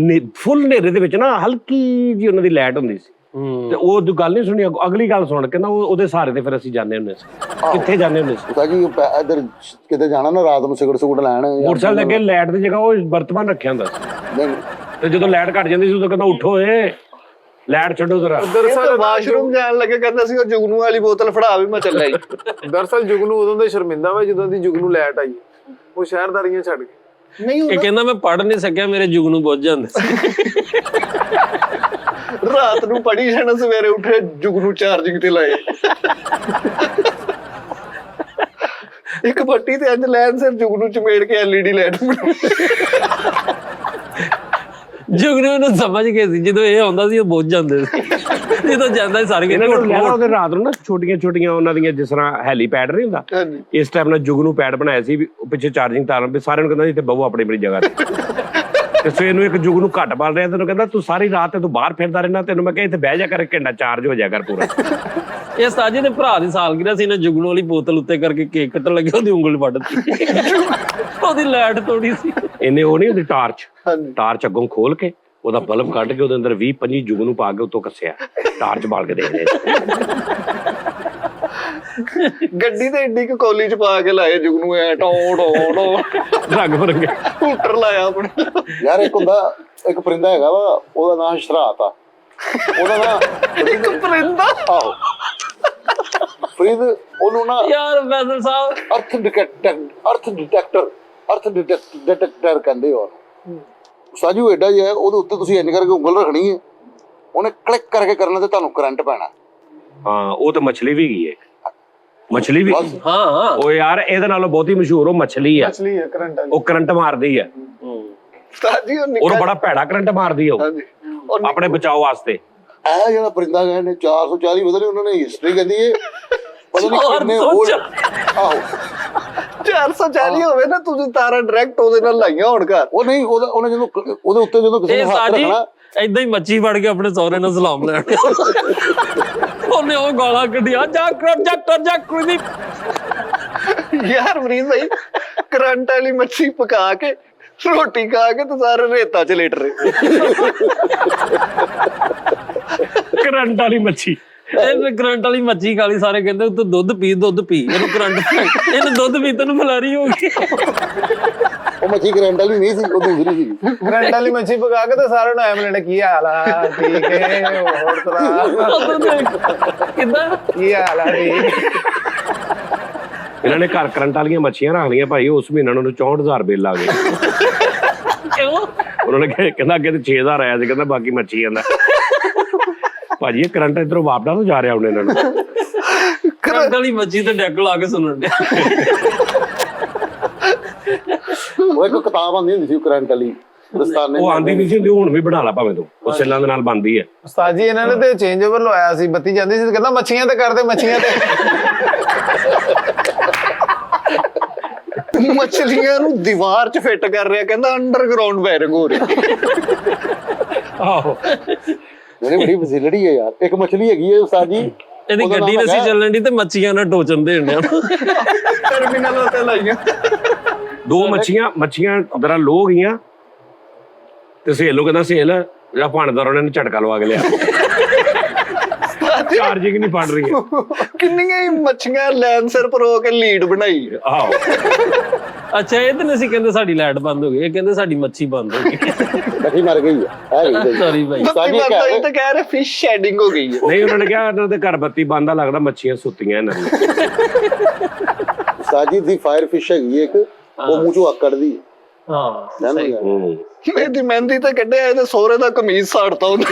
ਫੁੱਲ ਹਨੇਰੇ ਦੇ ਵਿੱਚ ਨਾ ਹਲਕੀ ਜੀ ਉਹਨਾਂ ਦੀ ਲਾਈਟ ਹੁੰਦੀ ਸੀ। ਤੇ ਉਹ ਗੱਲ ਨਹੀਂ ਸੁਣੀ, ਅਗਲੀ ਗੱਲ ਸੁਣ ਕੇ ਨਾ ਉਹਦੇ ਸਹਾਰੇ ਤੇ ਫਿਰ ਅਸੀਂ ਜਾਂਦੇ ਹੁੰਦੇ ਸੀ। ਕਿੱਥੇ ਜਾਂਦੇ ਹੁੰਦੇ ਸੀ? ਪਤਾ ਜੀ ਇੱਧਰ ਕਿਤੇ ਜਾਣਾ ਨਾ ਰਾਤ ਨੂੰ, ਸਿਗਰਟ ਸੁਗਰਟ ਲੈਣ। ਮੋਟਰਸਾਈਕਲ ਅੱਗੇ ਲਾਈਟ ਦੀ ਜਗ੍ਹਾ ਉਹ ਬਰਤਮਾਨ ਰੱਖਿਆ ਹੁੰਦਾ ਸੀ, ਨਹੀਂ ਤੇ ਜਦੋਂ ਲਾਈਟ ਘਟ ਜਾਂਦੀ ਸੀ ਉਦੋਂ ਕਹਿੰਦਾ ਉੱਠੋ ਏ ਲਾਈਟ ਛੱਡੋ ਜ਼ਰਾ। ਦਰਅਸਲ ਵਾਸ਼ਰੂਮ ਜਾਣ ਲੱਗੇ ਕਹਿੰਦਾ ਸੀ ਉਹ ਜੁਗਨੂ ਵਾਲੀ ਬੋਤਲ ਫੜਾ ਵੀ ਮੈਂ ਚੱਲਿਆ ਜੀ। ਦਰਅਸਲ ਜੁਗਨੂ ਉਦੋਂ ਦੇ ਸ਼ਰਮਿੰਦਾ ਵਾ ਜਦੋਂ ਦੀ ਜੁਗਨੂ ਲੈਟ ਆਈ, ਉਹ ਸ਼ਹਿਰਦਾਰੀਆਂ ਛੱਡ ਕੇ। ਨਹੀਂ ਇਹ ਕਹਿੰਦਾ ਮੈਂ ਪੜ ਨਹੀਂ ਸਕਿਆ, ਮੇਰੇ ਜੁਗਨੂ ਬੁੱਝ ਜਾਂਦੇ ਸੀ। ਰਾਤ ਨੂੰ ਪੜੀ ਜਾਣਾ, ਸਵੇਰੇ ਉੱਠੇ ਜੁਗਨੂ ਚਾਰਜਿੰਗ ਤੇ ਲਾਏ। ਇੱਕ ਬੱਟੀ ਤੇ ਅੱਜ ਲੈਣ ਸਿਰ ਜੁਗਨੂ ਚਮੇੜ ਕੇ LED ਲਾਈਟ। ਜੁਗਨੂ ਨੂੰ ਸਮਝ ਗਏ ਸੀ, ਜਦੋਂ ਇਹ ਆਉਂਦਾ ਸੀ ਉਹ ਬੁੱਝ ਜਾਂਦੇ ਸੀ। ਜਦੋਂ ਜਾਂਦਾ ਸੀ ਸਾਰੇ ਇਹਨਾਂ ਕਹਿੰਦੇ ਨੂੰ ਉਹਦੇ ਰਾਤ ਨੂੰ ਨਾ ਛੋਟੀਆਂ ਛੋਟੀਆਂ ਉਹਨਾਂ ਦੀਆਂ, ਜਿਸ ਤਰ੍ਹਾਂ ਹੈਲੀਪੈਡ ਨਹੀਂ ਹੁੰਦਾ, ਹਾਂਜੀ ਇਸ ਟਾਈਪ ਨਾਲ ਜੁਗ ਨੂੰ ਪੈਡ ਬਣਾਇਆ ਸੀ ਵੀ ਉਹ ਪਿੱਛੇ ਚਾਰਜਿੰਗ ਤਾਰਾਂ, ਵੀ ਸਾਰਿਆਂ ਨੂੰ ਕਹਿੰਦਾ ਇੱਥੇ ਬਹੂ ਆਪਣੀ ਆਪਣੀ ਜਗ੍ਹਾ ਤੇ। ਤੇ ਸਵੇਰ ਨੂੰ ਇੱਕ ਜੁਗ ਨੂੰ ਘੱਟ ਬਲ ਰਿਹਾ, ਤੈਨੂੰ ਕਹਿੰਦਾ ਤੂੰ ਸਾਰੀ ਰਾਤ ਤੇ ਤੂੰ ਬਾਹਰ ਫਿਰਦਾ ਰਹਿਣਾ, ਤੈਨੂੰ ਮੈਂ ਕਿਹਾ ਇੱਥੇ ਬਹਿ ਜਾ ਕਰ, ਘੰਟਾ ਚਾਰਜ ਹੋ ਜਾ ਕਰ ਪੂਰਾ। ਇਹ ਸਾਜੇ ਦੇ ਭਰਾ ਦੀ ਸਾਲਗਿਰਾ ਸੀ ਨਾ, ਜੁਗਨੂ ਵਾਲੀ ਬੋਤਲ ਉੱਤੇ ਕਰਕੇ ਕੇਕ ਕੱਟਣ ਲੱਗੇ, ਉਹਦੀ ਉਂਗਲ ਵੱਢ ਦਿੱਤੀ। ਉਹਦੀ ਲਾਈਟ ਤੋੜੀ ਸੀ। ਇਹਨੇ ਉਹ ਨਹੀਂ ਹੁੰਦੀ ਟਾਰਚ, ਹਾਂਜੀ ਟਾਰਚ ਅੱਗੋਂ ਖੋਲ ਕੇ ਉਹਦਾ ਬਲਬ ਕੱਢ ਕੇ ਉਹਦੇ ਅੰਦਰ 20-25 ਜੁਗ ਨੂੰ ਪਾ ਕੇ ਉੱਤੋਂ ਕੱਸਿਆ, ਟਾਰਚ ਬਾਲ ਕੇ ਦੇ ਦੇ। ਗੱਡੀ ਤੇ ਏਡੀ ਕੁ ਕੋਲੀ ਚ ਪਾ ਕੇ ਲਾਏ ਜੁਗਨੂ, ਐ ਟੋ ਟੋ ਟੋ ਰੰਗ ਬਰੰਗੇ ਹੂਟਰ ਲਾਇਆ ਆਪਣੇ। ਯਾਰ ਇੱਕ ਹੁੰਦਾ, ਇੱਕ ਪਰਿੰਦਾ ਹੈਗਾ ਵਾ, ਉਹਦਾ ਨਾਮ ਸ਼ਰਾਤ ਆ। ਉਹਦਾ ਨਾਂ ਇੱਕ ਪਰਿੰਦਾ। ਆਹੋ ਫਰੀਦ, ਉਹਨੂੰ ਨਾ ਯਾਰ ਫੈਸਲ ਸਾਹਿਬ, ਅਰਥ ਡਿਟੈਕਟਰ ਕਹਿੰਦੇ ਹੋ। ਸਾਜੂ ਐਡਾ ਜਿਹਾ, ਉਹਦੇ ਉੱਤੇ ਤੁਸੀਂ ਇੰਜ ਕਰਕੇ ਉਂਗਲ ਰੱਖਣੀ ਹੈ, ਉਹਨੇ ਕਲਿੱਕ ਕਰਕੇ ਕਰਨਾ ਤੇ ਤੁਹਾਨੂੰ ਕਰੰਟ ਪੈਣਾ। ਹਾਂ ਉਹ ਤਾਂ ਮਛਲੀ ਵੀ ਗਈ ਹੈ, ਮਛਲੀ ਵੀ। ਹਾਂ ਉਹ ਯਾਰ ਇਹਦੇ ਨਾਲੋਂ ਬਹੁਤੀ ਮਸ਼ਹੂਰ ਉਹ ਮਛਲੀ ਆ, ਅਸਲੀ ਹੈ ਕਰੰਟ ਵਾਲੀ। ਉਹ ਕਰੰਟ ਮਾਰਦੀ ਹੈ, ਸਾਜੀ ਉਹ ਉਹ ਬੜਾ ਭੈੜਾ ਕਰੰਟ ਮਾਰਦੀ ਆ ਉਹ, ਹਾਂਜੀ ਆਪਣੇ ਬਚਾਓ ਵਾਸਤੇ। ਇਹ ਜਿਹੜਾ ਪਰਿੰਦਾ ਗਏ ਨੇ 440 ਪਤਾ ਨਹੀਂ ਉਹਨਾਂ ਨੇ ਹਿਸਟਰੀ ਕਹਿੰਦੀ ਹੈ, ਪਤਾ ਨਹੀਂ ਕਿੰਨੇ old। ਆਹੋ 440 ਹੋਵੇ ਨਾ, ਤੁਸੀਂ ਤਾਰਾਂ ਡਾਇਰੈਕਟ ਉਹਦੇ ਨਾਲ ਲਾਈਆਂ ਹੋਣ ਘਰ। ਉਹ ਨਹੀਂ, ਉਹਨੇ ਜਦੋਂ ਉਹਦੇ ਉੱਤੇ ਜਦੋਂ ਕਿਸੇ ਨੇ ਇਹ ਹੱਥ ਸਾਜੀ ਰੱਖਣਾ, ਏਦਾਂ ਹੀ ਮੱਛੀ ਫੜ ਕੇ ਆਪਣੇ ਸਹੁਰੇ ਨਾਲ ਸਲਾਮ ਲੈਣ। ਉਹਨੇ ਉਹ ਗਾਲਾਂ ਕੱਢੀਆਂ, ਜਾ ਦੀ। ਯਾਰ ਮਰੀਜ਼ ਭਾਈ, ਕਰੰਟ ਵਾਲੀ ਮੱਛੀ ਪਕਾ ਕੇ ਰੋਟੀ ਖਾ ਕੇ ਤੇ ਸਾਰੇ ਰੇਤਾ ਚ ਲੇਟ ਰਹੇ। ਕਰੰਟ ਵਾਲੀ ਮੱਛੀ। ਇਹ ਕਰੰਟ ਵਾਲੀ ਮੱਛੀ ਖਾਲੀ, ਸਾਰੇ ਕਹਿੰਦੇ ਤੂੰ ਦੁੱਧ ਪੀ, ਇਹਨੂੰ ਕਰੰਟ, ਇਹਨੂੰ ਦੁੱਧ ਪੀ, ਤੈਨੂੰ ਮਲਾਰੀ ਹੋ ਗਈ। ਉਹ ਮੱਛੀ ਕਰੰਟ ਵਾਲੀ ਨਹੀਂ ਸੀ, ਉਹ ਦੂਸਰੀ ਸੀ। ਕਰੰਟ ਵਾਲੀ ਮੱਛੀ ਪਕਾ ਕੇ ਤੇ ਸਾਰਿਆਂ ਨੂੰ ਐਮ ਲੈਣਾ, ਕੀ ਹਾਲ ਆ, ਠੀਕ ਹੈ, ਹੋਰ ਤਰ੍ਹਾਂ ਕਿੱਦਾਂ? ਕੀ ਹਾਲ ਆ, ਠੀਕ। ਇਹਨਾਂ ਨੇ ਘਰ ਕਰੰਟ ਵਾਲੀਆਂ ਮੱਛੀਆਂ ਰੱਖ ਲਈਆਂ ਭਾਈ, ਉਸ ਮਹੀਨੇ ਉਹਨਾਂ ਨੂੰ 64,000 ਬਿੱਲ ਆ ਗਏ। ਕਿਉਂ? ਉਹਨਾਂ ਨੇ ਕਹਿੰਦਾ ਅੱਗੇ ਤੇ 6,000 ਆਇਆ ਸੀ, ਕਹਿੰਦਾ ਬਾਕੀ ਮੱਛੀਆਂ ਦਾ। ਭਾਜੀ ਇਹ ਕਰੰਟ ਇਧਰੋਂ ਵਾਪਦਾ ਤੋਂ ਜਾ ਰਿਹਾ ਹੁਣ ਇਹਨਾਂ ਨੂੰ। ਕਰੰਟ ਵਾਲੀ ਮੱਛੀ ਤੇ ਡੈਕ ਲਾ ਕੇ ਸੁਣਨ ਡਿਆ। ਉਹ ਇੱਕ ਕਿਤਾਬ ਆਉਂਦੀ ਹੁੰਦੀ ਸੀ ਕਰੰਟ ਵਾਲੀ, ਦਸਤਾਨੇ। ਉਹ ਆਂਦੀ ਨਹੀਂ ਸੀ ਹੁੰਦੀ, ਹੁਣ ਵੀ ਬਣਾ ਲਾ ਭਾਵੇਂ ਤੂੰ, ਉਹ ਸੈੱਲਾਂ ਦੇ ਨਾਲ ਬਣਦੀ ਹੈ। ਉਸਤਾਦ ਜੀ ਇਹਨਾਂ ਨੇ ਤੇ ਚੇਂਜ ਓਵਰ ਲਵਾਇਆ ਸੀ, ਬੱਤੀ ਜਾਂਦੀ ਸੀ, ਕਹਿੰਦਾ ਮੱਛੀਆਂ ਤੇ ਕਰਦੇ, ਮੱਛੀਆਂ ਤੇ। ਮੱਛਲੀਆਂ ਨੂੰ ਦੀਵਾਰ ਚ ਫਿੱਟ ਕਰ ਰਿਹਾ, ਕਹਿੰਦਾ ਅੰਡਰਗਰਾਉਂਡ ਵਾਇਰਿੰਗ ਹੋ ਰਹੀ। ਆਹੋ ਮੇਰੀ ਬੜੀ ਫੈਸਿਲਿਟੀ ਹੈ ਯਾਰ। ਇੱਕ ਮਛਲੀ ਹੈਗੀ ਹੈ ਉਸਤਾਦ ਜੀ, ਇਹਦੀ ਗੱਡੀ ਨਹੀਂ ਸੀ ਚੱਲਣ ਦੀ ਤੇ ਮੱਛੀਆਂ ਨਾਲ ਟੋਚਨ ਦੇਣ ਡਿਆ। ਟਰਮੀਨਲ ਉੱਤੇ ਲਾਈਆਂ। 2 ਮੱਛੀਆਂ ਦਰਾ ਲੋ ਗਈਆਂ, ਤੇ ਸਹੇਲ ਨੂੰ ਕਹਿੰਦਾ ਸਹੇਲ ਜਿਹੜਾ ਭਾਂਡਦਾਰ ਉਹਨੇ ਝਟਕਾ ਲਵਾ ਕੇ ਲਿਆ, ਚਾਰਜਿੰਗ ਨਹੀਂ ਫੜ ਰਹੀ ਹੈ। ਕਿੰਨੀਆਂ ਹੀ ਮੱਛੀਆਂ ਲੈਂਸਰ ਪਰੋ ਕੇ ਲੀਡ ਬਣਾਈ। ਆਹੋ ਅੱਛਾ ਇਹ ਤਾਂ ਨਹੀਂ ਸੀ ਕਹਿੰਦੇ ਸਾਡੀ ਲਾਈਟ ਬੰਦ ਹੋ ਗਈ, ਇਹ ਕਹਿੰਦੇ ਸਾਡੀ ਮੱਛੀ ਬੰਦ ਹੋ ਗਈ। ਮੱਛੀ ਮਰ ਗਈ ਹੈ ਸੌਰੀ ਭਾਈ। ਸਾਡੀ ਇਹ ਤਾਂ ਕਹਿ ਰਹੇ ਫਿਸ਼ ਸ਼ੈਡਿੰਗ ਹੋ ਗਈ ਹੈ। ਨਹੀਂ ਉਹਨਾਂ ਨੇ ਕਿਹਾ ਇਹਨਾਂ ਦੇ ਘਰ ਬੱਤੀ ਬੰਦ ਆ, ਲੱਗਦਾ ਮੱਛੀਆਂ ਸੁੱਤੀਆਂ ਇਹਨਾਂ ਦੀਆਂ। ਸਾਜੀ ਦੀ ਫਾਇਰ ਫਿਸ਼ ਹੈਗੀ ਇੱਕ, ਉਹ ਮੂੰਹ ਚੋਂ ਅੱਗ ਕੱਢਦੀ ਹੈ। ਹਾਂ ਸਹੀ। ਇਹਦੀ ਮਹਿੰਦੀ ਤਾਂ ਕੱਢਿਆ, ਇਹਦੇ ਸਹੁਰੇ ਦਾ ਕਮੀਜ਼ ਸਾੜਤਾ ਉਹਨੇ।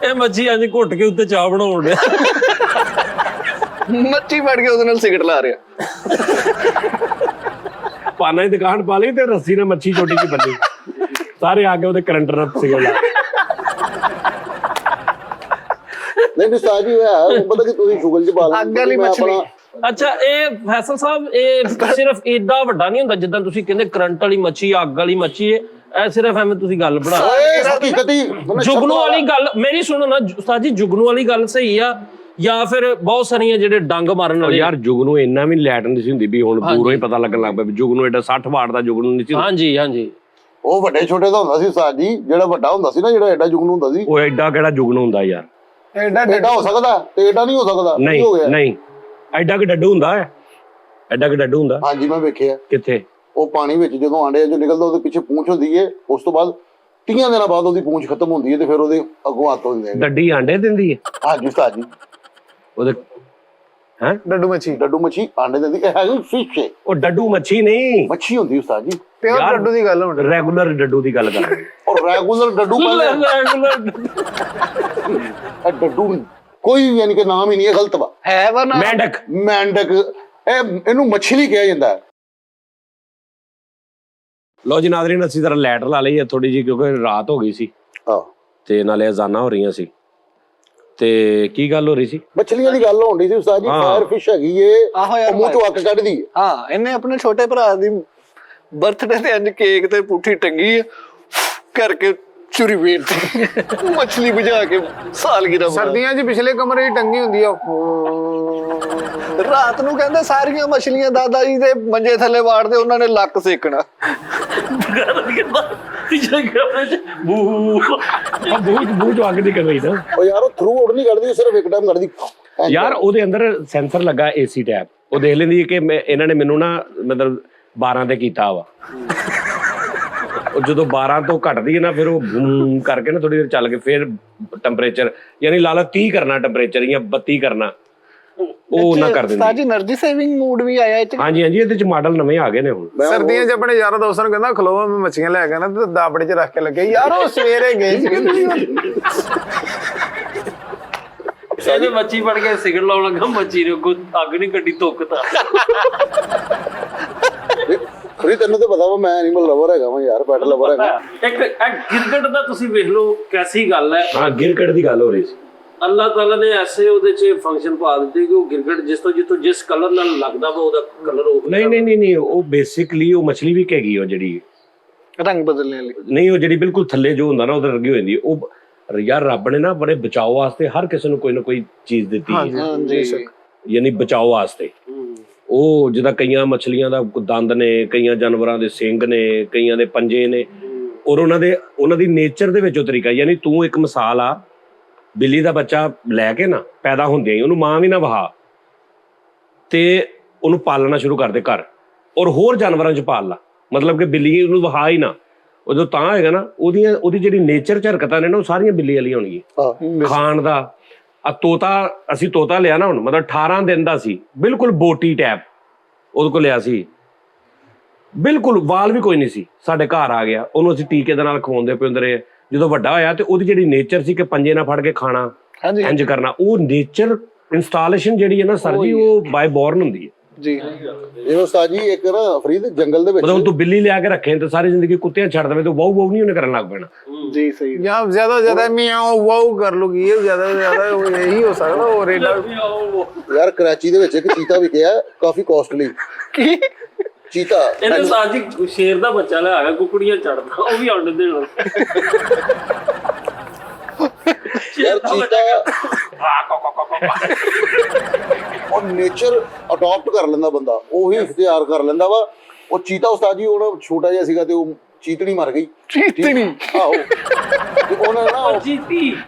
ਇਹ ਮੱਛੀ ਅੱਜ ਘੁੱਟ ਕੇ ਉੱਤੇ ਚਾਹ ਬਣਾਉਣ ਡਿਆ। ਮੱਛੀ ਫੜ ਕੇ ਉਹਦੇ ਨਾਲ ਸਿਗਰਟ ਲਾ ਰਿਹਾ। ਪਾਨਾ ਦੀ ਦੁਕਾਨ ਪਾ ਲਈ ਤੇ ਰੱਸੀ ਨਾਲ ਮੱਛੀ ਛੋਟੀ ਜਿਹੀ ਬੰਨੀ, ਸਾਰੇ ਆ ਕੇ ਉਹਦੇ ਕਰੰਟ ਨਾਲ ਸਿਗਲ ਲਾ। ਨਹੀਂ ਸਾਜੀ ਹੋਇਆ ਪਤਾ ਕਿ ਤੁਸੀਂ ਸ਼ੁਗਲ ਚ ਪਾ ਲਓ ਅੱਗ ਵਾਲੀ ਮੱਛਲੀ। ਅੱਛਾ ਇਹ ਫੈਸਲ ਸਾਹਿਬ ਇਹ ਸਿਰਫ ਏਡਾ ਵੱਡਾ ਨਹੀਂ ਹੁੰਦਾ ਜਿੱਦਾਂ ਤੁਸੀਂ ਕਹਿੰਦੇ ਕਰੰਟ ਵਾਲੀ ਮੱਛੀ, ਅੱਗ ਵਾਲੀ ਮੱਛੀ, ਇਹ ਸਿਰਫ ਐਵੇਂ ਤੁਸੀਂ ਗੱਲ ਬਣਾ ਹਕੀਕਤੀ ਜੁਗਨੂ ਵਾਲੀ ਗੱਲ ਮੇਰੀ ਸੁਣੋ ਨਾ ਉਸਤਾਦ ਜੀ, ਜੁਗਨੂ ਵਾਲੀ ਗੱਲ ਸਹੀ ਆ ਜਾਂ ਫਿਰ ਬਹੁਤ ਸਾਰੀਆਂ ਜਿਹੜੇ ਡੰਗ ਮਾਰਨ ਵਾਲੇ। ਯਾਰ ਜੁਗਨੂ ਇੰਨਾ ਵੀ ਲਾਈਟ ਨਹੀਂ ਸੀ ਹੁੰਦੀ ਵੀ ਹੁਣ ਦੂਰੋਂ ਹੀ ਪਤਾ ਲੱਗਣ ਲੱਗ ਪਿਆ ਵੀ ਜੁਗਨੂ ਐਡਾ 60 ਵਾਟ ਦਾ ਜੁਗਨੂ ਨਹੀਂ ਸੀ। ਹਾਂਜੀ ਹਾਂਜੀ ਉਹ ਵੱਡੇ ਛੋਟੇ ਦਾ ਹੁੰਦਾ ਸੀ ਸਾਜੀ, ਜਿਹੜਾ ਵੱਡਾ ਹੁੰਦਾ ਸੀ ਨਾ, ਜਿਹੜਾ ਐਡਾ ਜੁਗਨੂ ਹੁੰਦਾ ਸੀ, ਉਹ ਐਡਾ ਕਿਹੜਾ ਜੁਗਨੂ ਹੁੰਦਾ ਯਾਰ? ਐਡਾ ਹੋ ਸਕਦਾ ਤੇ ਐਡਾ ਨਹੀਂ ਹੋ ਸਕਦਾ। ਨਹੀਂ ਨਹੀਂ ਐਡਾ ਕਿ ਡੱਡੂ ਹੁੰਦਾ ਹੈ, ਐਡਾ ਕਿ ਡੱਡੂ ਹੁੰਦਾ। ਹਾਂਜੀ ਮੈਂ ਵੇਖਿਆ। ਕਿੱਥੇ? ਉਹ ਪਾਣੀ ਵਿੱਚ ਜਦੋਂ ਆਂਡੇ ਚੋਂ ਨਿਕਲਦਾ ਉਹਦੇ ਪਿੱਛੇ ਪੂੰਛ ਹੁੰਦੀ ਹੈ, ਉਸ ਤੋਂ ਬਾਅਦ 30 ਦਿਨਾਂ ਬਾਅਦ ਉਹਦੀ ਪੂੰਛ ਖਤਮ ਹੁੰਦੀ ਹੈ ਤੇ ਫਿਰ ਉਹਦੇ ਅੱਗੋਂ ਹੱਥ ਹੁੰਦੇ ਨੇ। ਡੱਡੀ ਆਂਡੇ ਦਿੰਦੀ ਹੈ? ਹਾਂਜੀ ਸਾਜੀ ਉਹਦੇ ਹੈ ਡੱਡੂ ਮੱਛੀ ਡੱਡੂ ਮੱਛੀ ਆਂਡੇ ਦਿੰਦੀ, ਇਹ ਹੈਗੀ ਫਿਸ਼ ਹੈ, ਉਹ ਡੱਡੂ ਮੱਛੀ ਨਹੀਂ, ਮੱਛੀ ਹੁੰਦੀ ਉਸਤਾਦ ਜੀ। ਪਿਓਰ ਡੱਡੂ ਦੀ ਗੱਲ ਹੁੰਦੀ। ਰੈਗੂਲਰ ਡੱਡੂ ਦੀ ਗੱਲ ਕਰ ਰਹੇ। ਔਰ ਰੈਗੂਲਰ ਡੱਡੂ ਇਹ ਡੱਡੂ ਕੋਈ ਯਾਨੀ ਕਿ ਨਾਮ ਹੀ ਨਹੀਂ ਹੈ, ਗਲਤ ਵਾ। ਹੈ ਵਾ ਨਾ ਮੈਂਡਕ। ਮੈਂਡਕ, ਇਹਨੂੰ ਮੱਛਲੀ ਕਿਹਾ ਜਾਂਦਾ ਹੈ। ਲੋ ਜੀ ਨਾਜ਼ਰੀਨ, ਅਸੀਂ ਜ਼ਰਾ ਲਾਈਟ ਲਾ ਲਈ ਹੈ ਥੋੜੀ ਜੀ ਕਿਉਂਕਿ ਰਾਤ ਹੋ ਗਈ ਸੀ ਹਾਂ ਤੇ ਨਾਲੇ ਅਜ਼ਾਨਾਂ ਹੋ ਰਹੀਆਂ ਸੀ। ਤੇ ਕੀ ਗੱਲ ਹੋ ਰਹੀ ਸੀ? ਮੱਛਲੀਆਂ ਦੀ ਗੱਲ ਹੋਣੀ ਸੀ ਉਸਤਾਦ ਜੀ। ਫਾਇਰ ਫਿਸ਼ ਹੈਗੀ ਏ, ਆਹੋ ਯਾਰ, ਉਹ ਮੂੰਹ ਚੋਂ ਅੱਗ ਕੱਢਦੀ ਹੈ। ਹਾਂ ਇਹਨੇ ਆਪਣੇ ਛੋਟੇ ਭਰਾ ਦੀ ਬਰਥਡੇ ਤੇ ਅੱਜ ਕੇਕ ਤੇ ਪੁੱਠੀ ਟੰਗੀ ਹੈ ਕਰਕੇ ਚੁਰੀ ਵੇਟ ਮੱਛਲੀ ਬੁਝਾ ਕੇ ਸਾਲਗਿਰਾ ਮਨਾ। ਸਰਦੀਆਂ 'ਚ ਪਿਛਲੇ ਕਮਰੇ 'ਚ ਟੰਗੀ ਹੁੰਦੀ ਆ। ਰਾਤ ਨੂੰ ਕਹਿੰਦੇ ਸਾਰੀਆਂ ਮੱਛਲੀਆਂ ਦਾਦਾ ਜੀ ਦੇ ਮੰਜੇ ਥੱਲੇ ਵਾੜਦੇ, ਉਹਨਾਂ ਨੇ ਲੱਕ ਸੇਕਣਾ। ਬੂਝ ਅੱਗ ਦੀ ਕਰ ਰਹੀ ਨਾ ਉਹ ਯਾਰ ਉਹ ਥਰੂ ਆਊਟ ਨਹੀਂ ਕੱਢਦੀ, ਸਿਰਫ ਇੱਕ ਟਾਈਮ ਕੱਢਦੀ। ਯਾਰ ਉਹਦੇ ਅੰਦਰ ਸੈਂਸਰ ਲੱਗਾ ਏਸੀ ਟੈਪ, ਉਹ ਦੇਖ ਲੈਂਦੀ ਕਿ ਇਹਨਾਂ ਨੇ ਮੈਨੂੰ ਨਾ ਮਤਲਬ 12 ਤੇ ਕੀਤਾ ਵਾ। ਉਹ ਜਦੋਂ 12 ਤੋਂ ਘਟਦੀ ਹੈ ਨਾ ਫਿਰ ਉਹ ਬੂਮ ਕਰਕੇ ਨਾ ਥੋੜੀ ਦੇਰ ਚੱਲ ਕੇ ਫਿਰ ਟੈਂਪਰੇਚਰ ਯਾਨੀ ਲਾ ਲਾ 30 ਕਰਨਾ ਟੈਂਪਰੇਚਰ ਜਾਂ 32 ਕਰਨਾ, ਉਹ ਨਾ ਕਰ ਦਿੰਦੀ। ਸਾਜੀ એનર્ਜੀ ਸੇਵਿੰਗ ਮੂਡ ਵੀ ਆਇਆ ਇੱਥੇ। ਹਾਂਜੀ ਹਾਂਜੀ, ਇਹਦੇ ਚ ਮਾਡਲ ਨਵੇਂ ਆ ਗਏ ਨੇ ਹੁਣ। ਸਰਦੀਆਂ 'ਚ ਆਪਣੇ ਯਾਰਾਂ ਦੋਸਤਾਂ ਨੂੰ ਕਹਿੰਦਾ ਖਲੋ ਮੈਂ ਮੱਛੀਆਂ ਲੈ ਕੇ ਆਣਾ ਤੇ ਦਾਬੜੇ 'ਚ ਰੱਖ ਕੇ ਲੱਗੇ ਯਾਰ ਉਹ ਸਵੇਰੇ ਗਏ ਸੀ। ਇਹਨੇ ਮੱਛੀ ਫੜ ਕੇ ਸਿਗਰਟ ਲਾਉਣ ਲੱਗਾ, ਮੱਛੀ ਨੇ ਅੱਗ ਨਹੀਂ ਕੱਢੀ, ਧੁੱਕਤਾ। ਖਰੀ ਤੈਨੂੰ ਤਾਂ ਪਤਾ ਵਾ ਮੈਂ ਐਨੀਮਲ ਲਵਰ ਹੈਗਾ ਵਾ ਯਾਰ, ਪੈਟ ਲਵਰ ਹੈਗਾ। ਇੱਕ ਗਿਰਗਟ ਦਾ ਤੁਸੀਂ ਵੇਖ ਲਓ ਕੈਸੀ ਗੱਲ ਹੈ। ਹਾਂ ਗਿਰਗਟ ਦੀ ਗੱਲ ਹੋ ਰਹੀ ਸੀ। ਅੱਲਾਹ ਤਾਲਾ ਨੇ ਐਸੇ ਉਹਦੇ 'ਚ ਫੰਕਸ਼ਨ ਪਾ ਦਿੱਤੇ ਕਿ ਉਹ ਗਿਰਗਟ ਜਿਸ ਕਲਰ ਨਾਲ ਲੱਗਦਾ ਵਾ ਉਹਦਾ ਕਲਰ ਉਹ ਨਹੀਂ ਉਹ ਬੇਸਿਕਲੀ ਉਹ ਮਛਲੀ ਵੀ ਹੈਗੀ ਉਹ ਜਿਹੜੀ ਰੰਗ ਬਦਲਣੇ ਵਾਲੀ। ਨਹੀਂ ਉਹ ਜਿਹੜੀ ਬਿਲਕੁਲ ਥੱਲੇ ਜੋ ਹੁੰਦਾ ਨਾ ਉਹਦੇ ਵਰਗੀ ਹੋ ਜਾਂਦੀ ਉਹ। ਯਾਰ ਰੱਬ ਨੇ ਨਾ ਬੜੇ ਬਚਾਓ ਵਾਸਤੇ ਹਰ ਕਿਸੇ ਨੂੰ ਕੋਈ ਨਾ ਕੋਈ ਚੀਜ਼ ਦਿੱਤੀ ਹੈ, ਹਾਂਜੀ ਯਾਨੀ ਬਚਾਓ ਵਾਸਤੇ। ਉਹ ਜਿੱਦਾਂ ਕਈਆਂ ਮਛਲੀਆਂ ਦਾ ਦੰਦ ਨੇ, ਕਈਆਂ ਜਾਨਵਰਾਂ ਦੇ ਸਿੰਗ ਨੇ, ਕਈਆਂ ਦੇ ਪੰਜੇ ਨੇ, ਔਰ ਉਹਨਾਂ ਦੀ ਨੇਚਰ ਦੇ ਵਿੱਚ ਉਹ ਤਰੀਕਾ। ਯਾਨੀ ਤੂੰ ਇੱਕ ਮਿਸਾਲ ਆ, ਬਿੱਲੀ ਦਾ ਬੱਚਾ ਲੈ ਕੇ ਨਾ ਪੈਦਾ ਹੁੰਦਿਆਂ ਹੀ ਉਹਨੂੰ ਮਾਂ ਵੀ ਨਾ ਵਹਾ ਤੇ ਉਹਨੂੰ ਪਾਲਣਾ ਸ਼ੁਰੂ ਕਰ ਦੇ ਘਰ, ਔਰ ਹੋਰ ਜਾਨਵਰਾਂ 'ਚ ਪਾਲ ਲਾ। ਮਤਲਬ ਕਿ ਬਿੱਲੀ ਉਹਨੂੰ ਵਹਾ ਹੀ ਨਾ, ਉਹ ਜਦੋਂ ਤਾਂ ਹੋਏਗਾ ਨਾ ਉਹਦੀ ਜਿਹੜੀ ਨੇਚਰ 'ਚ ਹਰਕਤਾਂ ਨੇ ਨਾ ਉਹ ਸਾਰੀਆਂ ਬਿੱਲੀ ਵਾਲੀਆਂ ਹੋਣਗੀਆਂ। ਖਾਣ ਦਾ ਅਸੀਂ ਤੋਤਾ ਲਿਆ ਨਾ ਹੁਣ, ਮਤਲਬ 18 ਦਿਨ ਦਾ ਸੀ, ਬਿਲਕੁਲ ਬੋਟੀ ਟੈਪ ਉਹਦੇ ਕੋਲ ਲਿਆ ਸੀ, ਬਿਲਕੁਲ ਵਾਲ ਵੀ ਕੋਈ ਨਹੀਂ ਸੀ। ਸਾਡੇ ਘਰ ਆ ਗਿਆ, ਉਹਨੂੰ ਅਸੀਂ ਟੀਕੇ ਦੇ ਨਾਲ ਖਵਾਉਂਦੇ ਪਿਉਂਦੇ ਰਹੇ। ਜਦੋਂ ਵੱਡਾ ਹੋਇਆ ਤੇ ਉਹਦੀ ਜਿਹੜੀ ਨੇਚਰ ਸੀ ਕਿ ਪੰਜੇ ਨਾਲ ਫੜ ਕੇ ਖਾਣਾ, ਇੰਜ ਕਰਨਾ, ਉਹ ਨੇਚਰ ਇੰਸਟਾਲੇਸ਼ਨ ਜਿਹੜੀ ਹੈ ਨਾ ਸਰ ਜੀ, ਉਹ ਬਾਈ ਬੋਰਨ ਹੁੰਦੀ ਹੈ ਜੀ। ਜਿਵੇਂ ਉਸਤਾਦ ਜੀ ਇੱਕ ਨਾ ਫਰੀਦ ਜੰਗਲ ਦੇ ਵਿੱਚ ਮਤਲਬ ਤੂੰ ਬਿੱਲੀ ਲਿਆ ਕੇ ਰੱਖੇ ਤੇ ਸਾਰੀ ਜ਼ਿੰਦਗੀ ਕੁੱਤਿਆਂ ਛੱਡ ਦੇਵੇਂ ਤੇ ਵਾਉ ਵਾਉ ਨਹੀਂ ਉਹਨੇ ਕਰਨ ਲੱਗ ਪੈਣਾ। ਜੀ ਸਹੀ। ਜਾਂ ਜ਼ਿਆਦਾ ਮਿਆਉ ਵਾਉ ਕਰ ਲੂਗੀ, ਇਹ ਜ਼ਿਆਦਾ ਇਹੀ ਹੋ ਸਕਦਾ। ਉਹ ਰੇਡਾ ਯਾਰ ਕਰਾਚੀ ਦੇ ਵਿੱਚ ਇੱਕ ਚੀਤਾ ਵਿਕਿਆ ਕਾਫੀ ਕਾਸਟਲੀ। ਕੀ ਚੀਤਾ? ਇਹਨੇ ਸਾਜੀ ਸ਼ੇਰ ਦਾ ਬੱਚਾ ਲੈ ਆਇਆ, ਕੁਕੜੀਆਂ ਚੜਦਾ, ਉਹ ਵੀ ਅੰਡੇ ਦੇਣ। ਯਾਰ ਚੀਤਾ ਉਹ ਨੇਚਰ ਅਡਾਪਟ ਕਰ ਲੈਂਦਾ ਬੰਦਾ, ਉਹੀ ਇਖਤਿਆਰ ਕਰ ਲੈਂਦਾ ਵਾ। ਉਹ ਚੀਤਾ ਉਸਤਾਦ ਜੀ ਉਹ ਛੋਟਾ ਜਿਹਾ ਸੀਗਾ ਤੇ ਉਹ ਚੀਤਣੀ ਮਰ ਗਈ। ਚੀਤਣੀ? ਆਹੋ, ਤੇ ਉਹਨਾਂ ਨੇ ਨਾ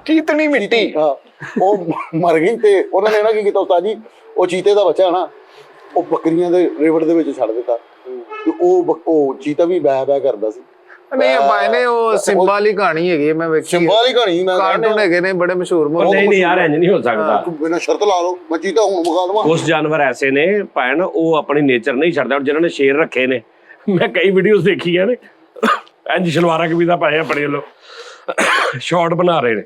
ਚੀਤਣੀ ਮਿੱਟੀ, ਹਾਂ ਉਹ ਮਰ ਗਈ ਤੇ ਉਹਨਾਂ ਨੇ ਨਾ ਕੀ ਕੀਤਾ ਉਸਤਾਦ ਜੀ, ਉਹ ਚੀਤੇ ਦਾ ਬੱਚਾ ਨਾ ਉਹ ਬੱਕਰੀਆਂ ਦੇ ਰਿਵੜ ਦੇ ਵਿੱਚ ਛੱਡ ਦਿੱਤਾ। ਤੇ ਉਹ ਚੀਤਾ ਵੀ ਬੈ ਬੈ ਕਰਦਾ ਸੀ। ਨਹੀਂ ਭਾਈ ਨੇ ਉਹ ਸਿੰਬਾ ਵਾਲੀ ਕਹਾਣੀ ਹੈਗੀ ਹੈ, ਮੈਂ ਵੇਖੀ ਸਿੰਬਾ ਦੀ ਕਹਾਣੀ ਮੈਂ ਕਾਰਟੂਨ ਹੈਗੇ ਨੇ ਬੜੇ ਮਸ਼ਹੂਰ ਨਹੀਂ ਨਹੀਂ ਯਾਰ, ਇੰਜ ਨਹੀਂ ਹੋ ਸਕਦਾ। ਬਿਨਾਂ ਸ਼ਰਤ ਲਾ ਲਓ, ਮੈਂ ਚੀਤਾ ਹੁਣ ਮੁਕਾ ਦਵਾਂ। ਕੁਝ ਜਾਨਵਰ ਐਸੇ ਨੇ ਭੈਣ, ਉਹ ਆਪਣੀ ਨੇਚਰ ਨਹੀਂ ਛੱਡਦੇ। ਹੁਣ ਜਿਨ੍ਹਾਂ ਨੇ ਸ਼ੇਰ ਰੱਖੇ ਨੇ, ਮੈਂ ਕਈ ਵੀਡੀਓਜ਼ ਦੇਖੀਆਂ ਨੇ, ਇੰਜ ਸ਼ਲਵਾਰਾਂ ਕਮੀਜ਼ਾਂ ਪਾਏ ਆਪਣੇ ਵੱਲੋਂ ਸ਼ਾਰਟ ਬਣਾ ਰਹੇ ਨੇ,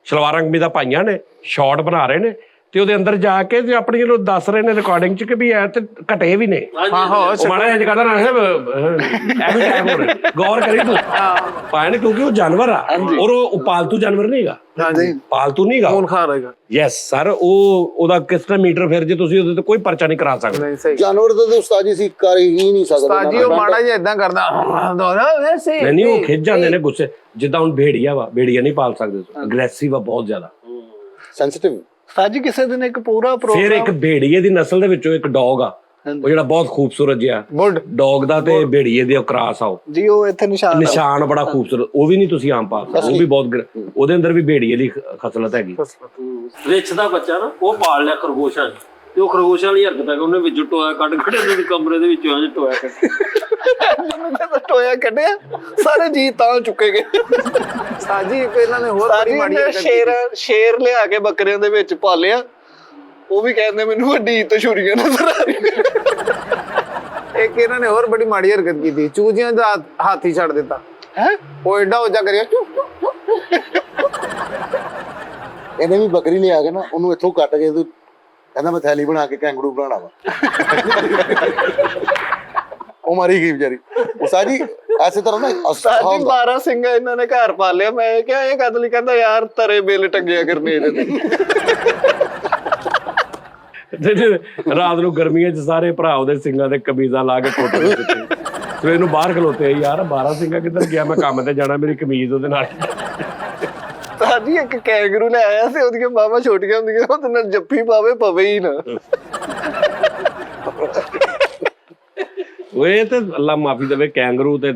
ਸ਼ਲਵਾਰਾਂ ਕਮੀਜ਼ਾਂ ਪਾਈਆਂ ਨੇ, ਸ਼ਾਰਟ ਬਣਾ ਰਹੇ ਨੇ, ਤੇ ਉਹਦੇ ਅੰਦਰ ਜਾ ਕੇ ਤੇ ਆਪਣੀ ਨੂੰ ਦੱਸ ਰਹੇ ਨੇ ਰਿਕਾਰਡਿੰਗ ਚ ਕਿ ਵੀ ਐ ਤੇ ਘਟੇ ਵੀ ਨੇ। ਉਹ ਮਾੜਾ ਇੰਜ ਕਰਦਾ ਨਾ ਐਵੇਂ ਟਾਈਮ ਹੋ ਰਿਹਾ, ਗੌਰ ਕਰੀ ਤੂੰ ਭੈਣ, ਕਿਉਂਕਿ ਉਹ ਜਾਨਵਰ ਆ ਔਰ ਉਹ ਪਾਲਤੂ ਜਾਨਵਰ ਨਹੀਂ ਹੈਗਾ। ਹਾਂਜੀ, ਪਾਲਤੂ ਨਹੀਂ ਹੈਗਾ, ਕੌਣ ਖਾ ਰਹੇਗਾ? ਯੈਸ ਸਰ, ਉਹਦਾ ਕਿਸ ਤਰ੍ਹਾਂ ਮੀਟਰ ਫਿਰ ਜੇ ਤੁਸੀਂ ਉਹਦੇ ਤੇ ਕੋਈ ਪਰਚਾ ਨਹੀਂ ਕਰਾ ਸਕਦੇ। ਨਹੀਂ ਸਹੀ ਜਾਨਵਰ ਤਾਂ ਉਸਤਾਦ ਜੀ ਸੀ ਕਰ ਹੀ ਨਹੀਂ ਸਕਦੇ। ਉਸਤਾਦ ਜੀ ਉਹ ਮਾੜਾ ਜਿਹਾ ਇਦਾਂ ਕਰਦਾ ਵੈਸੇ ਨਹੀਂ ਉਹ ਖਿੱਚ ਜਾਂਦੇ ਨੇ ਗੁੱਸੇ। ਜਿੱਦਾਂ ਹੁਣ ਭੇੜੀਆ ਵਾ, ਭੇੜੀਆ ਨਹੀਂ ਪਾਲ ਸਕਦੇ, ਅਗਰੈਸਿਵ ਆ ਬਹੁਤ ਜ਼ਿਆਦਾ, ਸੈਂਸਿਟਿਵ। ਸਾਜੀ ਕਿਸੇ ਦਿਨ ਇੱਕ ਪੂਰਾ ਫਿਰ ਪ੍ਰੋਗਰਾਮ ਇੱਕ ਭੇੜੀਏ ਦੀ ਨਸਲ ਦੇ ਵਿੱਚੋਂ ਇੱਕ ਡੌਗ ਆ, ਉਹ ਜਿਹੜਾ ਬਹੁਤ ਖੂਬਸੂਰਤ ਜਿਹਾ ਬੁੱਢ ਡੌਗ ਦਾ ਤੇ ਭੇੜੀਏ ਦੇ ਕ੍ਰਾਸ ਆਓ ਜੀ, ਉਹ ਇੱਥੇ ਨਿਸ਼ਾਨ ਬੜਾ ਖੂਬਸੂਰਤ, ਉਹ ਵੀ ਨਹੀਂ ਤੁਸੀਂ ਆਮ ਪਾ ਸਕਦੇ, ਉਹ ਵੀ ਬਹੁਤ ਉਹਦੇ ਅੰਦਰ ਵੀ ਭੇੜੀਏ ਦੀ ਖਸਲਤ ਹੈਗੀ। ਰਿਚ ਦਾ ਬੱਚਾ ਨਾ ਉਹ ਪਾਲ ਲਿਆ ਖਰਗੋਸ਼ਾਂ ਤੇ ਉਹ ਖਰਗੋਸ਼ਾਂ ਵਾਲੀ ਹਰਕਤ ਹੈ ਕਿ ਉਹਨੇ ਵਿੱਚੋਂ ਟੋਇਆ ਕੱਢ ਦੇ ਕਮਰੇ ਦੇ ਵਿੱਚੋਂ ਅੱਜ ਟੋਇਆ ਕੱਢ ਟੋਇਆ ਕੱਢਿਆ, ਸਾਰੇ ਜੀ ਤਾਂ ਚੁੱਕੇ ਗਏ। ਸਾਜੀ ਇਹਨਾਂ ਨੇ ਹੋਰ ਬੜੀ ਮਾੜੀ ਸ਼ੇਰ ਲਿਆ ਕੇ ਬੱਕਰਿਆਂ ਦੇ ਵਿੱਚ ਪਾਲਿਆ, ਉਹ ਵੀ ਕਹਿੰਦੇ ਮੈਨੂੰ ਵੱਡੀ ਤੋਂ ਛੁਰੀਆਂ ਨਜ਼ਰ ਆ ਰਹੀਆਂ। ਇੱਕ ਇਹਨਾਂ ਨੇ ਹੋਰ ਬੜੀ ਮਾੜੀ ਹਰਕਤ ਕੀਤੀ, ਚੂਜੀਆਂ ਦਾ ਹਾਥੀ ਛੱਡ ਦਿੱਤਾ ਹੈ, ਉਹ ਐਡਾ ਉੱਚਾ ਕਰਿਆ। ਇਹਨੇ ਵੀ ਬੱਕਰੀ ਲਿਆ ਕੇ ਨਾ ਉਹਨੂੰ ਇੱਥੋਂ ਕੱਟ ਕੇ ਤੂੰ ਕਹਿੰਦਾ ਮੈਂ ਥੈਲੀ ਬਣਾ ਕੇ ਕੈਂਗਰੂ ਬਣਾਉਣਾ ਵਾ। ਉਹ ਮਾਰੀ ਗਈ ਵਿਚਾਰੀ। ਉਸਤਾਦ ਜੀ ਐਸੇ ਤਰ੍ਹਾਂ ਨਾ ਸਾਜੀ 12 ਸਿੰਘਾ ਇਹਨਾਂ ਨੇ ਘਰ ਪਾਲਿਆ। ਮੈਂ ਕਿਹਾ ਇਹ ਕਦ ਲਈ? ਕਹਿੰਦਾ ਯਾਰ ਤਰੇ ਬਿੱਲ ਟੰਗਿਆ ਕਰਨੇ ਇਹਦੇ ਰਾਤ ਨੂੰ ਗਰਮੀਆਂ 'ਚ ਸਾਰੇ ਭਰਾ ਉਹਦੇ ਸਿੰਘਾਂ ਦੇ ਕਮੀਜ਼ਾਂ ਲਾ ਕੇ ਫੋਟੋ ਖਿੱਚਦੇ, ਸਵੇਰ ਨੂੰ ਬਾਹਰ ਖਲੋਤੇ, ਯਾਰ 12 ਸਿੰਘਾ ਕਿੱਧਰ ਗਿਆ, ਮੈਂ ਕੰਮ ਤੇ ਜਾਣਾ, ਮੇਰੀ ਕਮੀਜ਼ ਉਹਦੇ ਨਾਲ। ਸਾਜੀ ਇੱਕ ਕੈਂਗਰੂ ਲੈ ਆਇਆ ਸੀ, ਉਹਦੀਆਂ ਬਾਹਾਂ ਛੋਟੀਆਂ ਹੁੰਦੀਆਂ, ਉਹਦੇ ਨਾਲ ਜੱਫੀ ਪਾਵੇ ਪਵੇ ਹੀ ਨਾ। ਓਏ ਤੇ ਅੱਲਾ ਮਾਫੀ ਦੇਵੇ, ਕੈਂਗਰੂ ਤੇ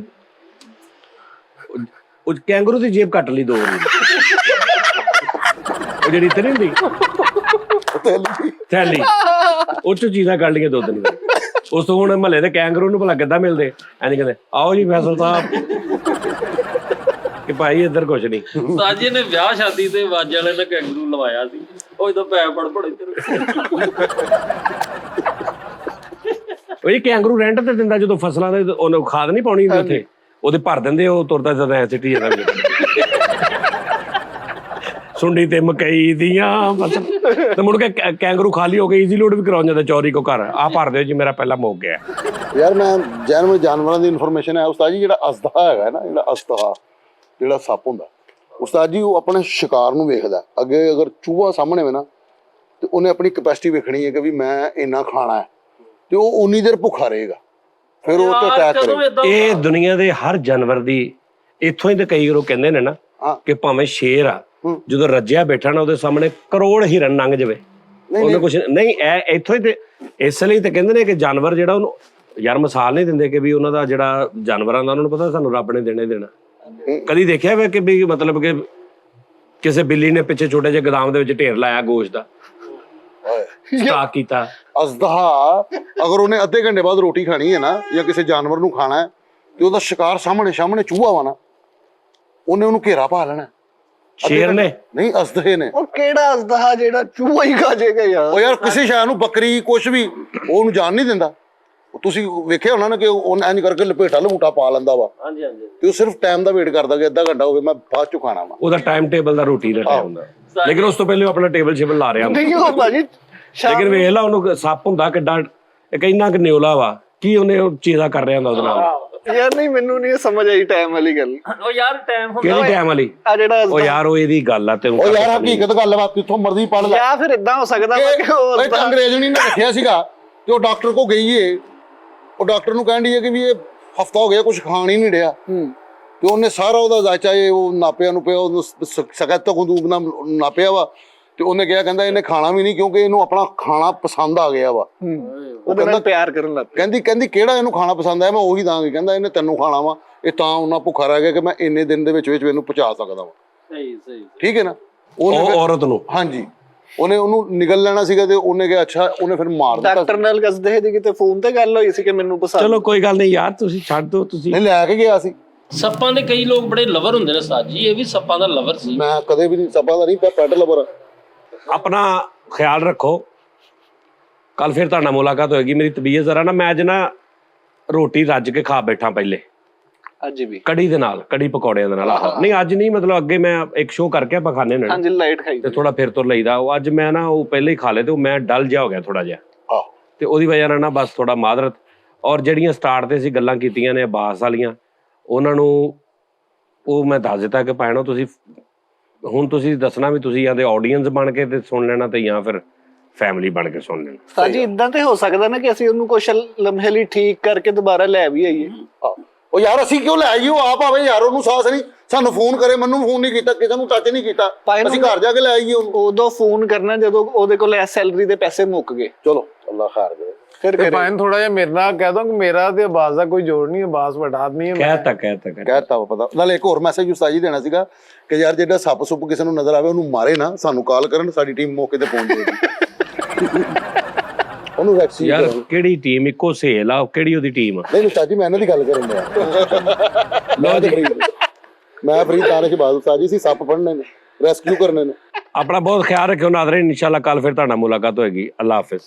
ਉਹ ਕੈਂਗਰੂ ਦੀ ਜੇਬ ਕੱਟ ਲਈ 2 ਵਾਰੀ, ਉਹ ਜਿਹੜੀ ਤੇ ਨਹੀਂ ਹੁੰਦੀ ਥੈਲੀ, ਉਹ ਚੋਂ ਚੀਜ਼ਾਂ ਕੱਢ ਲਈਆਂ 2-3 ਵਾਰੀ। ਉਸ ਤੋਂ ਹੁਣ ਮਹੱਲੇ ਦੇ ਕੈਂਗਰੂ ਨੂੰ ਭਲਾ ਕਿੱਦਾਂ ਮਿਲਦੇ, ਐਂ ਕਹਿੰਦੇ ਆਓ ਜੀ ਫੈਸਲ ਸਾਹਿਬ, ਕਿ ਭਾਈ ਇੱਧਰ ਕੁਛ ਨਹੀਂ। ਸਾਜੇ ਨੇ ਵਿਆਹ ਸ਼ਾਦੀ ਤੇ ਵਾਜੇ ਵਾਲੇ ਨੇ ਕੈਂਗਰੂ ਲਵਾਇਆ ਸੀ, ਉਹ ਜਦੋਂ ਪੈ ਪੜ ਇੱਧਰ। ਉਹ ਕੈਂਗਰੂ ਰੈਂਟ ਤੇ ਦਿੰਦਾ, ਜਦੋਂ ਫਸਲਾਂ ਦੇ ਉਹਨੂੰ ਖਾਦ ਨਹੀਂ ਪਾਉਣੀ ਹੁੰਦੀ ਉੱਥੇ, ਉਹਦੇ ਭਰ ਦਿੰਦੇ, ਉਹ ਤੁਰਦਾ ਜਦੋਂ ਐ ਸਿੱਟੀ ਜਾਂਦਾ ਸੁੰਡੀ ਤੇ ਮਕਈ ਦੀਆਂ ਤੇ ਮੁੜ ਕੇ ਕੈਂਗਰੂ ਖਾਲੀ ਹੋ ਗਈ, ਈਜ਼ੀ ਲੋਡ ਵੀ ਕਰਾਉਣ ਜਾਂਦਾ ਚੌਰੀ ਕੋ ਘਰ, ਆ ਭਰ ਦਿਓ ਜੀ ਮੇਰਾ ਪਹਿਲਾਂ ਮੁੱਕ ਗਿਆ। ਯਾਰ ਮੈਂ ਜਾਨਵਰਾਂ ਦੀ ਇਨਫੋਰਮੇਸ਼ਨ ਹੈ ਉਸਤਾਦ ਜੀ, ਜਿਹੜਾ ਅਸਤਹਾ ਹੈਗਾ ਨਾ, ਜਿਹੜਾ ਅਸਤਹਾ ਜਿਹੜਾ ਸੱਪ ਹੁੰਦਾ ਉਸਤਾਦ ਜੀ, ਉਹ ਆਪਣੇ ਸ਼ਿਕਾਰ ਨੂੰ ਵੇਖਦਾ। ਅੱਗੇ ਅਗਰ ਚੂਹਾ ਸਾਹਮਣੇ ਹੋਵੇ ਨਾ ਤੇ ਉਹਨੇ ਆਪਣੀ ਕੈਪੈਸਿਟੀ ਵੇਖਣੀ ਹੈ ਕਿ ਵੀ ਮੈਂ ਇੰਨਾ ਖਾਣਾ ਹੈ, ਤੇ ਉਹ ਉਨੀ ਦੇਰ ਭੁੱਖਾ ਰਹੇਗਾ, ਫਿਰ ਉਹ ਤੇ ਅਟੈਕ ਕਰੇਗਾ। ਇਹ ਦੁਨੀਆ ਦੇ ਹਰ ਜਾਨਵਰ ਦੀ ਇੱਥੋਂ ਹੀ ਤੇ ਕਈ ਲੋਕ ਕਹਿੰਦੇ ਨੇ ਨਾ ਕਿ ਭਾਵੇਂ ਸ਼ੇਰ ਆ, ਜਦੋਂ ਰੱਜਿਆ ਬੈਠਾ ਨਾ ਉਹਦੇ ਸਾਹਮਣੇ ਕਰੋੜ ਹਿਰਨ ਲੰਘ ਜਾਵੇ, ਉਹਨੇ ਕੁਛ ਨਹੀਂ, ਇਹ ਇੱਥੋਂ ਹੀ ਤੇ ਇਸ ਲਈ ਤੇ ਕਹਿੰਦੇ ਨੇ ਕਿ ਜਾਨਵਰ ਜਿਹੜਾ ਉਹਨੂੰ ਯਾਰ ਮਿਸਾਲ ਨਹੀਂ ਦਿੰਦੇ ਕਿ ਵੀ ਉਹਨਾਂ ਦਾ ਜਿਹੜਾ ਜਾਨਵਰਾਂ ਦਾ ਉਹਨਾਂ ਨੂੰ ਪਤਾ ਸਾਨੂੰ ਰੱਬ ਨੇ ਦੇਣੇ ਦੇਣਾ। ਕਦੀ ਦੇਖਿਆ ਵੇ ਕਿ ਵੀ ਮਤਲਬ ਕਿ ਕਿਸੇ ਬਿੱਲੀ ਨੇ ਪਿੱਛੇ ਛੋਟੇ ਜਿਹੇ ਗੋਦਾਮ ਦੇ ਵਿੱਚ ਢੇਰ ਲਾਇਆ ਗੋਸ਼ਤ ਦਾ, ਸਟਾਕ ਕੀਤਾ। ਅਸਤਹਾ ਅਗਰ ਉਹਨੇ ਅੱਧੇ ਘੰਟੇ ਬਾਅਦ ਰੋਟੀ ਖਾਣੀ ਹੈ ਨਾ, ਜਾਂ ਕਿਸੇ ਜਾਨਵਰ ਨੂੰ ਖਾਣਾ ਹੈ, ਤੇ ਉਹਦਾ ਸ਼ਿਕਾਰ ਸਾਹਮਣੇ ਚੂਹਾ ਵਾ ਨਾ, ਉਹਨੇ ਉਹਨੂੰ ਘੇਰਾ ਪਾ ਲੈਣਾ। ਸ਼ੇਰ ਨੇ ਨਹੀਂ, ਅਸਤਹੇ ਨੇ। ਉਹ ਕਿਹੜਾ ਅਸਤਹਾ ਜਿਹੜਾ ਚੂਹਾ ਹੀ ਖਾ ਜਾਏਗਾ ਯਾਰ? ਉਹ ਯਾਰ ਕਿਸੇ ਸ਼ਾਇਦ ਨੂੰ ਬੱਕਰੀ ਕੁਛ ਵੀ ਉਹਨੂੰ ਜਾਣ ਨਹੀਂ ਦਿੰਦਾ। ਤੁਸੀਂ ਵੇਖਿਆ ਹੋਣਾ ਨਾ ਕਿ ਉਹ ਇੰਝ ਕਰਕੇ ਲਪੇਟਾ ਲਪੂਟਾ ਪਾ ਲੈਂਦਾ ਵਾ। ਹਾਂਜੀ ਹਾਂਜੀ, ਤੇ ਉਹ ਸਿਰਫ ਟਾਈਮ ਦਾ ਵੇਟ ਕਰਦਾ ਕਿ ਅੱਧਾ ਘੰਟਾ ਹੋਵੇ ਮੈਂ ਬਾਅਦ ਚੋਂ ਖਾਣਾ ਵਾ। ਉਹਦਾ ਟਾਈਮ ਟੇਬਲ ਦਾ ਰੋਟੀ ਦਾ ਟਾਈਮ ਹੁੰਦਾ, ਲੇਕਿਨ ਉਸ ਤੋਂ ਪਹਿਲੇ ਉਹ ਆਪਣਾ ਟੇਬਲ ਸ਼ੇਬਲ ਲਾ ਰਿਹਾ ਹੁੰਦਾ। ਨਹੀਂ ਉਹ ਭਾਜੀ ਲੇਕਿਨ ਵੇਖ ਲਾ ਉਹਨੂੰ ਸੱਪ ਹੁੰਦਾ ਕਿੱਡਾ, ਇੱਕ ਇੰਨਾ ਕੁ ਨਿਓਲਾ ਵਾ, ਕੀ ਉਹਨੇ ਉਹ ਚੀਜ਼ਾਂ ਕਰ ਰਿਹਾ ਹੁੰਦਾ ਉਹਦੇ ਨਾਲ। ਯਾਰ ਨਹੀਂ, ਮੈਨੂੰ ਨਹੀਂ ਸਮਝ ਆਈ ਟਾਈਮ ਵਾਲੀ ਗੱਲ। ਉਹ ਯਾਰ ਟਾਈਮ ਹੁੰਦਾ ਕਿਹੜੀ ਟਾਈਮ ਵਾਲੀ? ਆ ਜਿਹੜਾ ਉਹ ਯਾਰ ਉਹ ਇਹਦੀ ਗੱਲ ਆ ਤੇ ਉਹ ਯਾਰ ਹਕੀਕਤ ਗੱਲ ਵਾ, ਕਿੱਥੋਂ ਮਰਜ਼ੀ ਪੜ ਲੈ। ਜਾਂ ਫਿਰ ਇਦਾਂ ਹੋ ਸਕਦਾ ਕਿ ਉਹ ਇੱਕ ਅੰਗਰੇਜ਼ਣੀ ਨੇ ਰੱਖਿਆ ਸੀਗਾ ਤੇ ਉਹ ਡਾਕਟਰ ਕੋ ਗਈ ਏ, ਉਹ ਡਾਕਟਰ ਨੂੰ ਕਹਿਣ ਦੀ ਹੈ ਕਿ ਵੀ ਇਹ ਹਫਤਾ ਹੋ ਗਿਆ ਕੁਝ ਖਾਣ ਹੀ ਨਹੀਂ ਰਿਹਾ, ਤੇ ਉਹਨੇ ਸਾਰਾ ਉਹਦਾ ਜ਼ਾਇਚਾ ਉਹ ਨਾਪਿਆ ਨੂਪਿਆ, ਉਹਨੂੰ ਸਕੈਤ ਤੋਂ ਖੰਦੂਕ ਨਾਲ ਨਾਪਿਆ ਵਾ, ਤੇ ਉਹਨੇ ਕਿਹਾ ਕਹਿੰਦਾ ਇਹਨੇ ਖਾਣਾ ਵੀ ਨਹੀਂ ਕਿਉਂਕਿ ਇਹਨੂੰ ਆਪਣਾ ਖਾਣਾ ਪਸੰਦ ਆ ਗਿਆ ਵਾ। ਉਹਦੇ ਨਾਲ ਪਿਆਰ ਕਰਨ ਲੱਗ ਪਿਆ। ਕਹਿੰਦੀ ਕਿਹੜਾ ਇਹਨੂੰ ਖਾਣਾ ਪਸੰਦ ਆਇਆ, ਮੈਂ ਉਹੀ ਦਾਂਗੀ। ਕਹਿੰਦਾ ਇਹਨੇ ਤੈਨੂੰ ਖਾਣਾ ਵਾ, ਇਹ ਤਾਂ ਉਹਨਾਂ ਭੁੱਖਾ ਰਹਿ ਗਿਆ ਕਿ ਮੈਂ ਇੰਨੇ ਦਿਨ ਦੇ ਵਿੱਚ ਇਹਨੂੰ ਪਹੁੰਚਾ ਸਕਦਾ ਵਾ। ਸਹੀ ਸਹੀ, ਠੀਕ ਹੈ ਨਾ? ਉਹ ਔਰਤ ਨੂੰ। ਹਾਂਜੀ, ਉਹਨੇ ਉਹਨੂੰ ਨਿਗਲ ਲੈਣਾ ਸੀਗਾ ਤੇ ਉਹਨੇ ਕਿਹਾ ਅੱਛਾ, ਉਹਨੇ ਫਿਰ ਮਾਰ ਦਿੱਤਾ। ਡਾਕਟਰ ਨਾਲ ਕੱਸਦੇ ਸੀ ਕਿਤੇ ਫੋਨ ਤੇ ਗੱਲ ਹੋਈ ਸੀ ਕਿ ਮੈਨੂੰ ਪਸੰਦ। ਚਲੋ ਕੋਈ ਗੱਲ ਨਹੀਂ ਯਾਰ, ਤੁਸੀਂ ਛੱਡ ਦਿਓ। ਤੁਸੀਂ ਨਹੀਂ ਲੈ ਕੇ ਗਿਆ ਸੀ। ਸੱਪਾਂ ਦੇ ਕਈ ਲੋਕ ਬੜੇ ਲਵਰ ਹੁੰਦੇ ਨੇ ਉਸਤਾਦ ਜੀ, ਇਹ ਵੀ ਸੱਪਾਂ ਦਾ ਲਵਰ ਸੀ। ਮੈਂ ਕਦੇ ਵੀ ਨਹੀਂ ਸੱਪਾਂ ਦਾ ਨਹੀਂ, ਪੈਟ ਲਵਰ। ਆਪਣਾ ਖਿਆਲ ਰੱਖੋ, ਕੱਲ ਫਿਰ ਤੁਹਾਡਾ ਮੁਲਾਕਾਤ ਹੋਏਗੀ। ਮੇਰੀ ਤਬੀਅਤ ਜ਼ਰਾ ਨਾ, ਮੈਂ ਅੱਜ ਨਾ ਰੋਟੀ ਰੱਜ ਕੇ ਖਾ ਬੈਠਾ ਪਹਿਲੇ, ਅੱਜ ਵੀ ਕੜੀ ਦੇ ਨਾਲ, ਕੜੀ ਪਕੌੜਿਆਂ ਦੇ ਨਾਲ। ਆਹ ਨਹੀਂ ਅੱਜ ਨਹੀਂ, ਮਤਲਬ ਅੱਗੇ ਮੈਂ ਇੱਕ ਸ਼ੋਅ ਕਰਕੇ ਆਪਾਂ ਖਾਣੇ ਨੇ ਹਾਂਜੀ ਲਾਈਟ ਖਾਈ ਤੇ ਥੋੜਾ ਫਿਰ ਤੋਂ ਲਈਦਾ। ਉਹ ਅੱਜ ਮੈਂ ਨਾ ਉਹ ਪਹਿਲੇ ਹੀ ਖਾ ਲਏ ਤੇ ਉਹ ਮੈਂ ਡਲ ਜਿਹਾ ਹੋ ਗਿਆ ਥੋੜਾ ਜਿਹਾ, ਆਹ ਤੇ ਉਹਦੀ ਵਜ੍ਹਾ ਨਾਲ ਨਾ ਬਸ ਥੋੜਾ ਮਾਦਰਤ। ਔਰ ਜਿਹੜੀਆਂ ਸਟਾਰਟ ਤੇ ਸੀ ਗੱਲਾਂ ਕੀਤੀਆਂ ਨੇ ਅਬਾਸ ਵਾਲੀਆਂ, ਉਹਨਾਂ ਨੂੰ ਉਹ ਮੈਂ ਦੱਸ ਦਿੱਤਾ ਕਿ ਭੈਣੋ ਤੁਸੀਂ ਹੁਣ ਤੁਸੀਂ ਦੱਸਣਾ ਵੀ ਤੁਸੀਂ ਜਾਂ ਤੇ ਆਡੀਅנס ਬਣ ਕੇ ਤੇ ਸੁਣ ਲੈਣਾ ਤੇ ਜਾਂ ਫਿਰ ਫੈਮਿਲੀ ਬਣ ਕੇ ਸੁਣ ਲੈਣਾ। ਸਾਜੀ ਇਦਾਂ ਤੇ ਹੋ ਸਕਦਾ ਨਾ ਕਿ ਅਸੀਂ ਉਹਨੂੰ ਕੁਛ ਲਮਹੇ ਲਈ ਠੀਕ ਕਰਕੇ ਦੁਬਾਰਾ ਲੈ ਵੀ ਆਈਏ। ਉਹ ਯਾਰ ਅਸੀਂ ਕਿਉਂ ਲੈ ਆਈਏ? ਉਹ ਆਪ ਆਵੇ ਯਾਰ, ਉਹਨੂੰ ਸਾਹਸ ਨਹੀਂ, ਸਾਨੂੰ ਫੋਨ ਕਰੇ, ਮੈਨੂੰ ਫੋਨ ਨਹੀਂ ਕੀਤਾ, ਕਿਸੇ ਨੂੰ ਟੱਚ ਨਹੀਂ ਕੀਤਾ, ਅਸੀਂ ਘਰ ਜਾ ਕੇ ਲੈ ਆਈਏ ਉਹਨੂੰ। ਉਦੋਂ ਫੋਨ ਕਰਨਾ ਜਦੋਂ ਉਹਦੇ ਕੋਲ ਸੈਲਰੀ ਦੇ ਪੈਸੇ ਮੁੱਕ ਗਏ। ਚਲੋ ਅੱਲਾ ਖੈਰ ਕਰੇ। ਫਿਰ ਤੇ ਭਾਵੇਂ ਥੋੜਾ ਜਿਹਾ ਮੇਰੇ ਨਾਲ ਕਹਿ ਦੋ ਕਿ ਮੇਰਾ ਤੇ ਅਬਾਸ ਦਾ ਕੋਈ ਜੋੜ ਨਹੀਂ, ਅਬਾਸ ਵੱਡਾ ਆਦਮੀ ਹੈ। ਕਹਿਤਾ ਪਤਾ ਨਾਲ ਇੱਕ ਹੋਰ ਮੈਸੇਜ ਉਸਤਾਦ ਜੀ ਦੇਣਾ ਸੀਗਾ ਕਿ ਯਾਰ ਜਿਹੜਾ ਸੱਪ ਸੁੱਪ ਕਿਸੇ ਨੂੰ ਨਜ਼ਰ ਆਵੇ ਉਹਨੂੰ ਮਾਰੇ ਨਾ, ਸਾਨੂੰ ਕਾਲ ਕਰਨ, ਸਾਡੀ ਟੀਮ ਮੌਕੇ ਤੇ ਪਹੁੰਚ ਜਾਏਗੀ। ਉਹਨੂੰ ਵੈਕਸੀਨ ਯਾਰ ਕਿਹੜੀ ਟੀਮ? ਇੱਕੋ ਸੇਲ ਆ, ਕਿਹੜੀ ਉਹਦੀ ਟੀਮ ਆ? ਨਹੀਂ ਉਸਤਾਦ ਜੀ ਮੈਂ ਇਹਨਾਂ ਦੀ ਗੱਲ ਕਰਨ ਡਿਆ। ਮੈਂ ਫਰੀਦ ਦਾਨਿਸ਼ ਬਾਦਲ ਉਸਤਾਦ ਜੀ, ਸੀ ਸੱਪ ਫੜਨੇ ਨੇ, ਰੈਸਕਿਊ ਕਰਨੇ ਨੇ। ਆਪਣਾ ਬਹੁਤ ਖਿਆਲ ਰੱਖਿਓ ਨਾਜ਼ਰੀਨ, ਇਨਸ਼ਾਅੱਲਾ ਕੱਲ ਫਿਰ ਤੁਹਾਡਾ ਮੁਲਾਕਾਤ ਹੋਏਗੀ। ਅੱਲਾ ਹਾਫਿਜ਼।